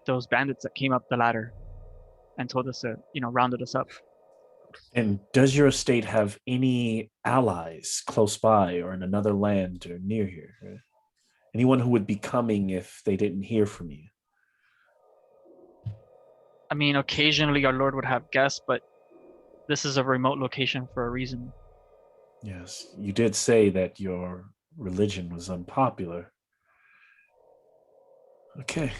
those bandits that came up the ladder and told us to, rounded us up. And does your estate have any allies close by or in another land or near here? Anyone who would be coming if they didn't hear from you? I mean, occasionally our lord would have guests, but this is a remote location for a reason. Yes, you did say that your religion was unpopular. Okay.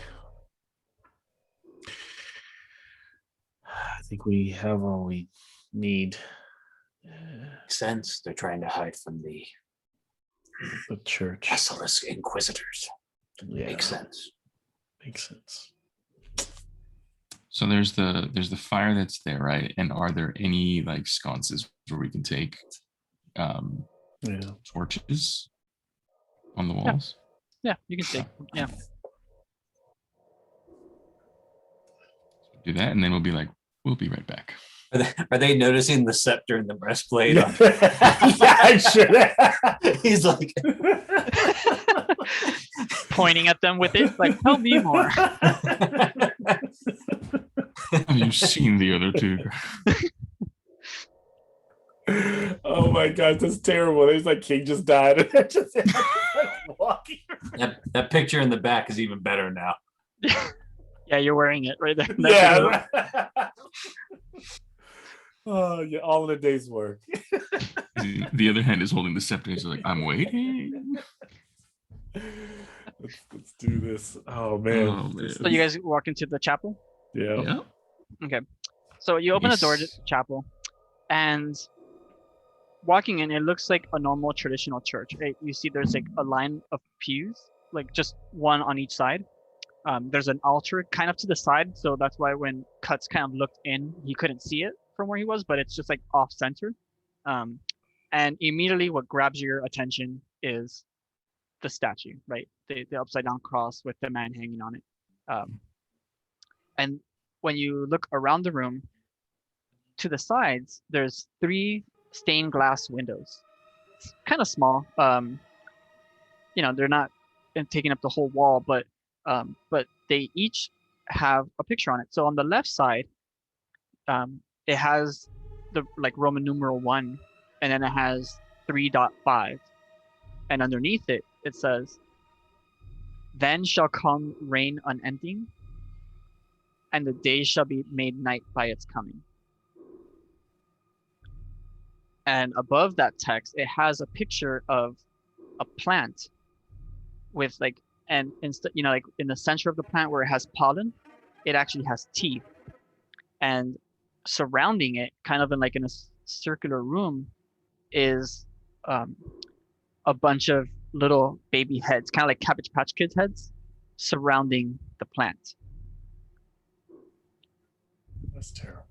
I think we have all we need. Makes sense. They're trying to hide from the The church. Basilisk Inquisitors. Yeah, Makes sense. makes sense. So there's the fire that's there, right? And are there any like sconces where we can take Yeah. torches on the walls? Yeah, you can take. Yeah. Do that, and then we'll be like, we'll be right back. Are they noticing the scepter and the breastplate? Yeah, I should. He's like, Pointing at them with it, like, tell me more. Have you seen the other 2? Oh my gosh, that's terrible. There's like King just died. And they're just like walking. that picture in the back is even better now. Yeah, you're wearing it right there. Yeah. Oh, yeah, all in a day's work. The other hand is holding the scepter. He's like, I'm waiting. Let's do this. Oh man. Oh, man. So you guys walk into the chapel. Yeah. Yeah. Okay. So you open the door to Yes. the chapel, and walking in, it looks like a normal traditional church. You see there's like a line of pews, like just one on each side. There's an altar kind of to the side, so that's why when Cuts kind of looked in, he couldn't see it from where he was, but it's just like off center. And immediately what grabs your attention is the statue, right? The upside down cross with the man hanging on it. And when you look around the room, to the sides, there's 3 stained glass windows. It's kind of small. They're not taking up the whole wall, but they each have a picture on it. So on the left side, it has the like Roman numeral 1, and then it has 3.5, and underneath it, it says, "Then shall come rain unending, and the day shall be made night by its coming." And above that text, it has a picture of a plant with like, and instead, like in the center of the plant where it has pollen, it actually has teeth. And surrounding it, kind of in a circular room, is a bunch of little baby heads, kind of like Cabbage Patch Kids heads, surrounding the plant. That's terrible.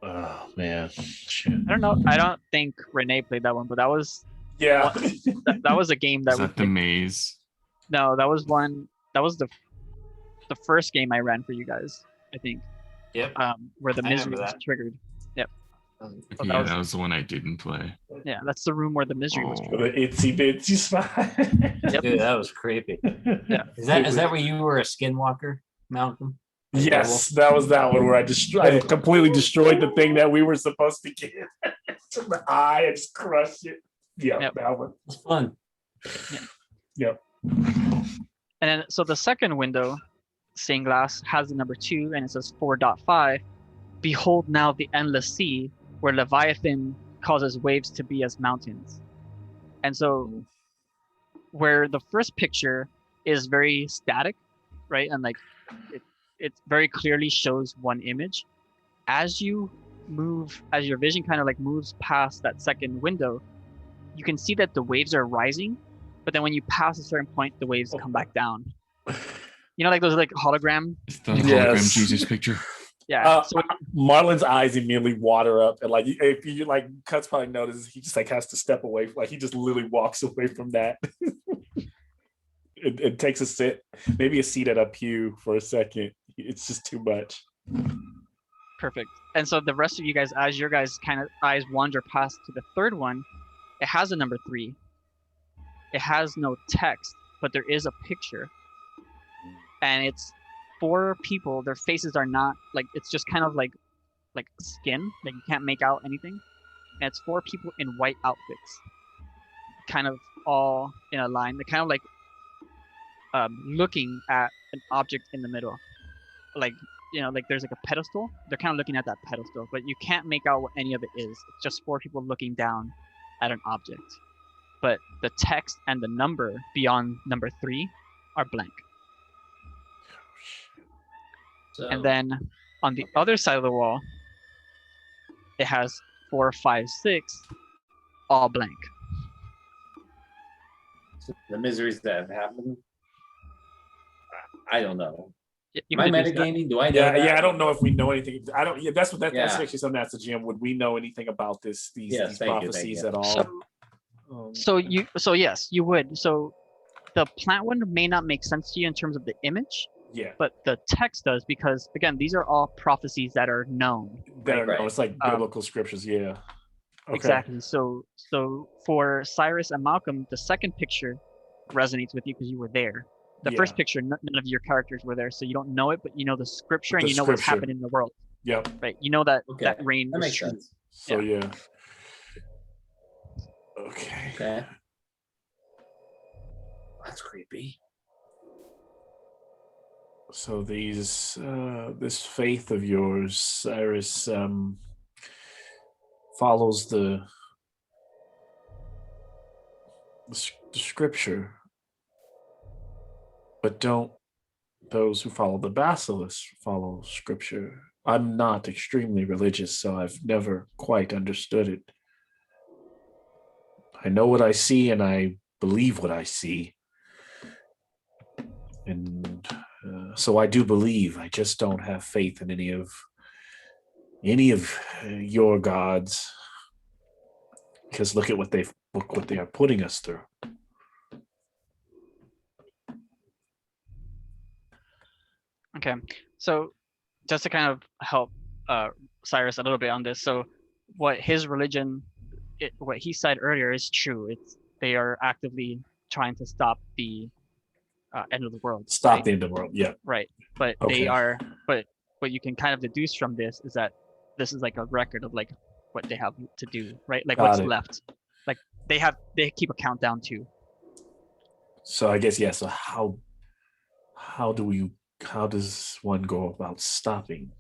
Oh man. Shit. I don't know. I don't think Renee played that one, but that was Yeah. that was a game that Is that the maze? No, that was one. That was the first game I ran for you guys, I think. Yep. Where the I misery remember was that. triggered. Yep. Okay, that was- that was the one I didn't play. Yeah, that's the room where the misery was Oh. triggered. The itsy bitsy spot. Yep. Dude, that was creepy. Yeah. Is that where you were a skinwalker, Malcolm? Yes, that was that one where I completely destroyed the thing that we were supposed to get. The eye, I just crushed it. Yeah, Yep. that one. It's fun. Yep. And then, so the second window, stained glass, has the number 2, and it says 4.5. "Behold now the endless sea, where Leviathan causes waves to be as mountains." And so, where the first picture is very static, right, and like it very clearly shows one image, as your vision kind of like moves past that second window, you can see that the waves are rising, but then when you pass a certain point, the waves come back down. Like those like hologram. It's the Yes. hologram Jesus picture. Yeah. Marlon's eyes immediately water up, and like if you like Cuts probably notices, he just like has to step away. Like he just literally walks away from that. It takes a sit, maybe a seat at a pew for a second. It's just too much. Perfect. And so the rest of you guys, as your guys kind of eyes wander past to the third one, it has a number 3. It has no text, but there is a picture, and it's 4 people. Their faces are not like, it's just kind of like skin, like you can't make out anything. And it's 4 people in white outfits, kind of all in a line. They're kind of like looking at an object in the middle, like there's like a pedestal. They're kind of looking at that pedestal, but you can't make out what any of it is. It's just 4 people looking down at an object, but the text and the number beyond number 3 are blank. So, And then on the other side of the wall, it has 4, 5, 6, all blank. the miseries that have happened. I don't know. You Am I can deduce that. metagaming? Do I know Yeah, that? yeah. I don't know if we know anything. I don't. Yeah, that's Yeah. actually something that's the GM. Would we know anything about these Yes, thank you, prophecies thank at you. all? So yes, you would. So the plant one may not make sense to you in terms of the image, Yeah, but the text does, because again, these are all prophecies that are known. that Right. it's like biblical scriptures. Yeah, okay. Exactly. So for Cyrus and Malcolm, the second picture resonates with you because you were there. The first Yeah. picture, none of your characters were there, so you don't know it, but you know the scripture and The you know what's scripture. happening in the world, Yep. right? You know that Okay. that rain That is makes true. sense. So yeah. Okay. Okay. That's creepy. So this faith of yours, Cyrus, follows the scripture, but don't those who follow the basilisk follow scripture? I'm not extremely religious, so I've never quite understood it. I know what I see, and I believe what I see, and so I do believe. I just don't have faith in any of your gods, because look what they are putting us through. Okay, so just to kind of help Cyrus a little bit on this, so what his religion, what he said earlier is true. It's they are actively trying to stop the end of the world, Stop right? the end of the world. Yeah. Right, but Okay. but what you can kind of deduce from this is that this is like a record of like what they have to do, right? Like Got what's it. left. Like they keep a countdown too. So I guess yeah. So how does one go about stopping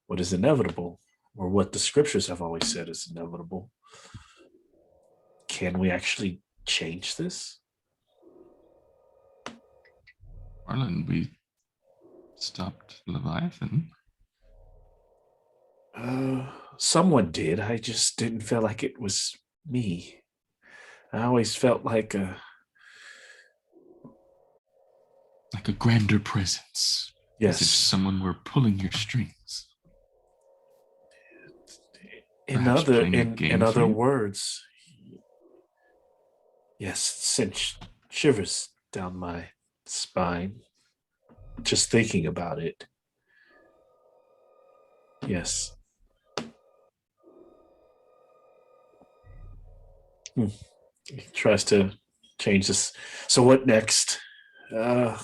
what is inevitable, or what the scriptures have always said is inevitable? Can we actually change this? Marlon, we stopped Leviathan. Someone did. I just didn't feel like it was me. I always felt like Like a grander presence. As if yes. someone were pulling your strings. In Perhaps other playing a game in for other you? words, yes, sent shivers down my spine just thinking about it. Yes. He tries to change this. So what next? Uh,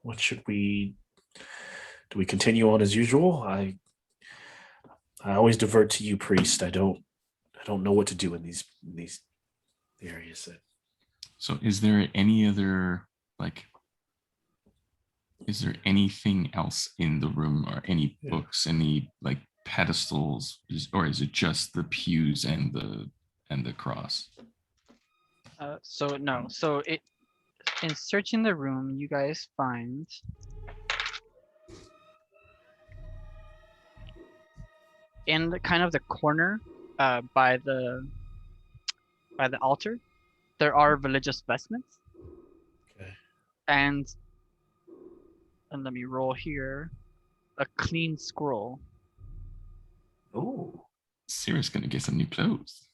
what should we do? We continue on as usual? I always divert to you, priest. I don't know what to do in these areas. So is there any other, like, is there anything else in the room, or any books, any like pedestals, or is it just the pews and the cross? So no, so it in searching the room, you guys find in the kind of the corner by the altar, there are religious vestments. Okay. And let me roll here. A clean scroll. Ooh. Sarah's gonna get some new clothes.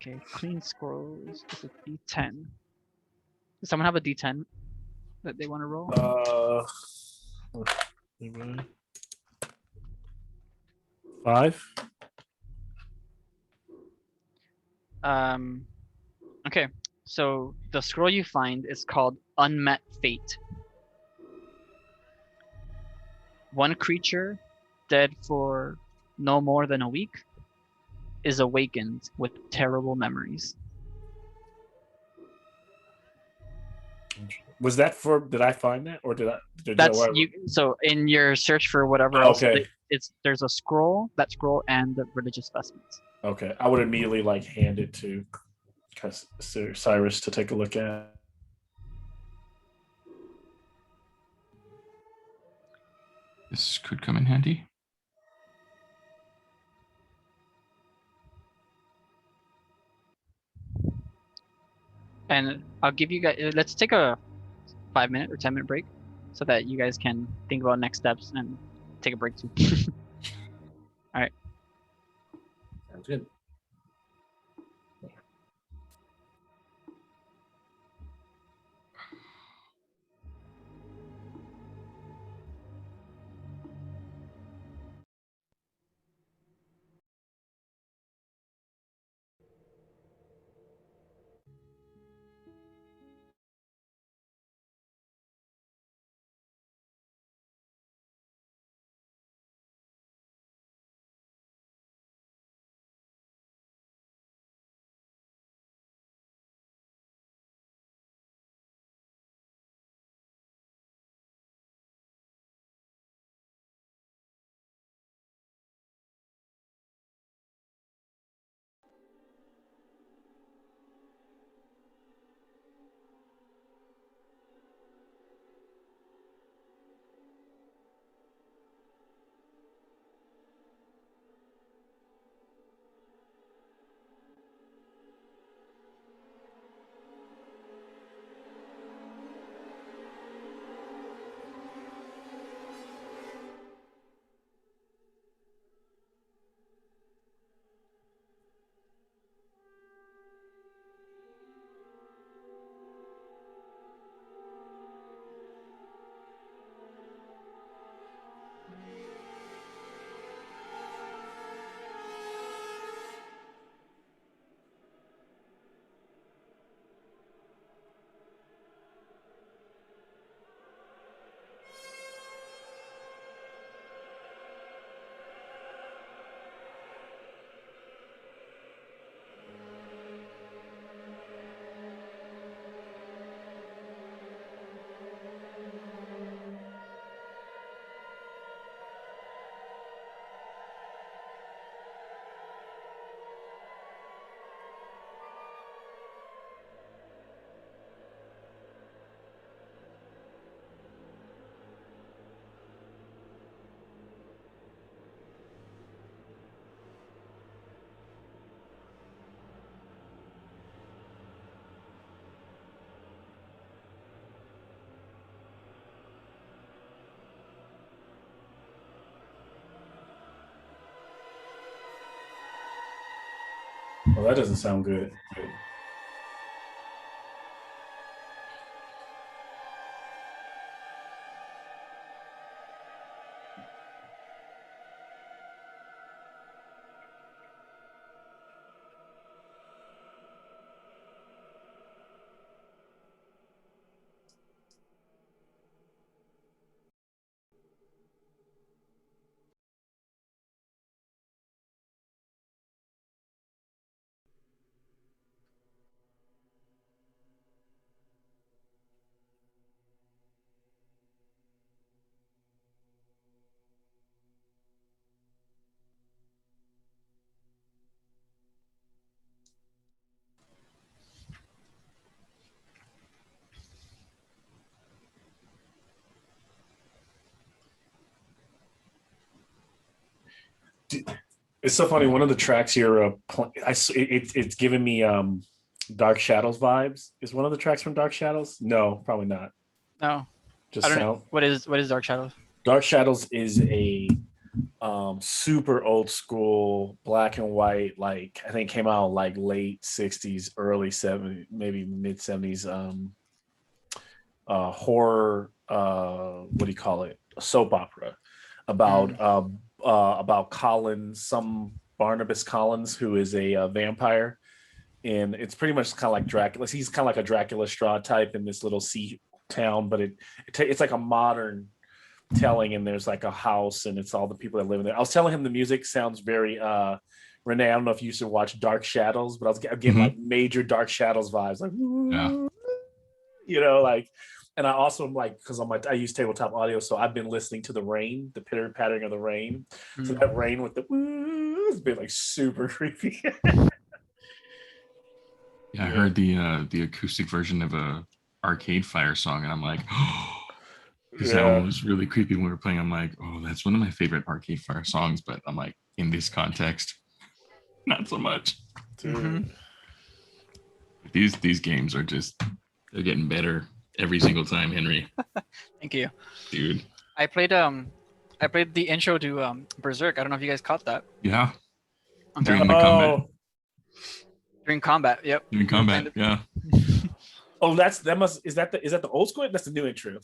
Okay, clean scrolls is a D10. Does someone have a D10 that they want to roll? Five. Okay, so the scroll you find is called Unmet Fate. One creature, dead for no more than a week, is awakened with terrible memories. Was that for? Did I find that, or did I? That's you. So in your search for whatever else, Okay. There's a scroll, that scroll, and the religious vestments. Okay, I would immediately like hand it to Cyrus to take a look at. This could come in handy. And I'll give you guys. Let's take a 5-minute or 10-minute break, so that you guys can think about next steps and take a break too. All right. Sounds good. Well, that doesn't sound good. It's so funny. One of the tracks here, it's giving me Dark Shadows vibes. Is one of the tracks from Dark Shadows? No, probably not. No, Just I don't sound. know. What is Dark Shadows? Dark Shadows is a super old school black and white. Like I think came out like late '60s, early '70s, maybe mid '70s. Horror. What do you call it? A soap opera about Collins, some Barnabas Collins, who is a vampire, and it's pretty much kind of like Dracula. He's kind of like a Dracula Straw type in this little sea town, but it's like a modern telling, and there's like a house, and it's all the people that live in there. I was telling him the music sounds very Renee. I don't know if you used to watch Dark Shadows, but I'm getting like major Dark Shadows vibes, like like. And I also am like, because I use tabletop audio, so I've been listening to the rain, the pitter pattering of the rain. So that rain with the has been like super creepy. I heard the acoustic version of a Arcade Fire song, and I'm like, because that one was really creepy when we were playing. I'm like, oh, that's one of my favorite Arcade Fire songs, but I'm like, in this context, not so much. These games are they're getting better every single time, Henry. Thank you, dude. I played the intro to Berserk. I don't know if you guys caught that. Yeah. Okay. During the combat. During combat, yep. During combat, yeah. Oh, is that the old school? That's the new intro.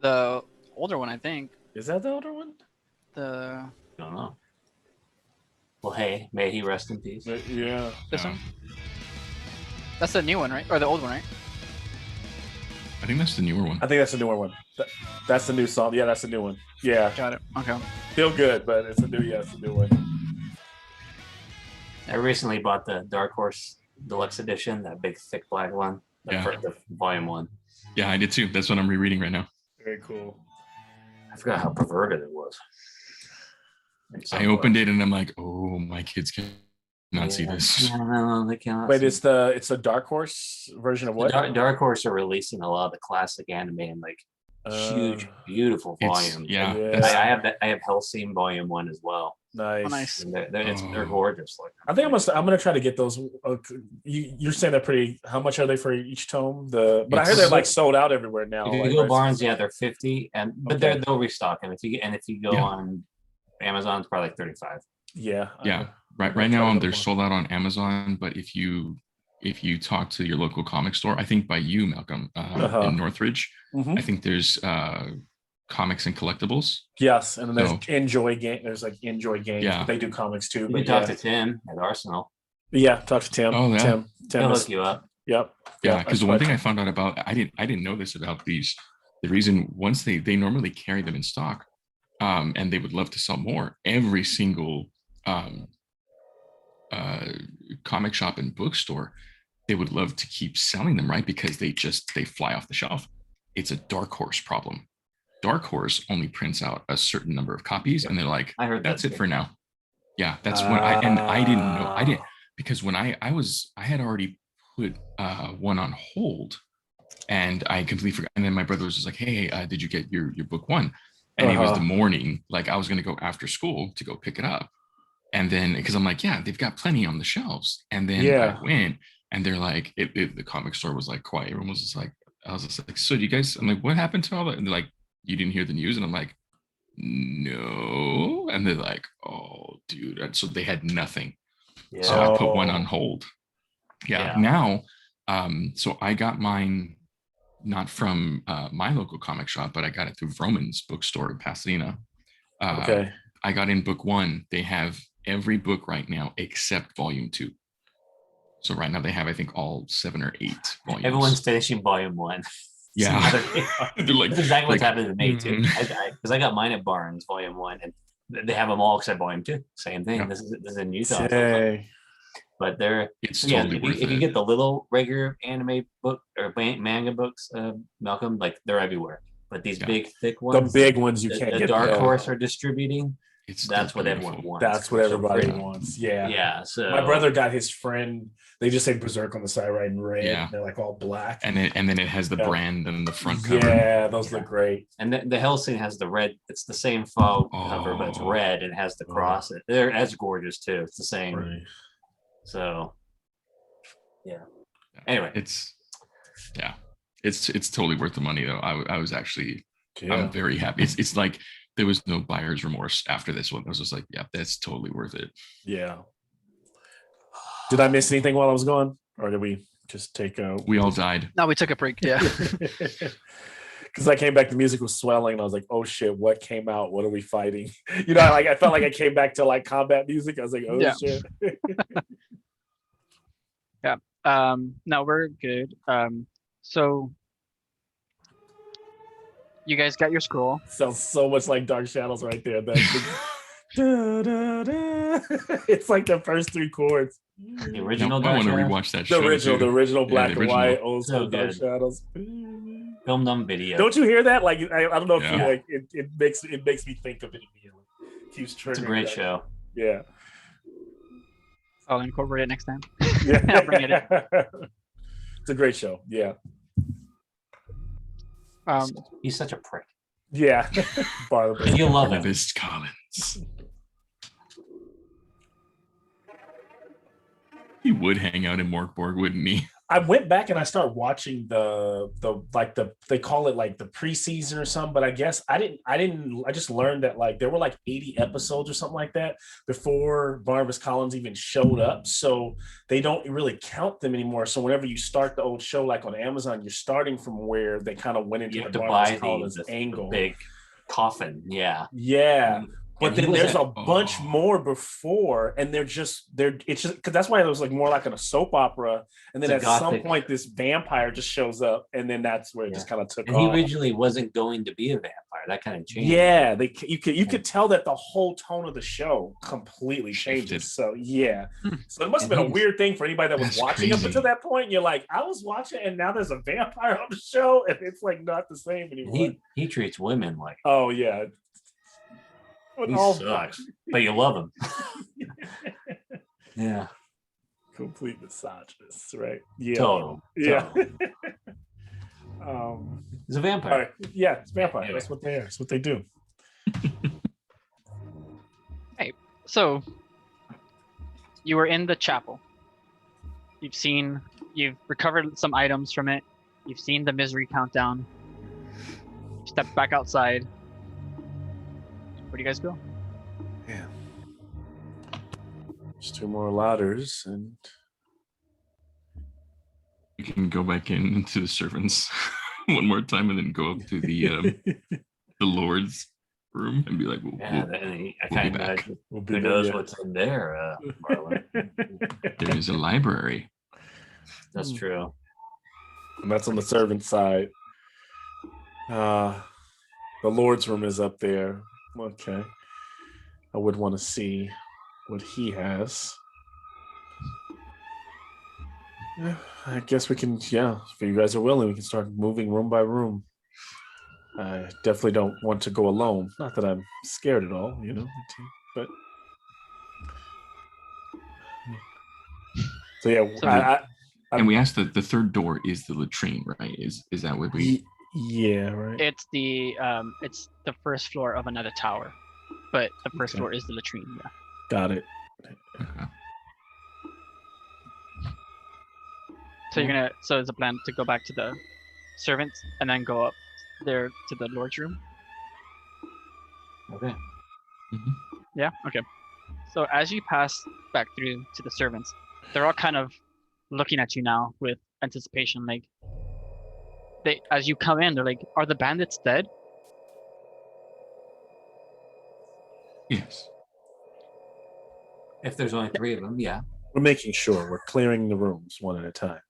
The older one, I think. Is that the older one? I don't know. Well, hey, may he rest in peace. Yeah. This one? That's the new one, right? Or the old one, right? I think that's the newer one. I think that's the newer one. That's the new song. Yeah, that's the new one. Yeah. Got it. Okay. Feel good, but it's a new one. I recently bought the Dark Horse Deluxe Edition, that big thick black one. The volume 1. Yeah, I did too. That's what I'm rereading right now. Very cool. I forgot how perverted it was. I opened it and I'm like, oh, my kids cannot see this. No, they cannot. Wait, it's a Dark Horse version of what? Dark Horse are releasing a lot of the classic anime in like huge, beautiful volumes. I have Hellsing Volume 1 as well. Nice. Oh, nice. They're gorgeous. Like, I think I'm gonna try to get those. You're saying they're pretty. How much are they for each tome? But I heard they're like sold out everywhere now. If you go Barnes, they're 50, but they'll restock them. If you go on Amazon, it's probably like 35. Yeah. Right now they're sold out on Amazon, but if you talk to your local comic store, I think by you, Malcolm, in Northridge, I think there's comics and collectibles. Yes, and then there's Enjoy Game. There's like Enjoy Games, but they do comics too. You can talk to Tim at Arsenal. Yeah, talk to Tim. Oh, yeah. Tim He'll look you up. Yep. Yeah, because the one thing I found out about, I didn't know this about these. The reason, once they normally carry them in stock, and they would love to sell more. Every single comic shop and bookstore, they would love to keep selling them, right? Because they fly off the shelf. It's a Dark Horse problem. Dark Horse only prints out a certain number of copies, and they're like, I heard that's it for now. Yeah, that's when I didn't know. Because when I had already put one on hold, and I completely forgot. And then my brother was just like, hey, did you get your book 1? And it was the morning, like I was going to go after school to go pick it up. And then, because I'm like, yeah, they've got plenty on the shelves. And then I went, and they're like, the comic store was like quiet. Everyone was just like, I was just like, so do you guys, I'm like, what happened to all that? And they're like, you didn't hear the news? And I'm like, no. And they're like, oh, dude. And so they had nothing. Yeah. So I put one Oh. on hold. Yeah. Now, so I got mine not from my local comic shop, but I got it through Vroman's bookstore in Pasadena. Okay. I got in book 1. They have every book right now except volume 2. So right now they have, I think, all 7 or 8 volumes. Everyone's finishing volume 1. Yeah. They're Like, that's exactly what's like, happening to me too. mhm. Because I got mine at Barnes, volume 1, and they have them all except volume 2. Same thing. Yeah. This is in Utah. Dang. But they're It's so yeah. totally worth If you it. get the little regular anime book or manga books, Malcolm, like they're everywhere. But these Yeah. big thick The ones, big ones you can't the get. Dark there. Horse are distributing. It's That's still what everyone beautiful. wants. That's what They're so everybody pretty. wants. Yeah. Yeah. So My brother got his friend. They just say Berserk on the side, right, in red. Yeah. And they're like all black. And then it has the Yeah. brand and the front cover. Yeah, those look great. And the Hellsing has the red. It's the same fog cover, but it's Oh. red and it has the cross. That's gorgeous too. It's the same. Right. So, yeah. Anyway, It's totally worth the money though. I was actually I'm very happy. It's like there was no buyer's remorse after this one. I was just like, yeah, that's totally worth it. Yeah. Did I miss anything while I was gone, or did we just take a? We all died. No, we took a break. Yeah. Because I came back, the music was swelling, and I was like, "Oh shit, what came out? What are we fighting?" You know, like I felt like I came back to like combat music. I was like, "Oh Yeah. shit." No, we're good. So you guys got your scroll. Sounds so much like Dark Shadows right there. Da, da, da. It's like the first 3 chords. the I original want to Dark Shadows, rewatch that The show. original, too. the original black the and white, original. old So school Dark good. Shadows. filmed on video. Don't you hear that? Like I don't know if Yeah. you like it makes me think of it immediately. Keeps triggering. It's a great that. show. Yeah. I'll incorporate it next time. Yeah. I'll bring it in. It's a great show. Yeah. He's such a prick. Yeah. Barber. You love him. Travis Collins. He would hang out in Mork Borg, wouldn't he? I went back and I started watching the they call it like the preseason or something, but I guess I just learned that like there were like 80 episodes or something like that before Barnabas Collins even showed up. So they don't really count them anymore. So whenever you start the old show, like on Amazon, you're starting from where they kind of went into You the have to Barnabas buy Collins the angle. big coffin. Yeah. Yeah. But And he then was there's at- a bunch more it's just because that's why it was like more like in a soap opera. And then at It's a some gothic- point this vampire just shows up, and then that's where it just kind of took And he off. originally wasn't going to be a vampire. That kind of changed. Yeah, you could tell that the whole tone of the show completely Shifted. changes. So yeah, Hmm. so it must have been a And weird thing for anybody that was That's watching up crazy. until that point. You're like, I was watching, and now there's a vampire on the show, and it's like not the same anymore. He treats women like Oh yeah, With he all- sucks, but you love him. Yeah. complete misogynist, right? Yeah, Total. yeah. He's a All vampire. right. Yeah, it's vampire. Anyway. That's what they are. That's what they do. So you were in the chapel. You've recovered some items from it. You've seen the misery countdown. Step back outside. Where do you guys go? Yeah. There's 2 more ladders, and You can go back into the servants one more time and then go up to the Lord's room and be like, Yeah, I kind be of back. imagine we'll be who there, knows yeah. what's in there, Marlon. there is a library. That's true. And that's on the servant side. The Lord's room is up there. Okay. I would want to see what he has. Yeah, I guess we can, yeah, if you guys are willing, we can start moving room by room. I definitely don't want to go alone. Not that I'm scared at all, but so yeah, So- And we asked that the third door is the latrine, right? Is that what we? yeah, right. It's the first floor of another tower, but the first Okay. floor is the latrine. Yeah. Got it. Okay. So so it's a plan to go back to the servants and then go up there to the Lord's room. Okay. Mhm. Yeah. Okay. So as you pass back through to the servants, they're all kind of looking at you now with anticipation. Like as you come in, they're like, "Are the bandits dead?" Yes. If there's only 3 of them, yeah. We're making sure we're clearing the rooms one at a time.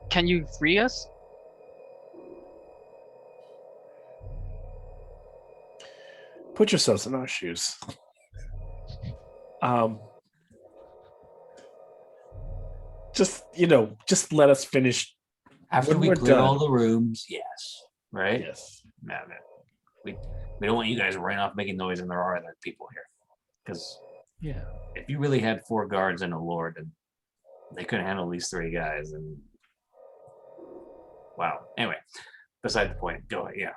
Can you free us? Put yourselves in our shoes. Just let us finish. After When we we're clear done. all the rooms, yes. Right? Yes. No. We don't want you guys running off making noise and there are other people here. Because Yeah. if you really had 4 guards and a lord and they couldn't handle these 3 guys, and wow. Anyway, beside the point. Go ahead. Yeah.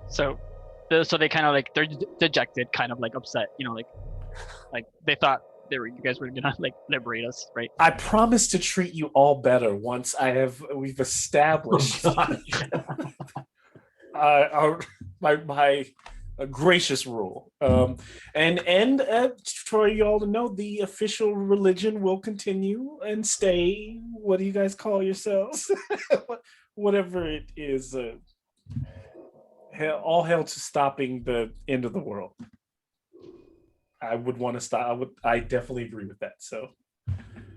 So they kind of like they're dejected, kind of like upset, like they thought you guys were gonna like liberate us, right? I promise to treat you all better once we've established my gracious rule. And for you all to know, the official religion will continue and stay. What do you guys call yourselves? Whatever it is. All hell to stopping the end of the world. I would want to stop. I definitely agree with that. So,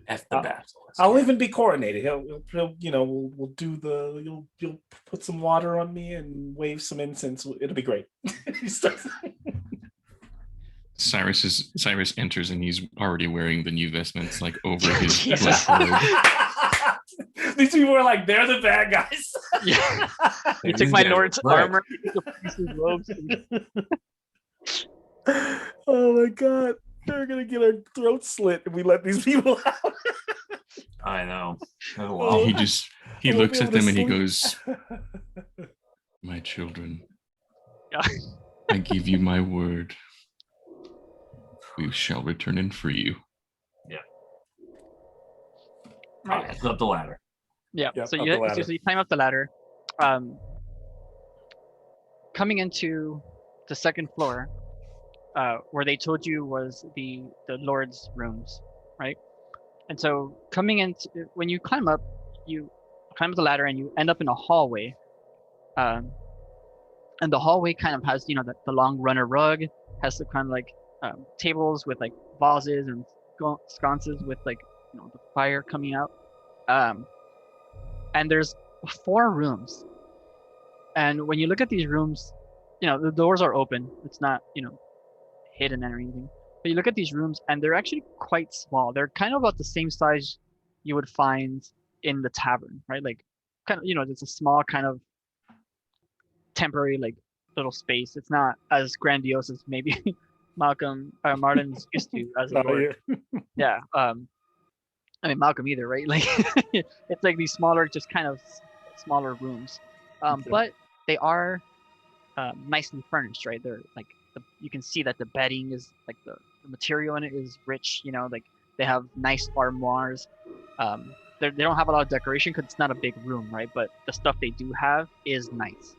F the basilisk. I'll even be coronated. He'll we'll do you'll put some water on me and wave some incense. It'll be great. Cyrus enters and he's already wearing the new vestments like over his black robe. These people are like, they're the bad guys. Yeah. You took my lord's armor, robes. Oh my god. We're gonna get our throats slit if we let these people out. I know. He looks at them and he goes, "My children, Yeah. I give you my word. We shall return and free you." Yeah. All right, up the ladder. Yeah. Yep, So up you the ladder. climb up the ladder. Coming into the second floor, where they told you was the Lord's rooms, right? And so when you climb up the ladder and you end up in a hallway. And the hallway kind of has, the long runner rug, has the kind of like tables with like vases and sconces with like, the fire coming out. And there's 4 rooms. And when you look at these rooms, the doors are open. It's not, hidden or anything. But you look at these rooms and they're actually quite small. They're kind of about the same size you would find in the tavern, right? Like kind of, it's a small kind of temporary like little space. It's not as grandiose as maybe Marlin's used to as a lord. Yeah. I mean Malcolm either, right? Like it's like these smaller, just kind of smaller rooms. Okay. But they are nicely furnished, right? They're like you can see that the bedding is like the material in it is rich. Like they have nice armoires. They don't have a lot of decoration because it's not a big room, right? But the stuff they do have is nice.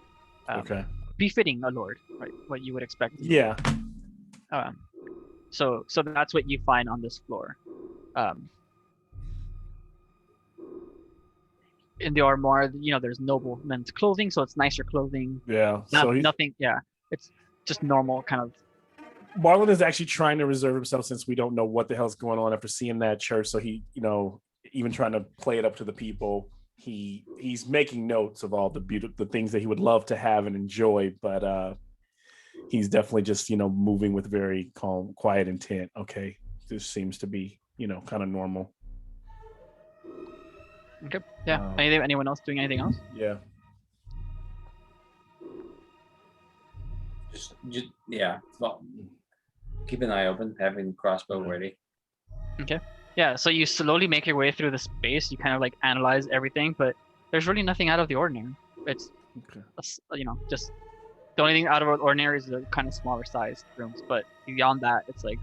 Okay. Befitting a lord, right? What you would expect. Yeah. So that's what you find on this floor. In the armoire, there's noblemen's clothing, so it's nicer clothing. Yeah. Nothing. Yeah, it's just normal kind of. Marlon is actually trying to reserve himself since we don't know what the hell's going on after seeing that church. So he, even trying to play it up to the people. He's making notes of all the things that he would love to have and enjoy, but he's definitely just moving with very calm, quiet intent. Okay, this seems to be kind of normal. Okay. Yeah. Anyone else doing anything else? Yeah. Just yeah. Well, keep an eye open, having crossbow ready. Okay. Yeah. So you slowly make your way through the space. You kind of like analyze everything, but there's really nothing out of the ordinary. It's just the only thing out of the ordinary is the kind of smaller sized rooms. But beyond that, it's like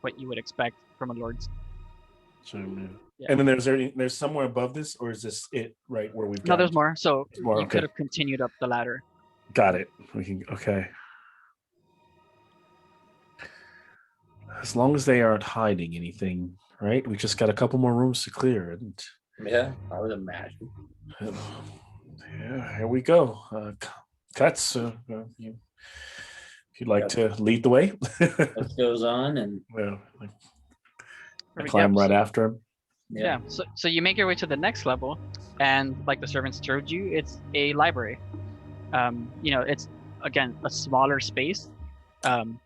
what you would expect from a lord's. Sure, man. Yeah. And then there's somewhere above this, or is this it right where we've got? No, there's more. So more, you okay. could have continued up the ladder. Got it. We can. Okay. As long as they aren't hiding anything, right? We just got a couple more rooms to clear, and Yeah, I would imagine. yeah, here we go. Cuts. If you'd like to lead the way, What goes on, and well, I Perfect, climb yeah. right after him. Yeah. So you make your way to the next level, and like the servants told you, it's a library. It's again a smaller space,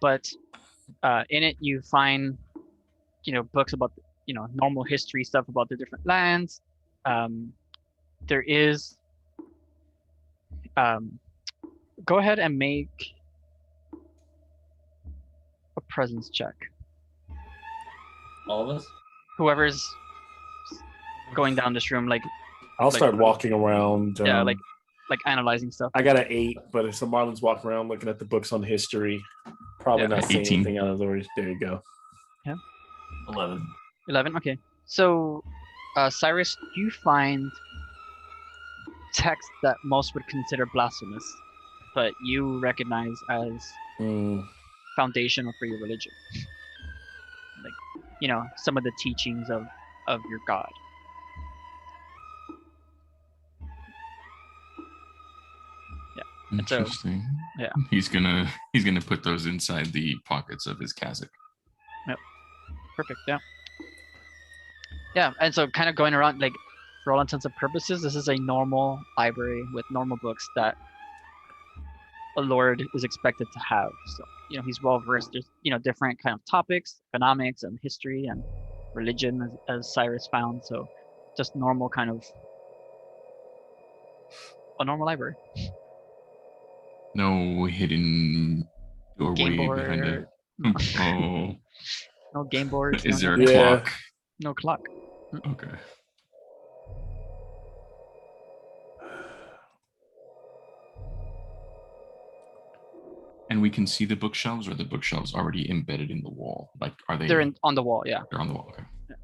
but in it you find books about normal history stuff about the different lands. There is go ahead and make a presence check. all of us. Whoever's going down this room, I'll start walking around. yeah, like analyzing stuff. I got an 8, but if some Marlon's walking around looking at the books on history, probably Yeah. not seeing 18. anything out of the way. There you go. 11. 11. Okay. So, Cyrus, you find text that most would consider blasphemous, but you recognize as foundational for your religion. Like, some of the teachings of your God. So, Interesting. yeah. He's gonna put those inside the pockets of his cassock. Perfect. Yeah. Yeah, and so kind of going around, like, for all intents and purposes, this is a normal library with normal books that a lord is expected to have. So, he's well versed. There's, different kind of topics, economics and history and religion, as Cyrus found. So, just normal kind of a normal library. No hidden doorway Game behind board. it. Oh. No game boards. Is there a Yeah. clock? No clock. Okay. And we can see the bookshelves, or the bookshelves already embedded in the wall? Like, are they? They're on the wall. Yeah. They're on the wall. Okay. Yeah.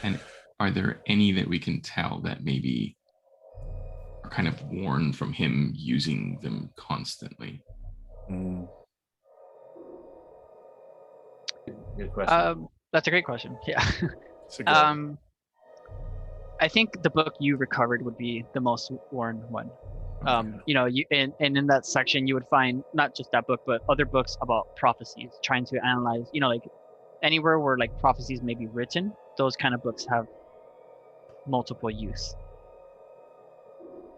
And are there any that we can tell that maybe are kind of worn from him using them constantly? Good question. That's a great question. Yeah. It's a good I think the book you recovered would be the most worn one. Okay. You and in that section you would find not just that book, but other books about prophecies, trying to analyze, like anywhere where like prophecies may be written, those kind of books have multiple use.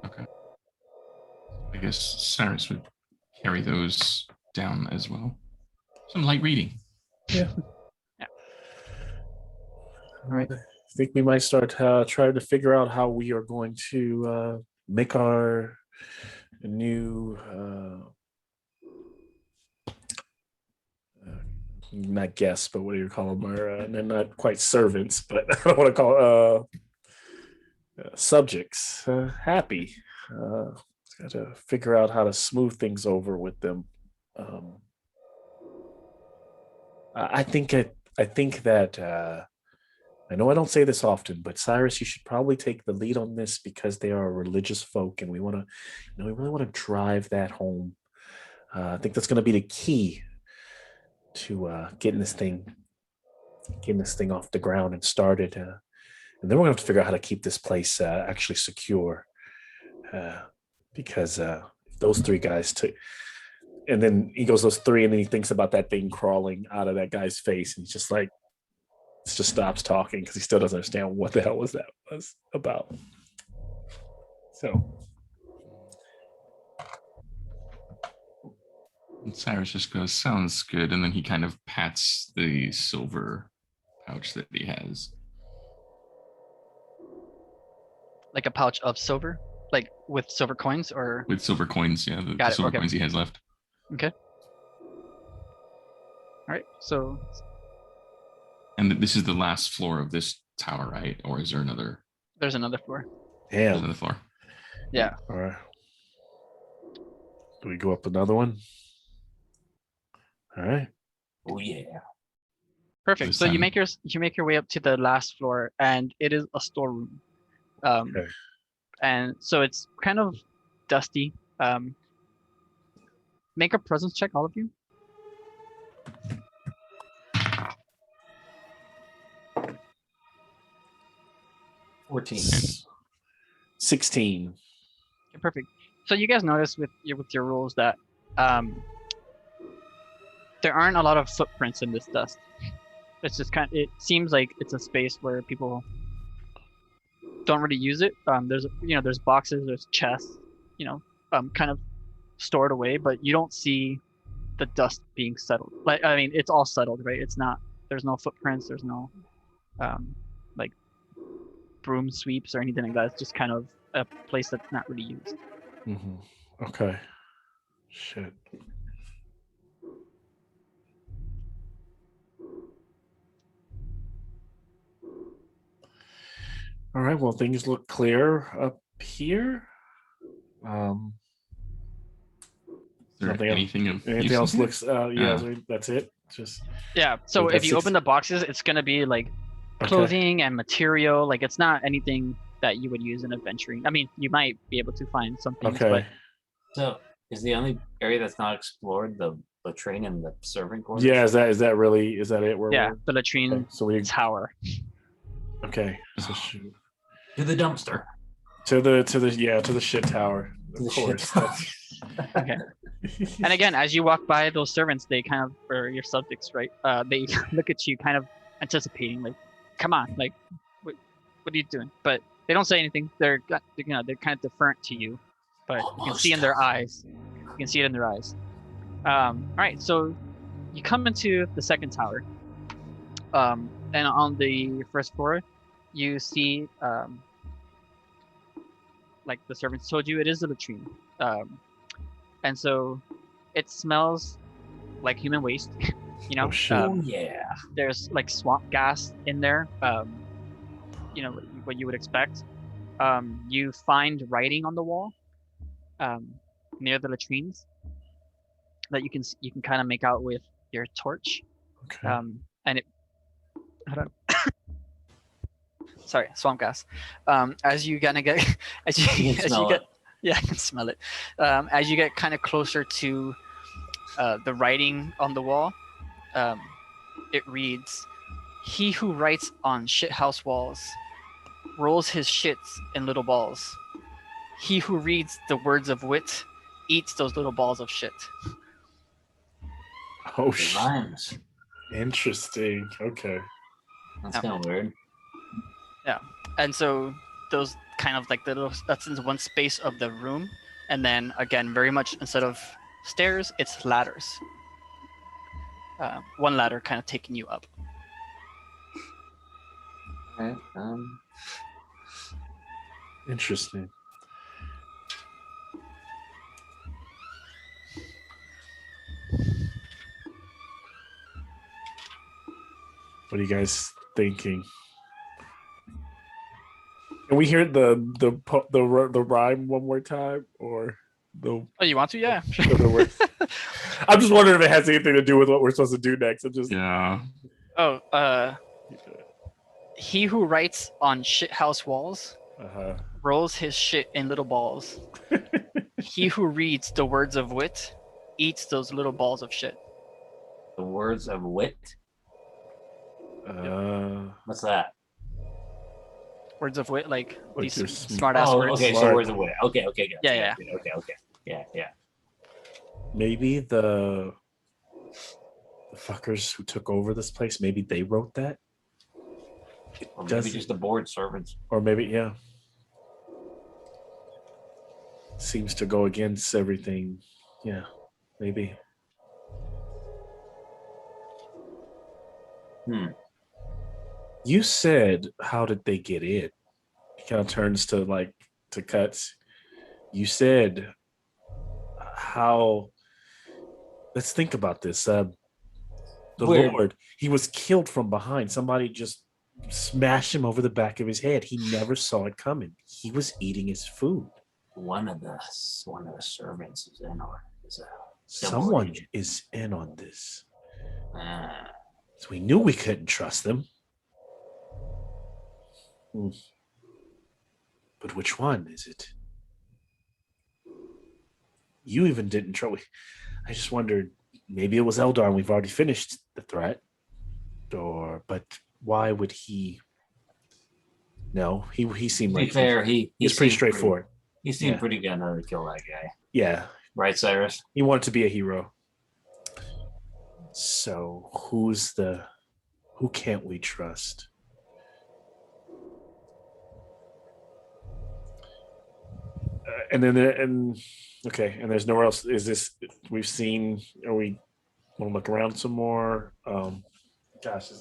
Okay. I guess Cyrus would carry those down as well. Some light reading. Yeah. Yeah. All right. I think we might start trying to figure out how we are going to make our new not guests, but what do you call them? They're not quite servants, but I don't want to call subjects happy. Got to figure out how to smooth things over with them. I think that I know I don't say this often, but Cyrus, you should probably take the lead on this because they are a religious folk, and we want to, we really want to drive that home. I think that's going to be the key to getting this thing off the ground and started. And then we're going to have to figure out how to keep this place actually secure, because those 3 guys took. And then he goes those 3, and then he thinks about that thing crawling out of that guy's face, and he's just like, just stops talking because he still doesn't understand what the hell was about. So And Cyrus just goes, sounds good. And then he kind of pats the silver pouch that he has. Like a pouch of silver, like with silver coins, or With silver coins, yeah. The silver coins he has left. Okay. All right. So. And this is the last floor of this tower, right? Or is there another? There's another floor. There's damn. another floor. Yeah. All right. Do we go up another one? All right. Oh yeah. Perfect. So you make your way up to the last floor, and it is a storeroom. Okay. And so it's kind of dusty. Make a presence check, all of you. 14. 16. Okay, perfect. So you guys notice with your rules that there aren't a lot of footprints in this dust. It's just it seems like it's a space where people don't really use it. There's boxes, there's chests, kind of stored away, but you don't see the dust being settled. Like, I mean, it's all settled, right? It's not. There's no footprints. There's no like broom sweeps or anything like that. It's just kind of a place that's not really used. Mm-hmm. Okay. Shit. All right. Well, things look clear up here. Is there anything else here? looks? That's it. Just yeah. So if you open the boxes, it's gonna be like clothing and material. Like it's not anything that you would use in adventuring. I mean, you might be able to find some things, but so is the only area that's not explored the latrine and the serving quarters? Yeah, is that it? The latrine tower. Okay, so shoot. To the dumpster. To the shit tower. Of course. Okay. And again, as you walk by those servants, they kind of, or your subjects, right? They look at you, kind of anticipating, like, "Come on, like, what are you doing?" But they don't say anything. They're kind of deferent to you, but you can see in their eyes. You can see it in their eyes. All right, so you come into the second tower, and on the first floor, you see, like the servants told you, it is a latrine. And so it smells like human waste, Oh, shit. Yeah. There's like swamp gas in there, what you would expect. You find writing on the wall near the latrines that you can kind of make out with your torch. Okay. And it, hold on. Sorry, swamp gas. As you kind of get, yeah, I can smell it. As you get kind of closer to the writing on the wall, it reads, "He who writes on shithouse walls rolls his shits in little balls. He who reads the words of wit eats those little balls of shit." Oh, Rhymes. Interesting. Okay. That's kind of weird. Yeah, and so those kind of like that's in one space of the room, and then again, very much instead of stairs, it's ladders. One ladder kind of taking you up. Okay. Interesting. What are you guys thinking? Can we hear the rhyme one more time, or the? Oh, you want to? Yeah. I'm just wondering if it has anything to do with what we're supposed to do next. Yeah. Oh, he who writes on shithouse walls rolls his shit in little balls. He who reads the words of wit eats those little balls of shit. The words of wit? What's that? Words of wit, like these they're smart ass words. Okay, so words of wit. Okay, gotcha, Yeah. Okay. Yeah. Maybe the fuckers who took over this place, maybe they wrote that. Or maybe just the board servants. Or maybe, yeah. Seems to go against everything. Yeah, maybe. You said, how did they get in? He kind of turns to Cuts. You said, how? Let's think about this. The Lord, he was killed from behind. Somebody just smashed him over the back of his head. He never saw it coming. He was eating his food. One of the servants is in on it. Someone is in on this. So we knew we couldn't trust them. But which one is it? You even didn't trust. I just wondered, maybe it was Eldar and we've already finished the threat. But why would he? No, he seemed To be like fair, he's pretty straightforward. He seemed pretty gung-ho to kill that guy. Yeah, Right, Cyrus? he wanted to be a hero. So who can't we trust? And there's nowhere else. Is this we've seen? Are we want to look around some more? Gosh,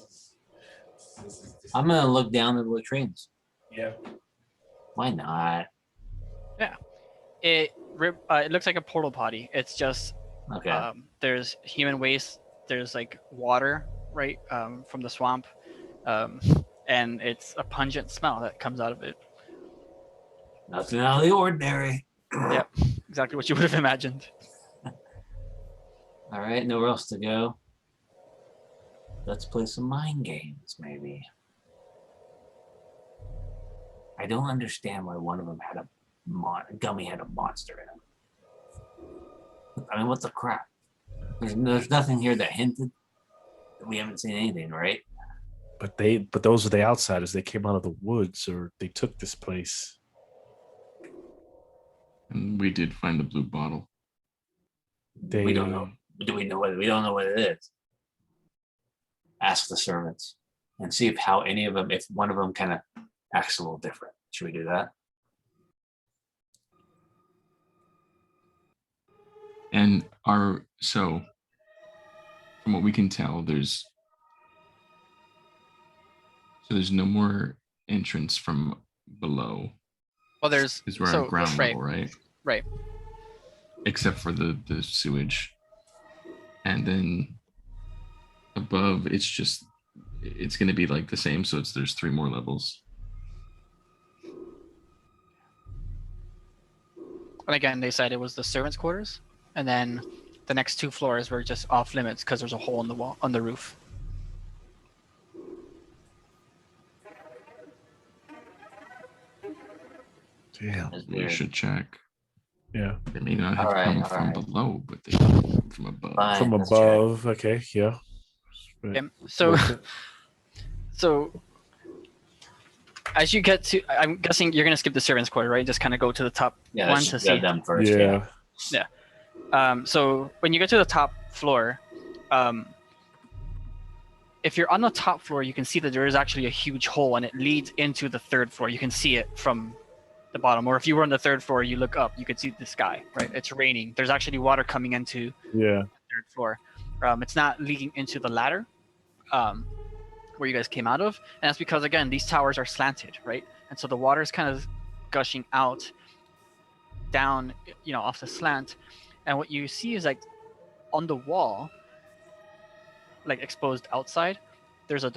I'm gonna look down the latrines. yeah. Why not? It looks like a portal potty. It's just Okay. there's human waste. There's like water, right, from the swamp, and it's a pungent smell that comes out of it. Nothing out of the ordinary. Yep, exactly what you would have imagined. All right, nowhere else to go. Let's play some mind games, maybe. I don't understand why one of them had a gummy had a monster in him. I mean, what the crap? There's nothing here that hinted. We haven't seen anything, right? But those are the outsiders. They came out of the woods, or they took this place. And we did find the blue bottle. We don't know. Do we know what? We don't know what it is. Ask the servants and see if one of them kind of acts a little different. Should we do that? And so from what we can tell, there's no more entrance from below. Well, there's Because we're on ground level, right? Right. Except for the sewage. And then above, it's going to be like the same. So there's 3 more levels. And again, they said it was the servants' quarters, and then the next 2 floors were just off limits because there's a hole in the wall on the roof. Yeah, We should check. Yeah. They may not have come from below, but they come from above. Fine, From let's above, okay, yeah. Okay, so as you get to, I'm guessing you're gonna skip the servants' quarter, right? Just kind of go to the top one to see them first. Yeah. So when you get to the top floor, if you're on the top floor, you can see that there is actually a huge hole, and it leads into the 3rd floor. You can see it from the bottom, or if you were on the 3rd floor, you look up, you could see the sky. Right? It's raining. There's actually water coming into the 3rd floor. It's not leading into the ladder where you guys came out of, and that's because again these towers are slanted, right? And so the water is kind of gushing out down, off the slant, and what you see is like on the wall, like exposed outside, there's a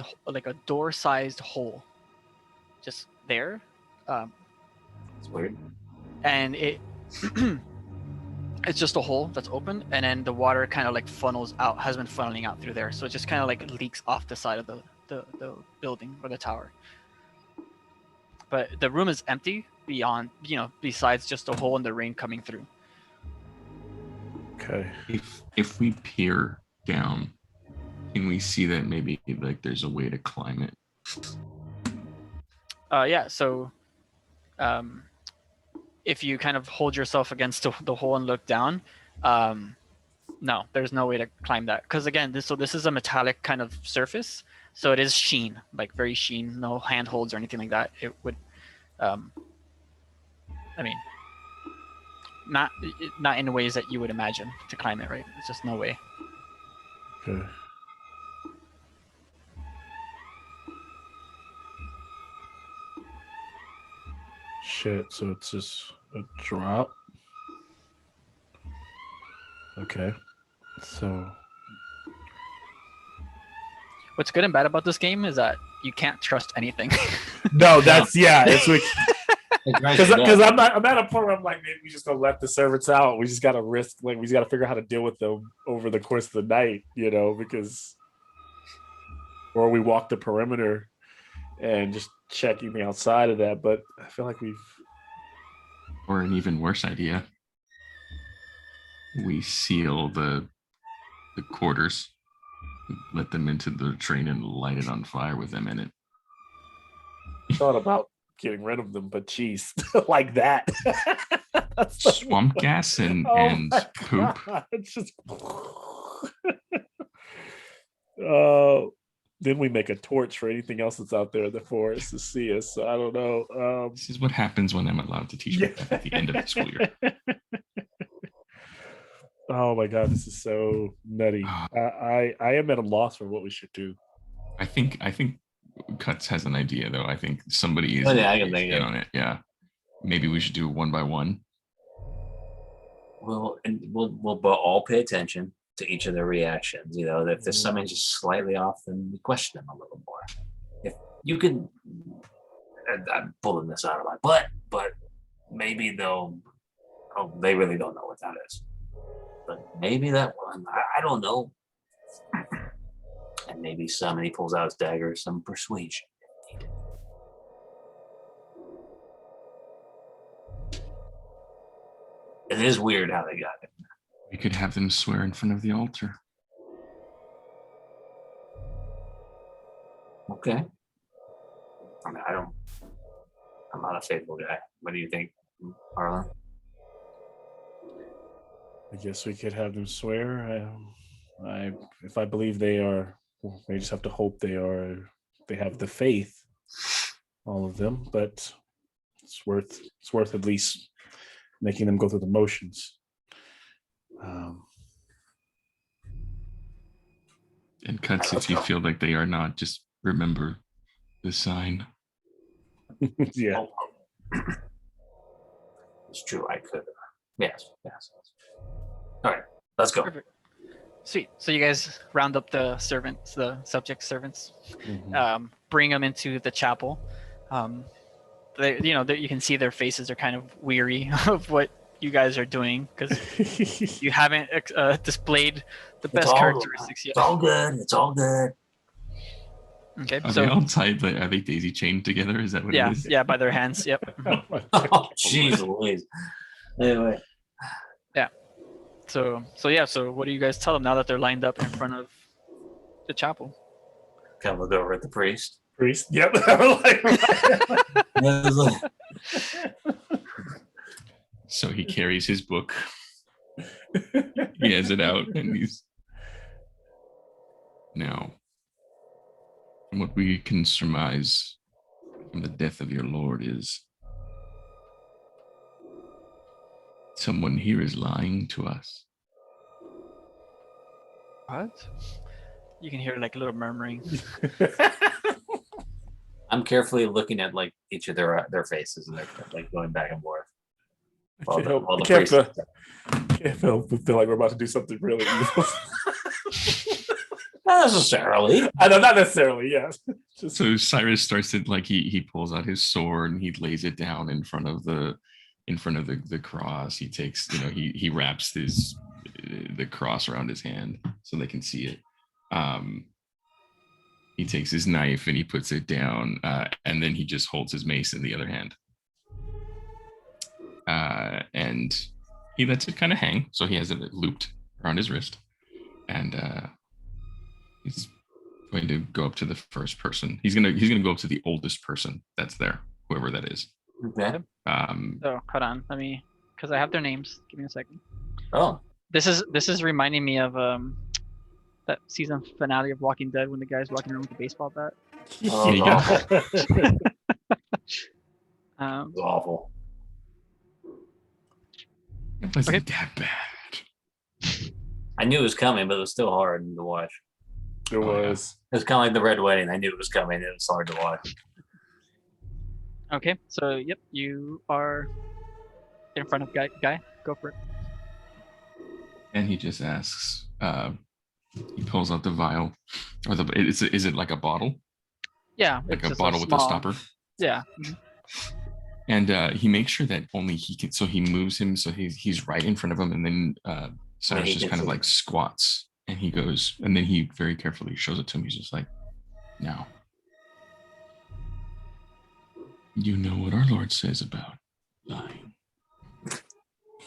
door-sized hole just there. It's weird. And it it's just a hole that's open, and then the water kind of like has been funneling out through there, so it just kind of like leaks off the side of the building or the tower. But the room is empty besides just a hole in the rain coming through. Okay. If we peer down, can we see that maybe like there's a way to climb it? Yeah, so if you kind of hold yourself against the hole and look down, no, there's no way to climb that, because again, this is a metallic kind of surface, so it is sheen, like very sheen, no handholds or anything like that. It would, not in ways that you would imagine to climb it, right? It's just no way. Okay. Shit, so it's just a drop. Okay. So what's good and bad about this game is that you can't trust anything. No, that's it's like because I'm at a point where I'm like, maybe we just gonna let the servants out. We just gotta risk, like, we just gotta figure out how to deal with them over the course of the night, because or we walk the perimeter and just check anything outside of that. But I feel like or an even worse idea, we seal the quarters, let them into the train and light it on fire with them in it. Thought about getting rid of them, but geez, like that. Swamp gas and poop. It's just. Then we make a torch for anything else that's out there in the forest to see us. So I don't know. This is what happens when I'm allowed to teach at the end of the school year. Oh my god, this is so nutty. I am at a loss for what we should do. I think Cuts has an idea though. I think somebody is I can think in on it. Yeah, maybe we should do it one by one. We'll all pay attention to each of their reactions. You know, if there's something just slightly off, then we question them a little more. If you can, I'm pulling this out of my butt, but maybe they really don't know what that is. But maybe that one, I don't know. And maybe somebody pulls out his dagger, some persuasion. It is weird how they got it. We could have them swear in front of the altar. Okay. I mean, I'm not a faithful guy. What do you think, Harlan? I guess we could have them swear. If I believe they are, we just have to hope they have the faith, all of them. But it's worth at least making them go through the motions. And Cuts, if you feel like they are not, just remember the sign. Yeah. It's true. I could. Yes. All right. Let's go. Perfect. Sweet. So you guys round up the servants, the subject servants, bring them into the chapel. You can see their faces are kind of weary of what you guys are doing because you haven't displayed the best characteristics yet. It's all good. Okay. Are they all tied? Are they daisy chained together? Is that what it is? Yeah, by their hands. Yep. Oh, jeez Louise. Anyway. Yeah. So what do you guys tell them now that they're lined up in front of the chapel? Kind of look over at the priest. Yep. So he carries his book. He has it out, and he's now. From what we can surmise from the death of your lord is someone here is lying to us. What? You can hear like a little murmuring. I'm carefully looking at like each of their faces and they're like going back and forth. I can't help but feel like we're about to do something really evil. Not necessarily. I know, not necessarily. Yes. So Cyrus starts to he pulls out his sword and he lays it down in front of the cross. He takes he wraps the cross around his hand so they can see it. He takes his knife and he puts it down, and then he just holds his mace in the other hand. And he lets it kind of hang, so he has it looped around his wrist, and he's going to go up to the first person. He's gonna go up to the oldest person that's there, whoever that is. Okay. So hold on, because I have their names. Give me a second. Oh. This is reminding me of that season finale of Walking Dead when the guy's walking around with a baseball bat. Oh, Yeah. It was awful. It wasn't that bad. I knew it was coming, but it was still hard to watch. It was. It was kind of like the Red Wedding. I knew it was coming. It was hard to watch. Okay, so yep, you are in front of guy. Go for it. And he just asks. He pulls out the vial, or is it like a bottle? Yeah, like a bottle with a stopper. Yeah. And he makes sure that only he can. So he moves him so he's right in front of him, and then Cyrus just kind of like squats, and he goes, and then he very carefully shows it to him. He's just like, now, you know what our Lord says about lying.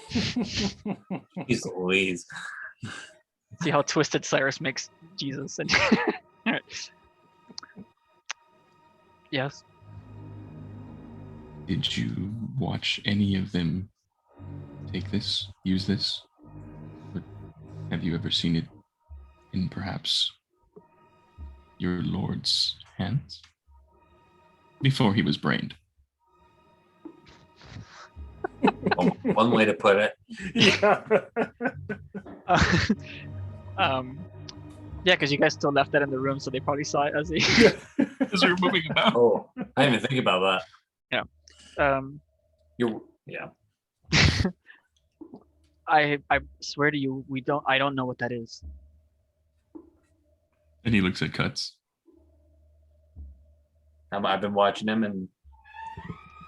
He's Louise. See how twisted Cyrus makes Jesus. And yes. Did you watch any of them take this, use this? Or have you ever seen it in perhaps your lord's hands? Before he was brained. One way to put it. Yeah. Yeah, because you guys still left that in the room, so they probably saw it as a. As we were moving about. Oh, I didn't even think about that. Yeah. I swear to you, I don't know what that is. And he looks at Cuts. I've been watching him, and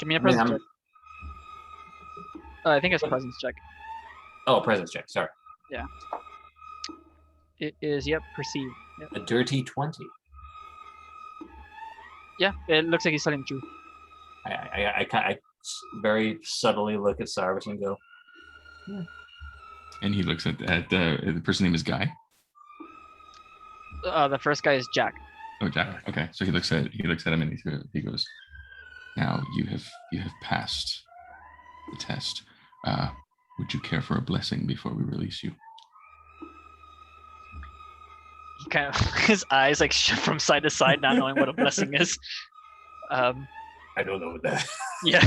Give me a I mean, presence check. I think it's presence check. oh, presence check. Sorry, It is, yep, perceive. Yep. a dirty 20. Yeah, it looks like he's telling the truth. I very subtly look at Cyrus and go, And he looks at the person's name is Guy. The first guy is Jack. Oh, Jack. Okay, so he looks at him and he goes, "Now you have passed the test. Would you care for a blessing before we release you?" He kind of his eyes like shift from side to side, not knowing what a blessing is. I don't know what that. Yeah.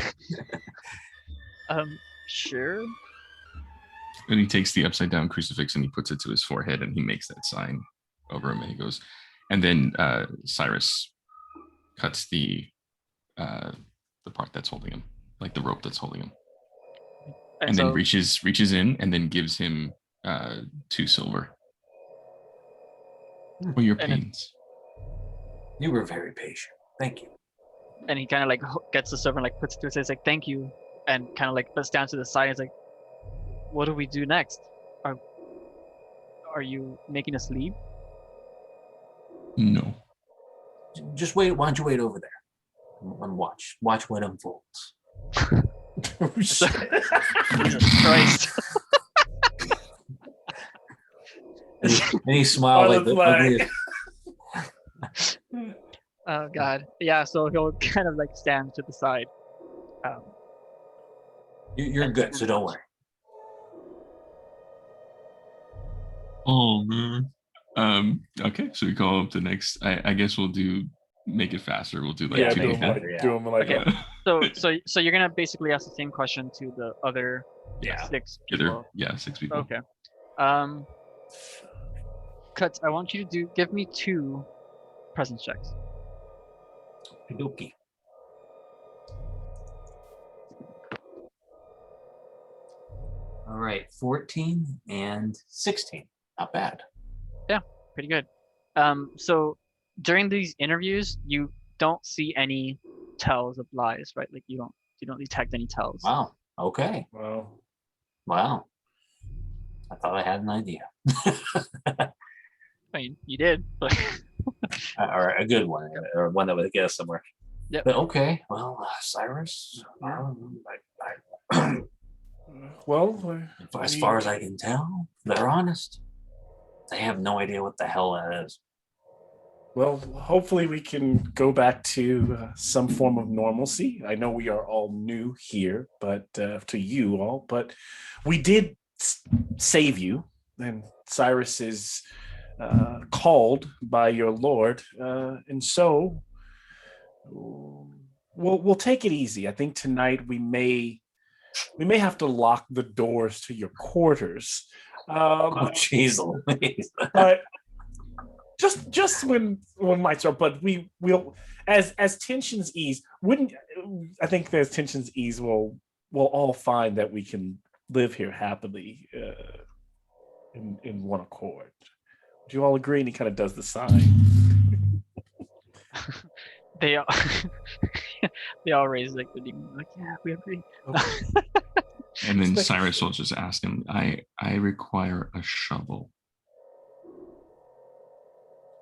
Sure. And he takes the upside down crucifix and he puts it to his forehead and he makes that sign over him and he goes, and then Cyrus cuts the part that's holding him, like the rope that's holding him, and then reaches in and then gives him 2 silver. For your pains. You were very patient. Thank you. And he kind of like gets the silver and like puts it to his head, like thank you, and kind of like puts down to the side. He's like, what do we do next? Are you making us leave? No. Just wait. Why don't you wait over there and watch what unfolds? Jesus Christ. And he smiled like Oh God. Yeah, so he'll kind of like stand to the side. You're good, so don't worry. Oh man. Okay, so we call up the next. I guess we'll make it faster. We'll do like 2 do d10. him like Okay. So you're gonna basically ask the same question to the other 6 people. 6 people. Okay. Cuts, I want you to give me 2 presence checks. Okey-dokey. All right, 14 and 16. Not bad. Pretty good. So during these interviews, you don't see any tells of lies, right? Like you don't detect any tells. Wow. Okay. Wow. I thought I had an idea. I mean, you did, but Or a good one, or one that would get us somewhere. Yep. But okay, well, Cyrus, well, as far as I can tell, they're honest. They have no idea what the hell that is. well, hopefully we can go back to some form of normalcy. I know we are all new here, but to you all, but we did save you, and Cyrus is called by your lord, and so we'll take it easy. I think tonight we may have to lock the doors to your quarters. Oh, jeez Louise. But just when might start, but we'll as tensions ease. I think as tensions ease, we'll all find that we can live here happily in one accord. Do you all agree? And he kind of does the sign. they all raise like the demon, like, yeah, we agree. Okay. And then Cyrus will just ask him, I require a shovel.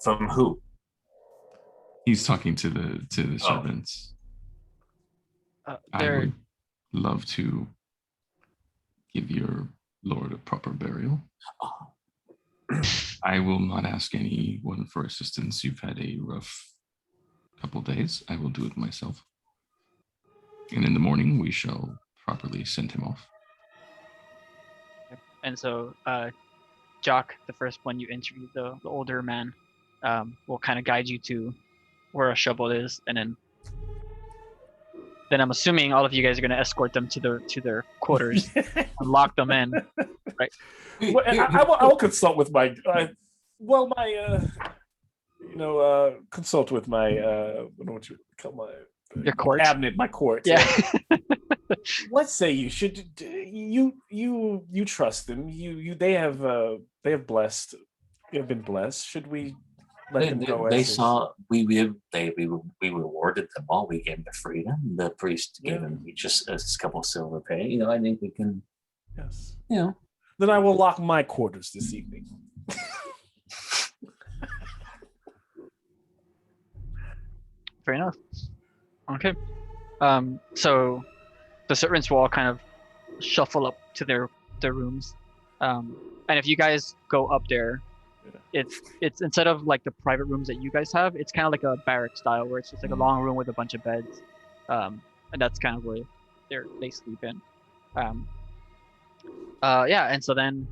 From who? He's talking to the servants. I would love to give your lord a proper burial. Oh, I will not ask anyone for assistance. You've had a rough couple days. I will do it myself. And in the morning, we shall properly send him off. And so Jock, the first one you interview, the older man, will kind of guide you to where a shovel is, and then I'm assuming all of you guys are going to escort them to their quarters and lock them in, right? Well, I will consult with my consult with my what you call my Your court? cabinet, my court. Yeah. What say you? Should you trust them? They have been blessed. Should we let them go? They as is? saw we rewarded them all. We gave them the freedom. The priest gave them just a couple silver pay. I think we can. Yes. Then I will lock my quarters this evening. Fair enough. Okay. So the servants will all kind of shuffle up to their rooms. And if you guys go up there, it's instead of like the private rooms that you guys have, it's kind of like a barrack style where it's just like a long room with a bunch of beds. And that's kind of where they sleep in. And so then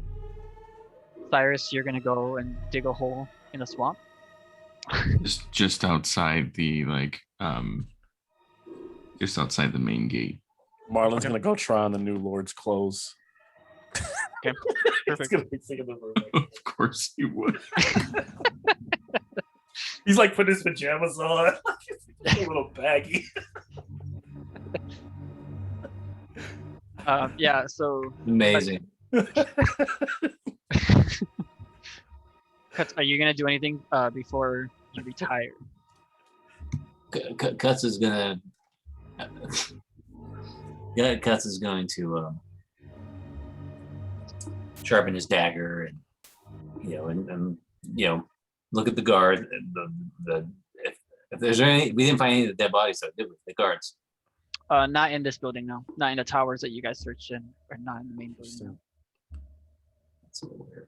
Cyrus, you're gonna go and dig a hole in the swamp. just outside the just outside the main gate. Marlon's gonna go try on the new Lord's clothes. Okay, perfect. Of course he would. He's like putting his pajamas on. He's a little baggy. So amazing. Cuts, are you gonna do anything before you retire? Cuts is gonna. Cuts is going to sharpen his dagger and look at the guard. If there's any, we didn't find any of the dead bodies, so did we? The guards. Not in this building, no. Not in the towers that you guys searched in, or not in the main building. No. That's a little weird.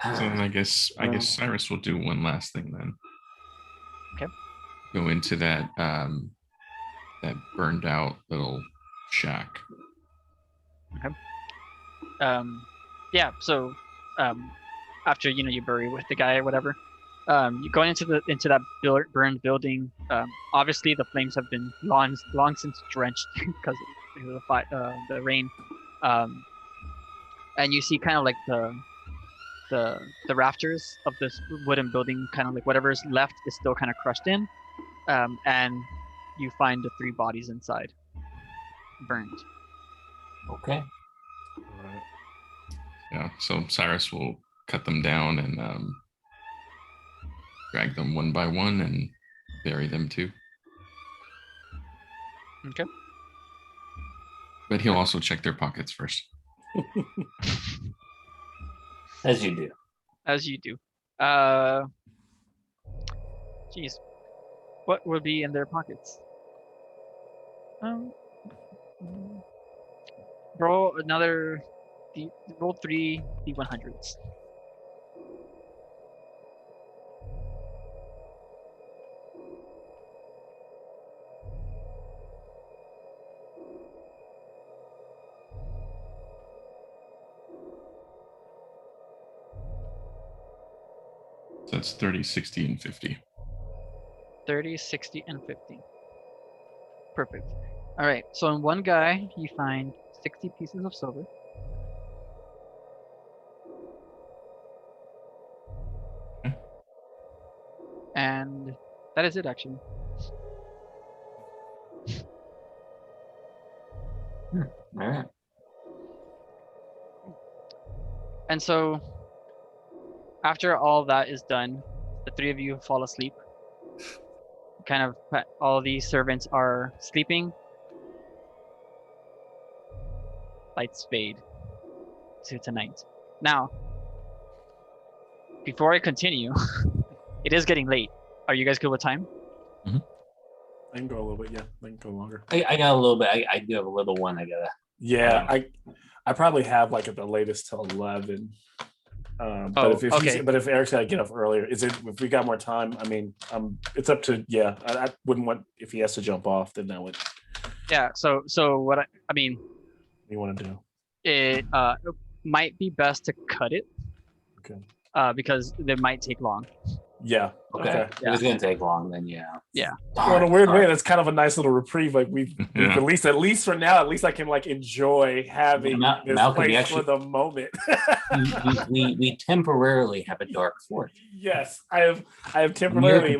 So then I guess Cyrus will do one last thing then. Okay. Go into that burned out little shack. Okay. So after you bury with the guy or whatever, you go into that burned building. Obviously the flames have been long since drenched because of the rain. And you see kind of like the rafters of this wooden building, kind of like whatever's left is still kind of crushed in, and you find the 3 bodies inside, burned. Okay. Yeah. So Cyrus will cut them down and drag them one by one and bury them too. Okay. But he'll also check their pockets first. As you do. As you do. Geez. What would be in their pockets? Roll 3 D100s. So that's 30, 60, and 50. 30, 60, and 50. Perfect. All right. So in one guy, you find 60 pieces of silver. Okay. And that is it, actually. All right. And so after all that is done, the 3 of you fall asleep. Kind of all these servants are sleeping. Lights fade to tonight. Now, before I continue, it is getting late. Are you guys good with time? I can go a little bit. Yeah, I can go longer. I got a little bit. I do have a little one. I gotta. Yeah, I probably have like at the latest till 11. But if Eric's got to get up earlier, is it if we got more time? I mean, it's up to I wouldn't want if he has to jump off, then that would. Yeah. So what I mean, You want to do? it might be best to cut it. Okay. Because it might take long. Yeah. Okay. If it's gonna take long, then yeah. Yeah. Well, in a weird way, that's kind of a nice little reprieve. Like we've at least for now, at least I can like enjoy having this place for the moment. we temporarily have a dark fork. Yes, I have temporarily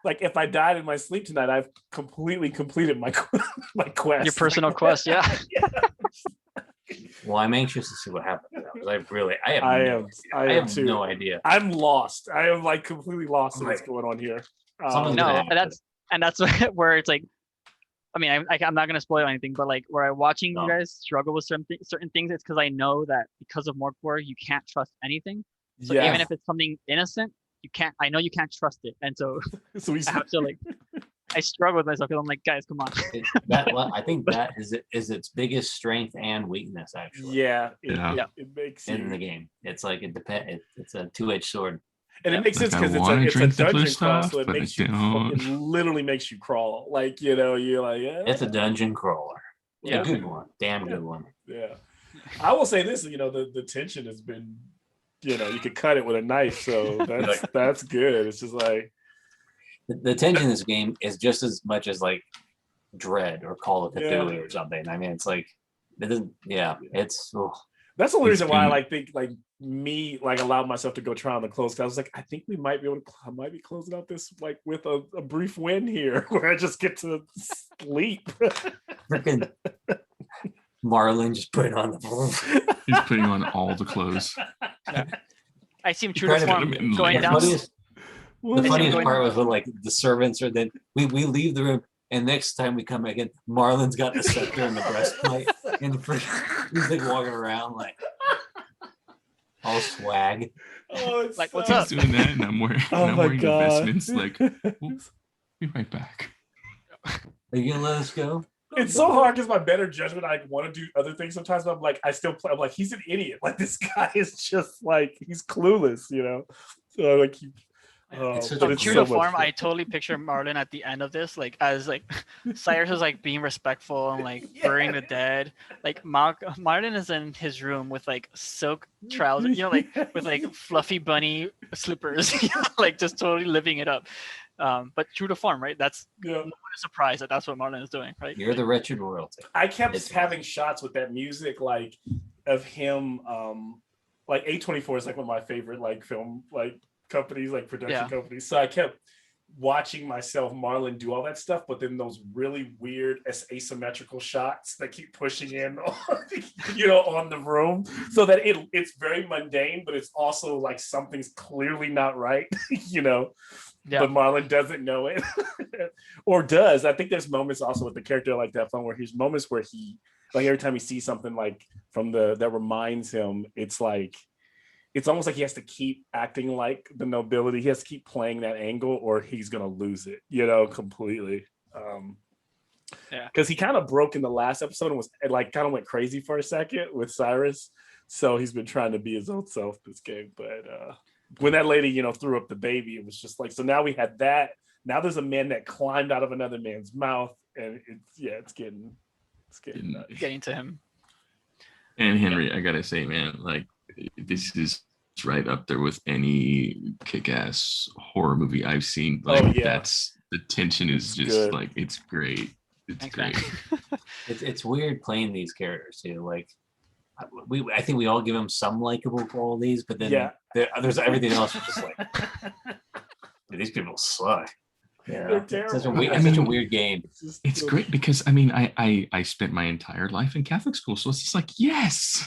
like if I died in my sleep tonight, I've completely completed my quest. Your personal quest, yeah. Well, I'm anxious to see what happens because I have no idea. I'm lost. I am like completely lost in what's going on here. No, and that's where it's like, I mean, I'm not gonna spoil anything, but like where I'm watching you guys struggle with certain things, it's because I know that because of Mork, you can't trust anything. So even if it's something innocent, I know you can't trust it, and so I have to like. I struggle with myself because I'm like, guys, come on. I think that is its biggest strength and weakness, actually. Yeah, it makes in the game. It's like it depends. It's a two-edged sword, and it makes sense because it's a dungeon crawl, so it makes you. It literally makes you crawl. Like you're like, it's a dungeon crawler. Yeah, a good one, damn good one. Yeah, I will say this. The tension has been, you could cut it with a knife, so that's good. It's just like. The tension in this game is just as much as like Dread or Call of Cthulhu or something. I mean, it's like it doesn't. Yeah, it's. That's the only reason why I think allowed myself to go try on the close. Cause I was like, I think we might be able to. I might be closing out this like with a brief win here, where I just get to sleep. Freaking Marlin just put on the. He's putting on all the clothes. Yeah. I see him true to form going down. The funniest part was when like the servants are then we leave the room and next time we come back in, Marlon's got the scepter and the breastplate and he's like walking around like all swag. Oh, like what's up? Doing that and I'm wearing investments. Like we'll be right back. Are you gonna let us go? It's so hard because my better judgment, I want to do other things sometimes, but I'm like, I still play. I'm like, he's an idiot. Like this guy is just like he's clueless, So like true to form, I totally picture Marlon at the end of this, like as like Cyrus is like being respectful and like burying the dead. Like Marlon is in his room with like silk trousers, like with like fluffy bunny slippers, like just totally living it up. But true to form, right? That's no one is surprised that that's what Marlon is doing, right? You're the wretched royalty. I kept having shots with that music, like of him. Like A24 is like one of my favorite like film like companies, like production companies. So I kept watching myself, Marlon, do all that stuff, but then those really weird asymmetrical shots that keep pushing in, on the room, so that it's very mundane, but it's also like something's clearly not right, But Marlon doesn't know it, or does. I think there's moments also with the character like that fun where he's moments where he, like every time he sees something like that reminds him, it's like. It's almost like he has to keep acting like the nobility. He has to keep playing that angle or he's going to lose it, completely. Because he kind of broke in the last episode and kind of went crazy for a second with Cyrus. So he's been trying to be his own self this game. But when that lady, threw up the baby, it was just like, so now we had that. Now there's a man that climbed out of another man's mouth. And it's getting to him. And Henry, I got to say, man, like, this is right up there with any kick-ass horror movie I've seen. Like that's the tension is just good. Like it's great. It's great. It's weird playing these characters too. Like I think we all give them some likable qualities, but then there's everything else is just like these people suck. Yeah, it's such a weird game. It's great because I spent my entire life in Catholic school, so it's just like yes.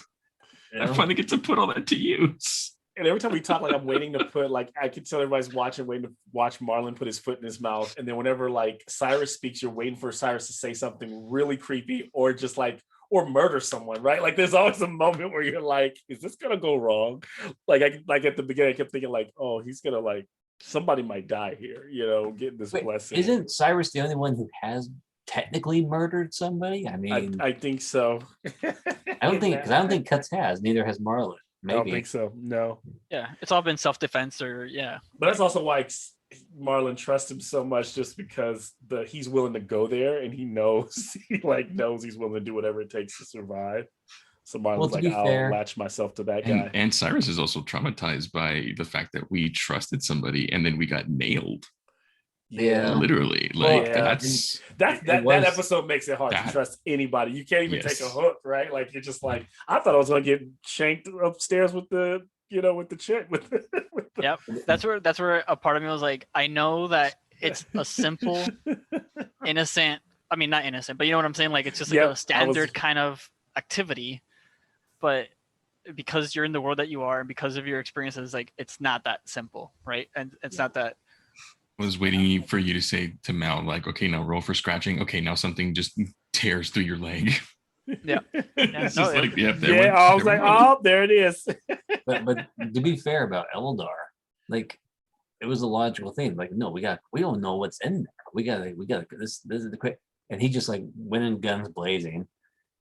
I finally get to put all that to use. And every time we talk, like I'm waiting to put, like I can tell everybody's waiting to watch Marlon put his foot in his mouth. And then whenever like Cyrus speaks, you're waiting for Cyrus to say something really creepy or just like, or murder someone, right? Like there's always a moment where you're like, is this gonna go wrong? Like at the beginning, I kept thinking like, oh, he's gonna like somebody might die here, you know, getting this Wait, blessing. isn't Cyrus the only one who has technically murdered somebody? I mean, I think so. I don't think, because I don't think Cuts has. Neither has Marlon. I don't Maybe. think so. No. Yeah, it's all been self-defense or But that's also why Marlon trusts him so much, just because he's willing to go there and he knows knows he's willing to do whatever it takes to survive. So Marlon's to be I'll fair, latch myself to that guy. And Cyrus is also traumatized by the fact that we trusted somebody and then we got nailed. Yeah. Literally. Well, Like that's that episode makes it hard to trust anybody. You can't even Yes. take a hook, right? Like you're just like, I thought I was gonna get shanked upstairs with the chick with the Yep. That's where a part of me was like, I know that it's a simple, innocent. I mean, not innocent, but you know what I'm saying. Like it's just like a standard kind of activity, but because you're in the world that you are and because of your experiences, like it's not that simple, right? And it's not that. I was waiting for you to say to Mal, like, okay, now roll for scratching. Okay, now something just tears through your leg. Yeah. It's No, just like, yeah, I was like, oh, there it is. but to be fair about Eldar, like it was a logical thing. Like, no, we don't know what's in there. We gotta this is the quick. And he just like went in guns blazing.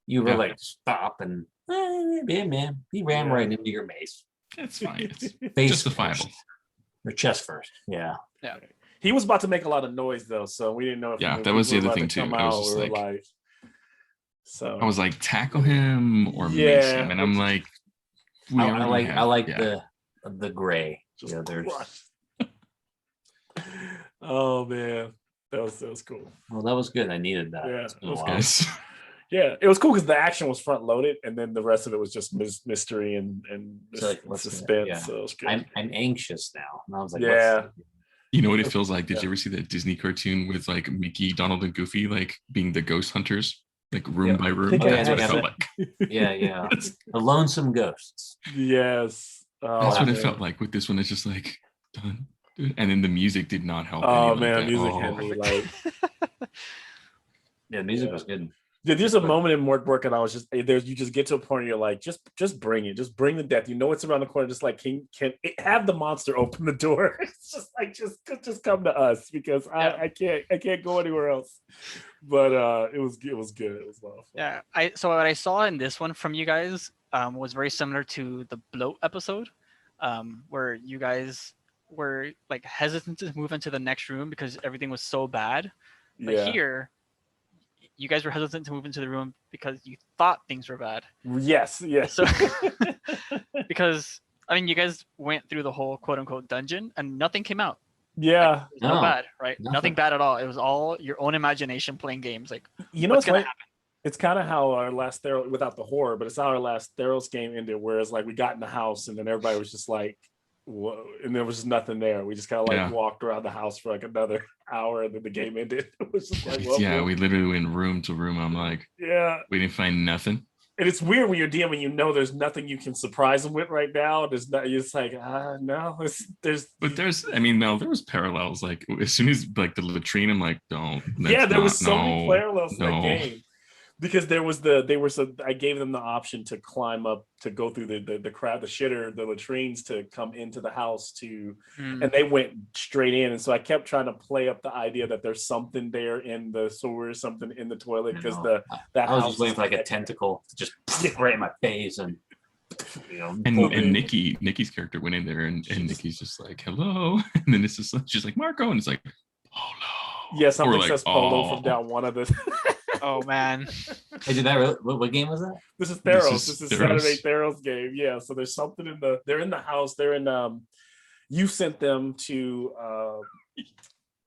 You were like, stop, and yeah, man, he ran right into your mace. It's fine. It's Face justifiable. first. Or chest first. Yeah. Yeah. He was about to make a lot of noise though, so we didn't know if that was the other thing too. I was just like, so I was like, tackle him or mace him, and I'm like, I like the gray. Just oh man, that was cool. Well, that was good. I needed that. Yeah, it was yeah, it was cool because the action was front loaded, and then the rest of it was just mystery and suspense. Yeah. So it was good. I'm anxious now. And I was like, yeah. You know what it feels like? Did you ever see that Disney cartoon with like Mickey, Donald, and Goofy, like being the ghost hunters, like room by room? That's what it felt like. Yeah. The lonesome ghosts. Yes. That's what it felt like with this one. It's just like done. And then the music did not help. Oh man, music had me like. Yeah, music was good. Dude, there's a moment in Mork and I was just there's you just get to a point where you're like, just bring it, just bring the death. You know it's around the corner. Just like can it have the monster open the door? It's just like just come to us because I can't go anywhere else. But it was good. It was a lot of fun. Yeah, so what I saw in this one from you guys was very similar to the bloat episode, where you guys were like hesitant to move into the next room because everything was so bad. But here, you guys were hesitant to move into the room because you thought things were bad. Yes. So, because I mean, you guys went through the whole quote unquote dungeon and nothing came out. Yeah, like, no bad, right? Nothing bad at all. It was all your own imagination playing games. Like, you know what's gonna happen? It's kind of how our last Theros, without the horror, but it's how our last Theros game ended. Whereas like we got in the house and then everybody was just like, whoa, and there was just nothing there. We just kind of like walked around the house for like another hour and then the game ended. It was just like, we literally went room to room. I'm like, we didn't find nothing. And it's weird when you're DMing, you know there's nothing you can surprise them with right now. There's not. You're just like, no. There was parallels. Like as soon as like the latrine, I'm like, don't. There was so many parallels in that game. Because I gave them the option to climb up to go through the crowd, the shitter, the latrines to come into the house and they went straight in. And so I kept trying to play up the idea that there's something there in the sewer, something in the toilet because I was just waiting for like a tentacle to just right in my face and. And Nikki's character went in there and Nikki's just like hello, and then it's just she's like Marco, and it's like Polo. Yeah, something says Polo from down one of the. Oh man! Hey, did that really, what game was that? This is Theros. This is Saturday Theros game. Yeah, so there's something they're in the house. They're in you sent them to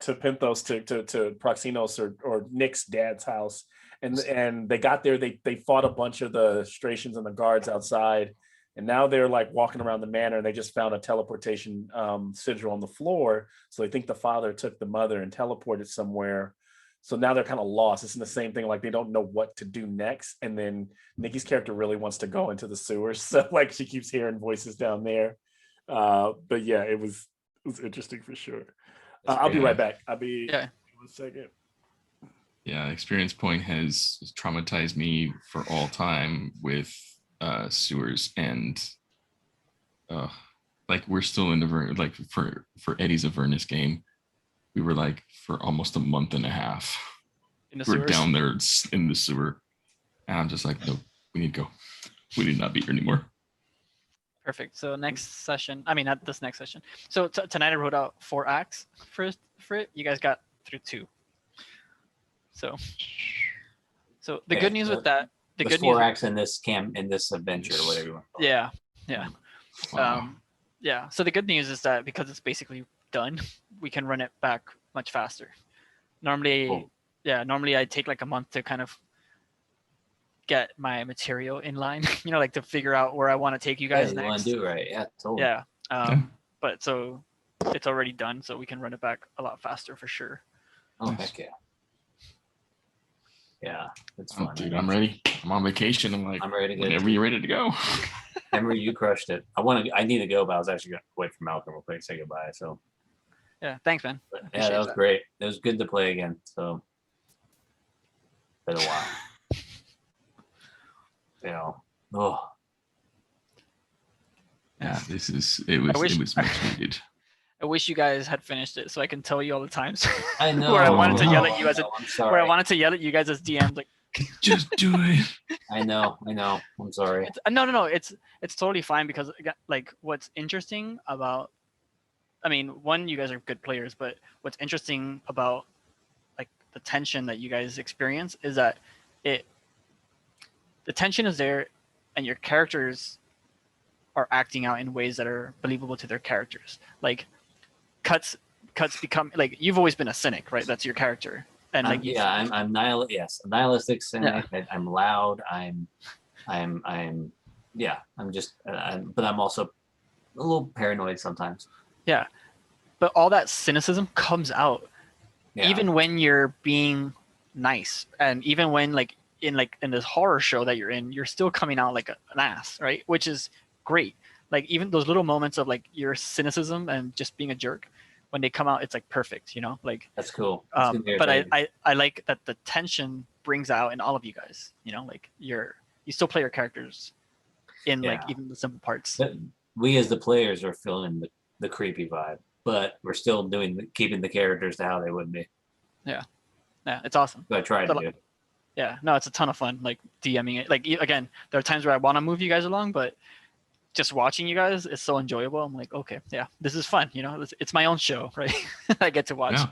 Penthos to Proxinos or Nick's dad's house, and they got there. They fought a bunch of the Strations and the guards outside, and now they're like walking around the manor, and they just found a teleportation sigil on the floor. So they think the father took the mother and teleported somewhere. So now they're kind of lost. It's in the same thing. Like they don't know what to do next. And then Nikki's character really wants to go into the sewers. So like she keeps hearing voices down there. But yeah, it was interesting for sure. I'll be right back. I'll be in a second. Yeah, Experience Point has traumatized me for all time with sewers and like we're still in the like for Eddie's Avernus game, we were like for almost a month and a half. In the We're sewers. down there in the sewer, and I'm just like, no, we need to go. We need not be here anymore. Perfect. So next session, I mean not this next session. So tonight I wrote out 4 acts for it. You guys got through 2. So the Okay, good news with that, the There's good news. 4 acts in this in this adventure, or whatever you want to call it. Yeah. Wow. Yeah. So the good news is that because it's basically done, we can run it back much faster. Normally, Cool. normally I take like a month to kind of get my material in line, like to figure out where I want to take you guys You want next. to do it right? Yeah, totally. Yeah. Yeah. But so it's already done, so we can run it back a lot faster for sure. Oh Nice. heck yeah. Yeah, it's Oh, fun. dude, I'm ready. I'm on vacation. I'm like, I'm ready to go. whenever you're ready to go. Henry, you crushed it. I need to go, but I was actually going to wait for Malcolm real quick to say goodbye. So Yeah. Thanks, man. but, yeah, Appreciate that was that. great. It was good to play again. So been a while. Oh, Yeah, it wish- was much needed. I wish you guys had finished it so I can tell you all the times I know. where I wanted to I yell know, at you as a, I'm sorry. where I wanted to yell at you guys as DMs. Like, Just do it. I know. I'm sorry. no. It's totally fine because like what's interesting about, I mean, one, you guys are good players, but what's interesting about like the tension that you guys experience is that the tension is there, and your characters are acting out in ways that are believable to their characters. Like cuts become like, you've always been a cynic, right? That's your character, and like I'm a nihilistic cynic. I'm loud. I'm just but I'm also a little paranoid sometimes. yeah. But all that cynicism comes out Yeah. even when you're being nice, and even when like in this horror show that you're in, you're still coming out like an ass, right? Which is great. Like even those little moments of like your cynicism and just being a jerk, when they come out, it's like perfect, like That's cool. That's good to hear, but Dave. I like that the tension brings out in all of you guys, like you still play your characters in like Yeah. even the simple parts. But we as the players are feeling the creepy vibe, but we're still keeping the characters to how they would be. Yeah, it's awesome. So I tried to do. Yeah, no, it's a ton of fun. Like DMing it. Like again, there are times where I want to move you guys along, but just watching you guys is so enjoyable. I'm like, okay, yeah, this is fun. It's my own show, right? I get to watch. Yeah.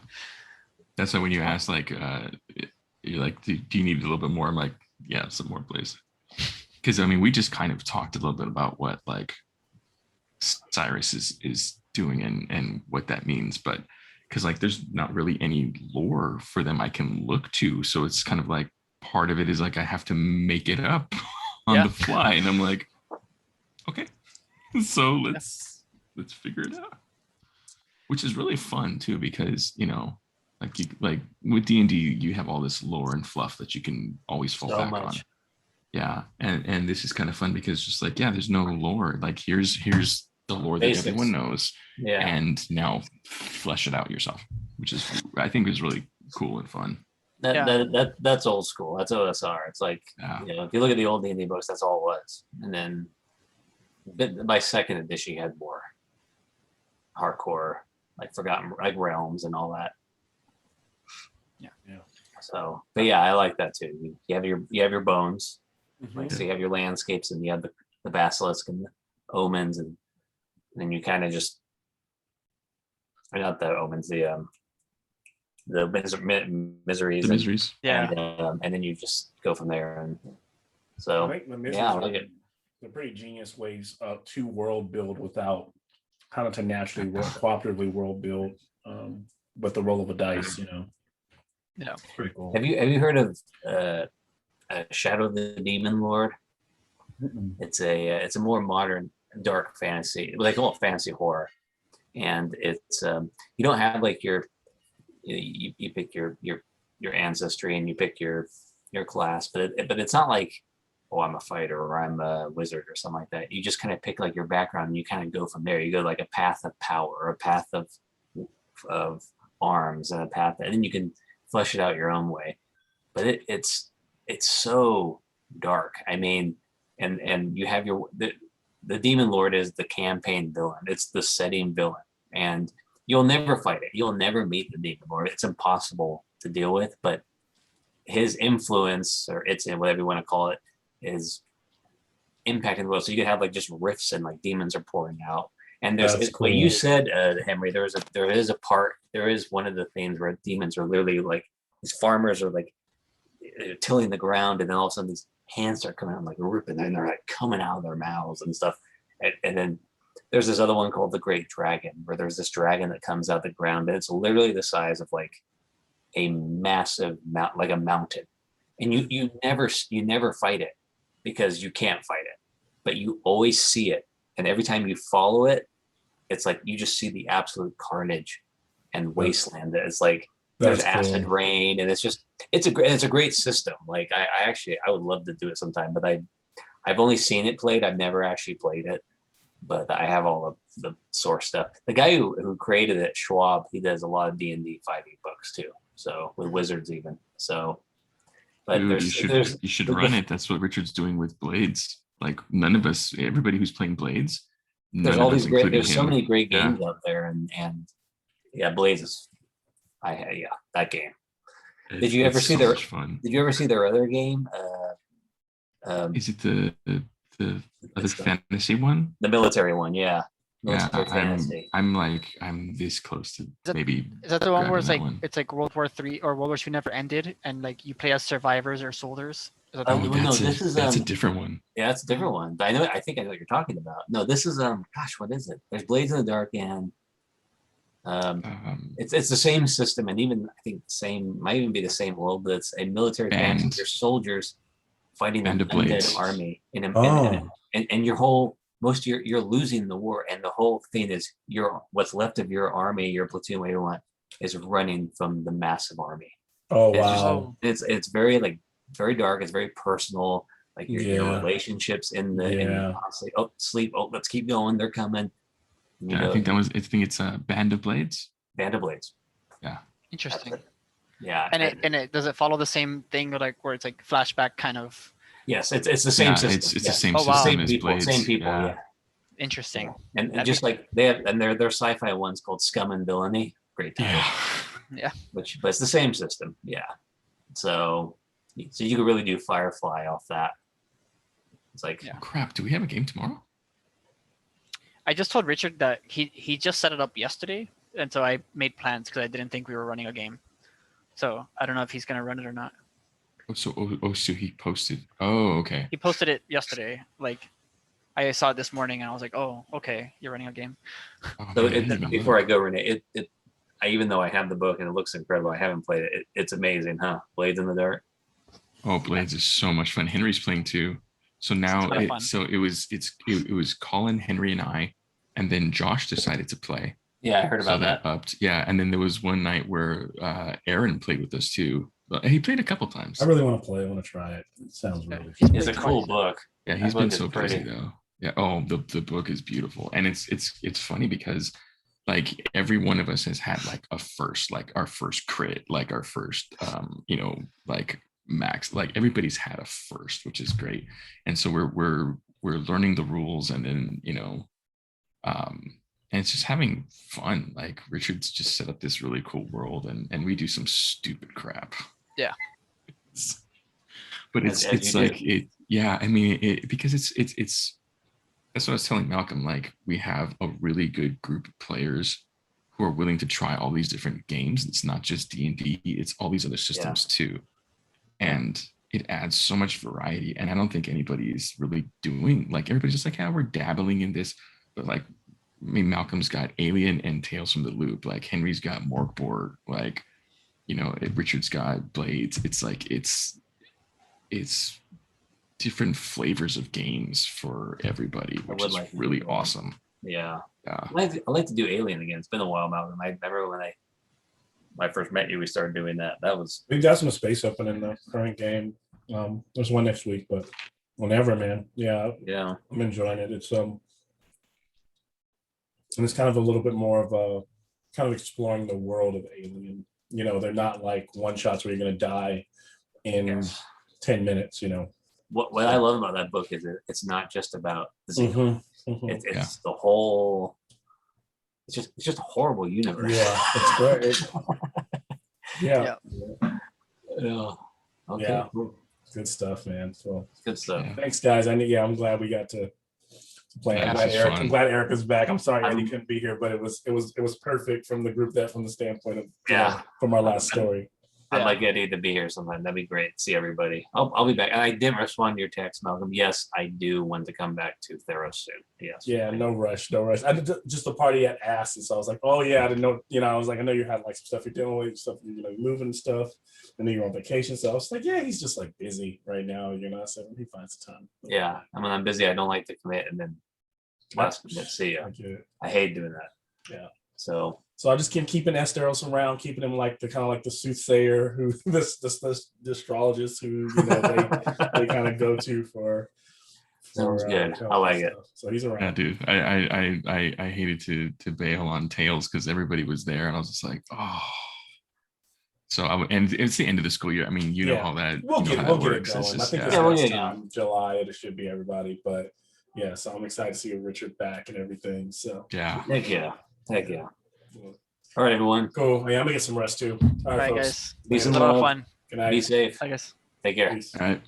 That's why when you ask, like, you're like, do you need a little bit more? I'm like, yeah, some more, please. Because I mean, we just kind of talked a little bit about what like Cyrus is doing and what that means, but because like there's not really any lore for them I can look to, so it's kind of like part of it is like I have to make it up on the fly, and I'm like, okay, so let's figure it out, which is really fun too, because like with D&D you have all this lore and fluff that you can always fall back on. Yeah, and this is kind of fun because just like, yeah, there's no lore, like here's the lore that everyone knows, and now flesh it out yourself, which is, I think, is really cool and fun. That's old school. That's OSR. It's like, if you look at the old D&D books, that's all it was. And then by second edition, you had more hardcore, like Forgotten, like Realms and all that. Yeah. So, but yeah, I like that too. You have your bones, Mhm. so you have your landscapes, and you have the basilisk and the omens, and then you kind of just, or not the omens, the miseries. The miseries. And then you just go from there. And so, I think the miseries I are like it. the pretty genius ways to world build without kind of to naturally cooperatively world build with the roll of a dice, Yeah. Pretty cool. Have you heard of Shadow of the Demon Lord? Mm-mm. It's a more modern dark fantasy. They call it fantasy horror, and it's you don't have like you pick your ancestry and you pick your class, but it's not like, oh, I'm a fighter or I'm a wizard or something like that. You just kind of pick like your background and you kind of go from there. You go like a path of power, or a path of arms, and a path, and then you can flesh it out your own way. But it's so dark. I mean, and you have the Demon Lord is the campaign villain. It's the setting villain, and you'll never fight it. You'll never meet the Demon Lord. It's impossible to deal with. But his influence, or it's whatever you want to call it, is impacting the world. So you can have like just rifts and like demons are pouring out. And there's what you said, Henry. There is one of the things where demons are literally like these farmers are like tilling the ground, and then all of a sudden these hands start coming out like ripping, and they're like coming out of their mouths and stuff. And then there's this other one called the Great Dragon, where there's this dragon that comes out of the ground, and it's literally the size of like a massive like a mountain. And you never fight it because you can't fight it, but you always see it. And every time you follow it, it's like you just see the absolute carnage and wasteland. It's like there's acid rain, and it's a great system. Like I would love to do it sometime, but I've only seen it played. I've never actually played it, but I have all of the source stuff. The guy who created it, Schwab, he does a lot of D&D 5e books too. So with Wizards even. So, but Dude, you should run it. That's what Richard's doing with Blades. Like none of us, everybody who's playing Blades, there's all these great. There's so many great games out there, and yeah, Blades is. That game. Did you ever see Did you ever see their other game? Is it the other fantasy one? The military one, yeah. I'm this close to maybe. Is that the one where it's like World War III or World War II never ended, and like you play as survivors or soldiers? That's a different one. Yeah, that's a different one. But I think I know what you're talking about. No, this is what is it? There's Blades in the Dark, and it's the same system, and even I think might even be the same world, but it's a military band. Your soldiers fighting an undead army, and your whole you're losing the war, and the whole thing is what's left of your army, your platoon, whatever you want, is running from the massive army. Oh wow! It's very like very dark. It's very personal. Like your relationships in the sleep. Oh, let's keep going. They're coming. I think it's a Band of Blades. Band of Blades. Yeah. Interesting. Yeah. And it does it follow the same thing, like where it's like flashback kind of? Yes, it's the same system. It's the same system as Blades. Same people. Yeah. Interesting. And just like they have, and their sci-fi one's called Scum and Villainy. Great title. Yeah. But it's the same system. Yeah. So you could really do Firefly off that. It's like crap. Do we have a game tomorrow? I just told Richard that he just set it up yesterday, and so I made plans because I didn't think we were running a game. So I don't know if he's gonna run it or not. So he posted. Oh, okay. He posted it yesterday. Like I saw it this morning, and I was like, "Oh, okay, you're running a game." So before I go, Renee, even though I have the book and it looks incredible, I haven't played it. It's amazing, huh? Blades in the Dark. Oh, Blades is so much fun. Henry's playing too. So now it was Colin, Henry, and I, and then Josh decided to play. Yeah, I heard about that. Upped. Yeah, and then there was one night where Aaron played with us too. He played a couple times. I really want to play. I want to try it. It sounds really fun. It's a cool book. Yeah, he's been so busy though. Yeah. Oh, the book is beautiful, and it's funny because like every one of us has had like a first, like our first crit, like our first, like max. Like everybody's had a first, which is great, and so we're learning the rules, and then and it's just having fun. Like Richard's just set up this really cool world, and we do some stupid crap. Yeah. But it's like it. Yeah, I mean because it's that's what I was telling Malcolm. Like we have a really good group of players who are willing to try all these different games. It's not just D&D. It's all these other systems too, and it adds so much variety. And I don't think anybody is really doing like everybody's just like, yeah, we're dabbling in this, but like. I mean, Malcolm's got Alien and Tales from the Loop. Like Henry's got Mork Borg. Like, Richard's got Blades. It's like it's different flavors of games for everybody, which is really awesome. Yeah. I'd like to do Alien again. It's been a while, Malcolm. I remember when I first met you, we started doing that. We got some space open in the current game. There's one next week, but whenever, man. Yeah. I'm enjoying it. It's and it's kind of a little bit more of a kind of exploring the world of Alien. They're not like one shots where you're going to die in 10 minutes, what I love about that book is it's not just about the Xenomorph. It's the whole. It's just a horrible universe. Yeah, it's great. Yeah. Yeah. Okay. Yeah. Cool. Good stuff, man. So Good stuff. Yeah. thanks, guys. I'm glad we got to play. Yeah, I'm glad Erica's back. I'm sorry Eddie I'm- couldn't be here, but it was perfect from the group from the standpoint of Yeah. from our last story. I'd Yeah. like Eddie to be here sometime. That'd be great. See everybody. I'll be back. And I did respond to your text, Malcolm. Yes, I do want to come back to Theros soon. Yes. Yeah, no rush. I did just the party at asked, and so I was like, oh yeah, I didn't know. I was like, I know you had like some stuff you're dealing with, stuff moving and stuff. I know you're on vacation, so I was like, yeah, he's just like busy right now. So he finds the time. Yeah. I mean, I'm busy. I don't like to commit and then last minute see ya. I get it. I hate doing that. Yeah. So So I just keep keeping Esteros around, keeping him like the kind of like the soothsayer, who the astrologist who they kind of go to for. Sounds good. telling I like stuff. it. So he's around. Yeah, dude. I hated to bail on Tails because everybody was there, and I was just like, oh. So and it's the end of the school year. I mean, you know how that We'll get it works. It's going. I just, think yeah. this we'll next get it time, July, it should be everybody. But yeah, so I'm excited to see Richard back and everything. So Yeah. heck yeah. Heck yeah. All right, everyone. cool. Yeah, I'm gonna get some rest too. All right, folks. guys. Be It was some a lot of love. fun. Good night. Be safe. I guess. Take care. Peace. All right.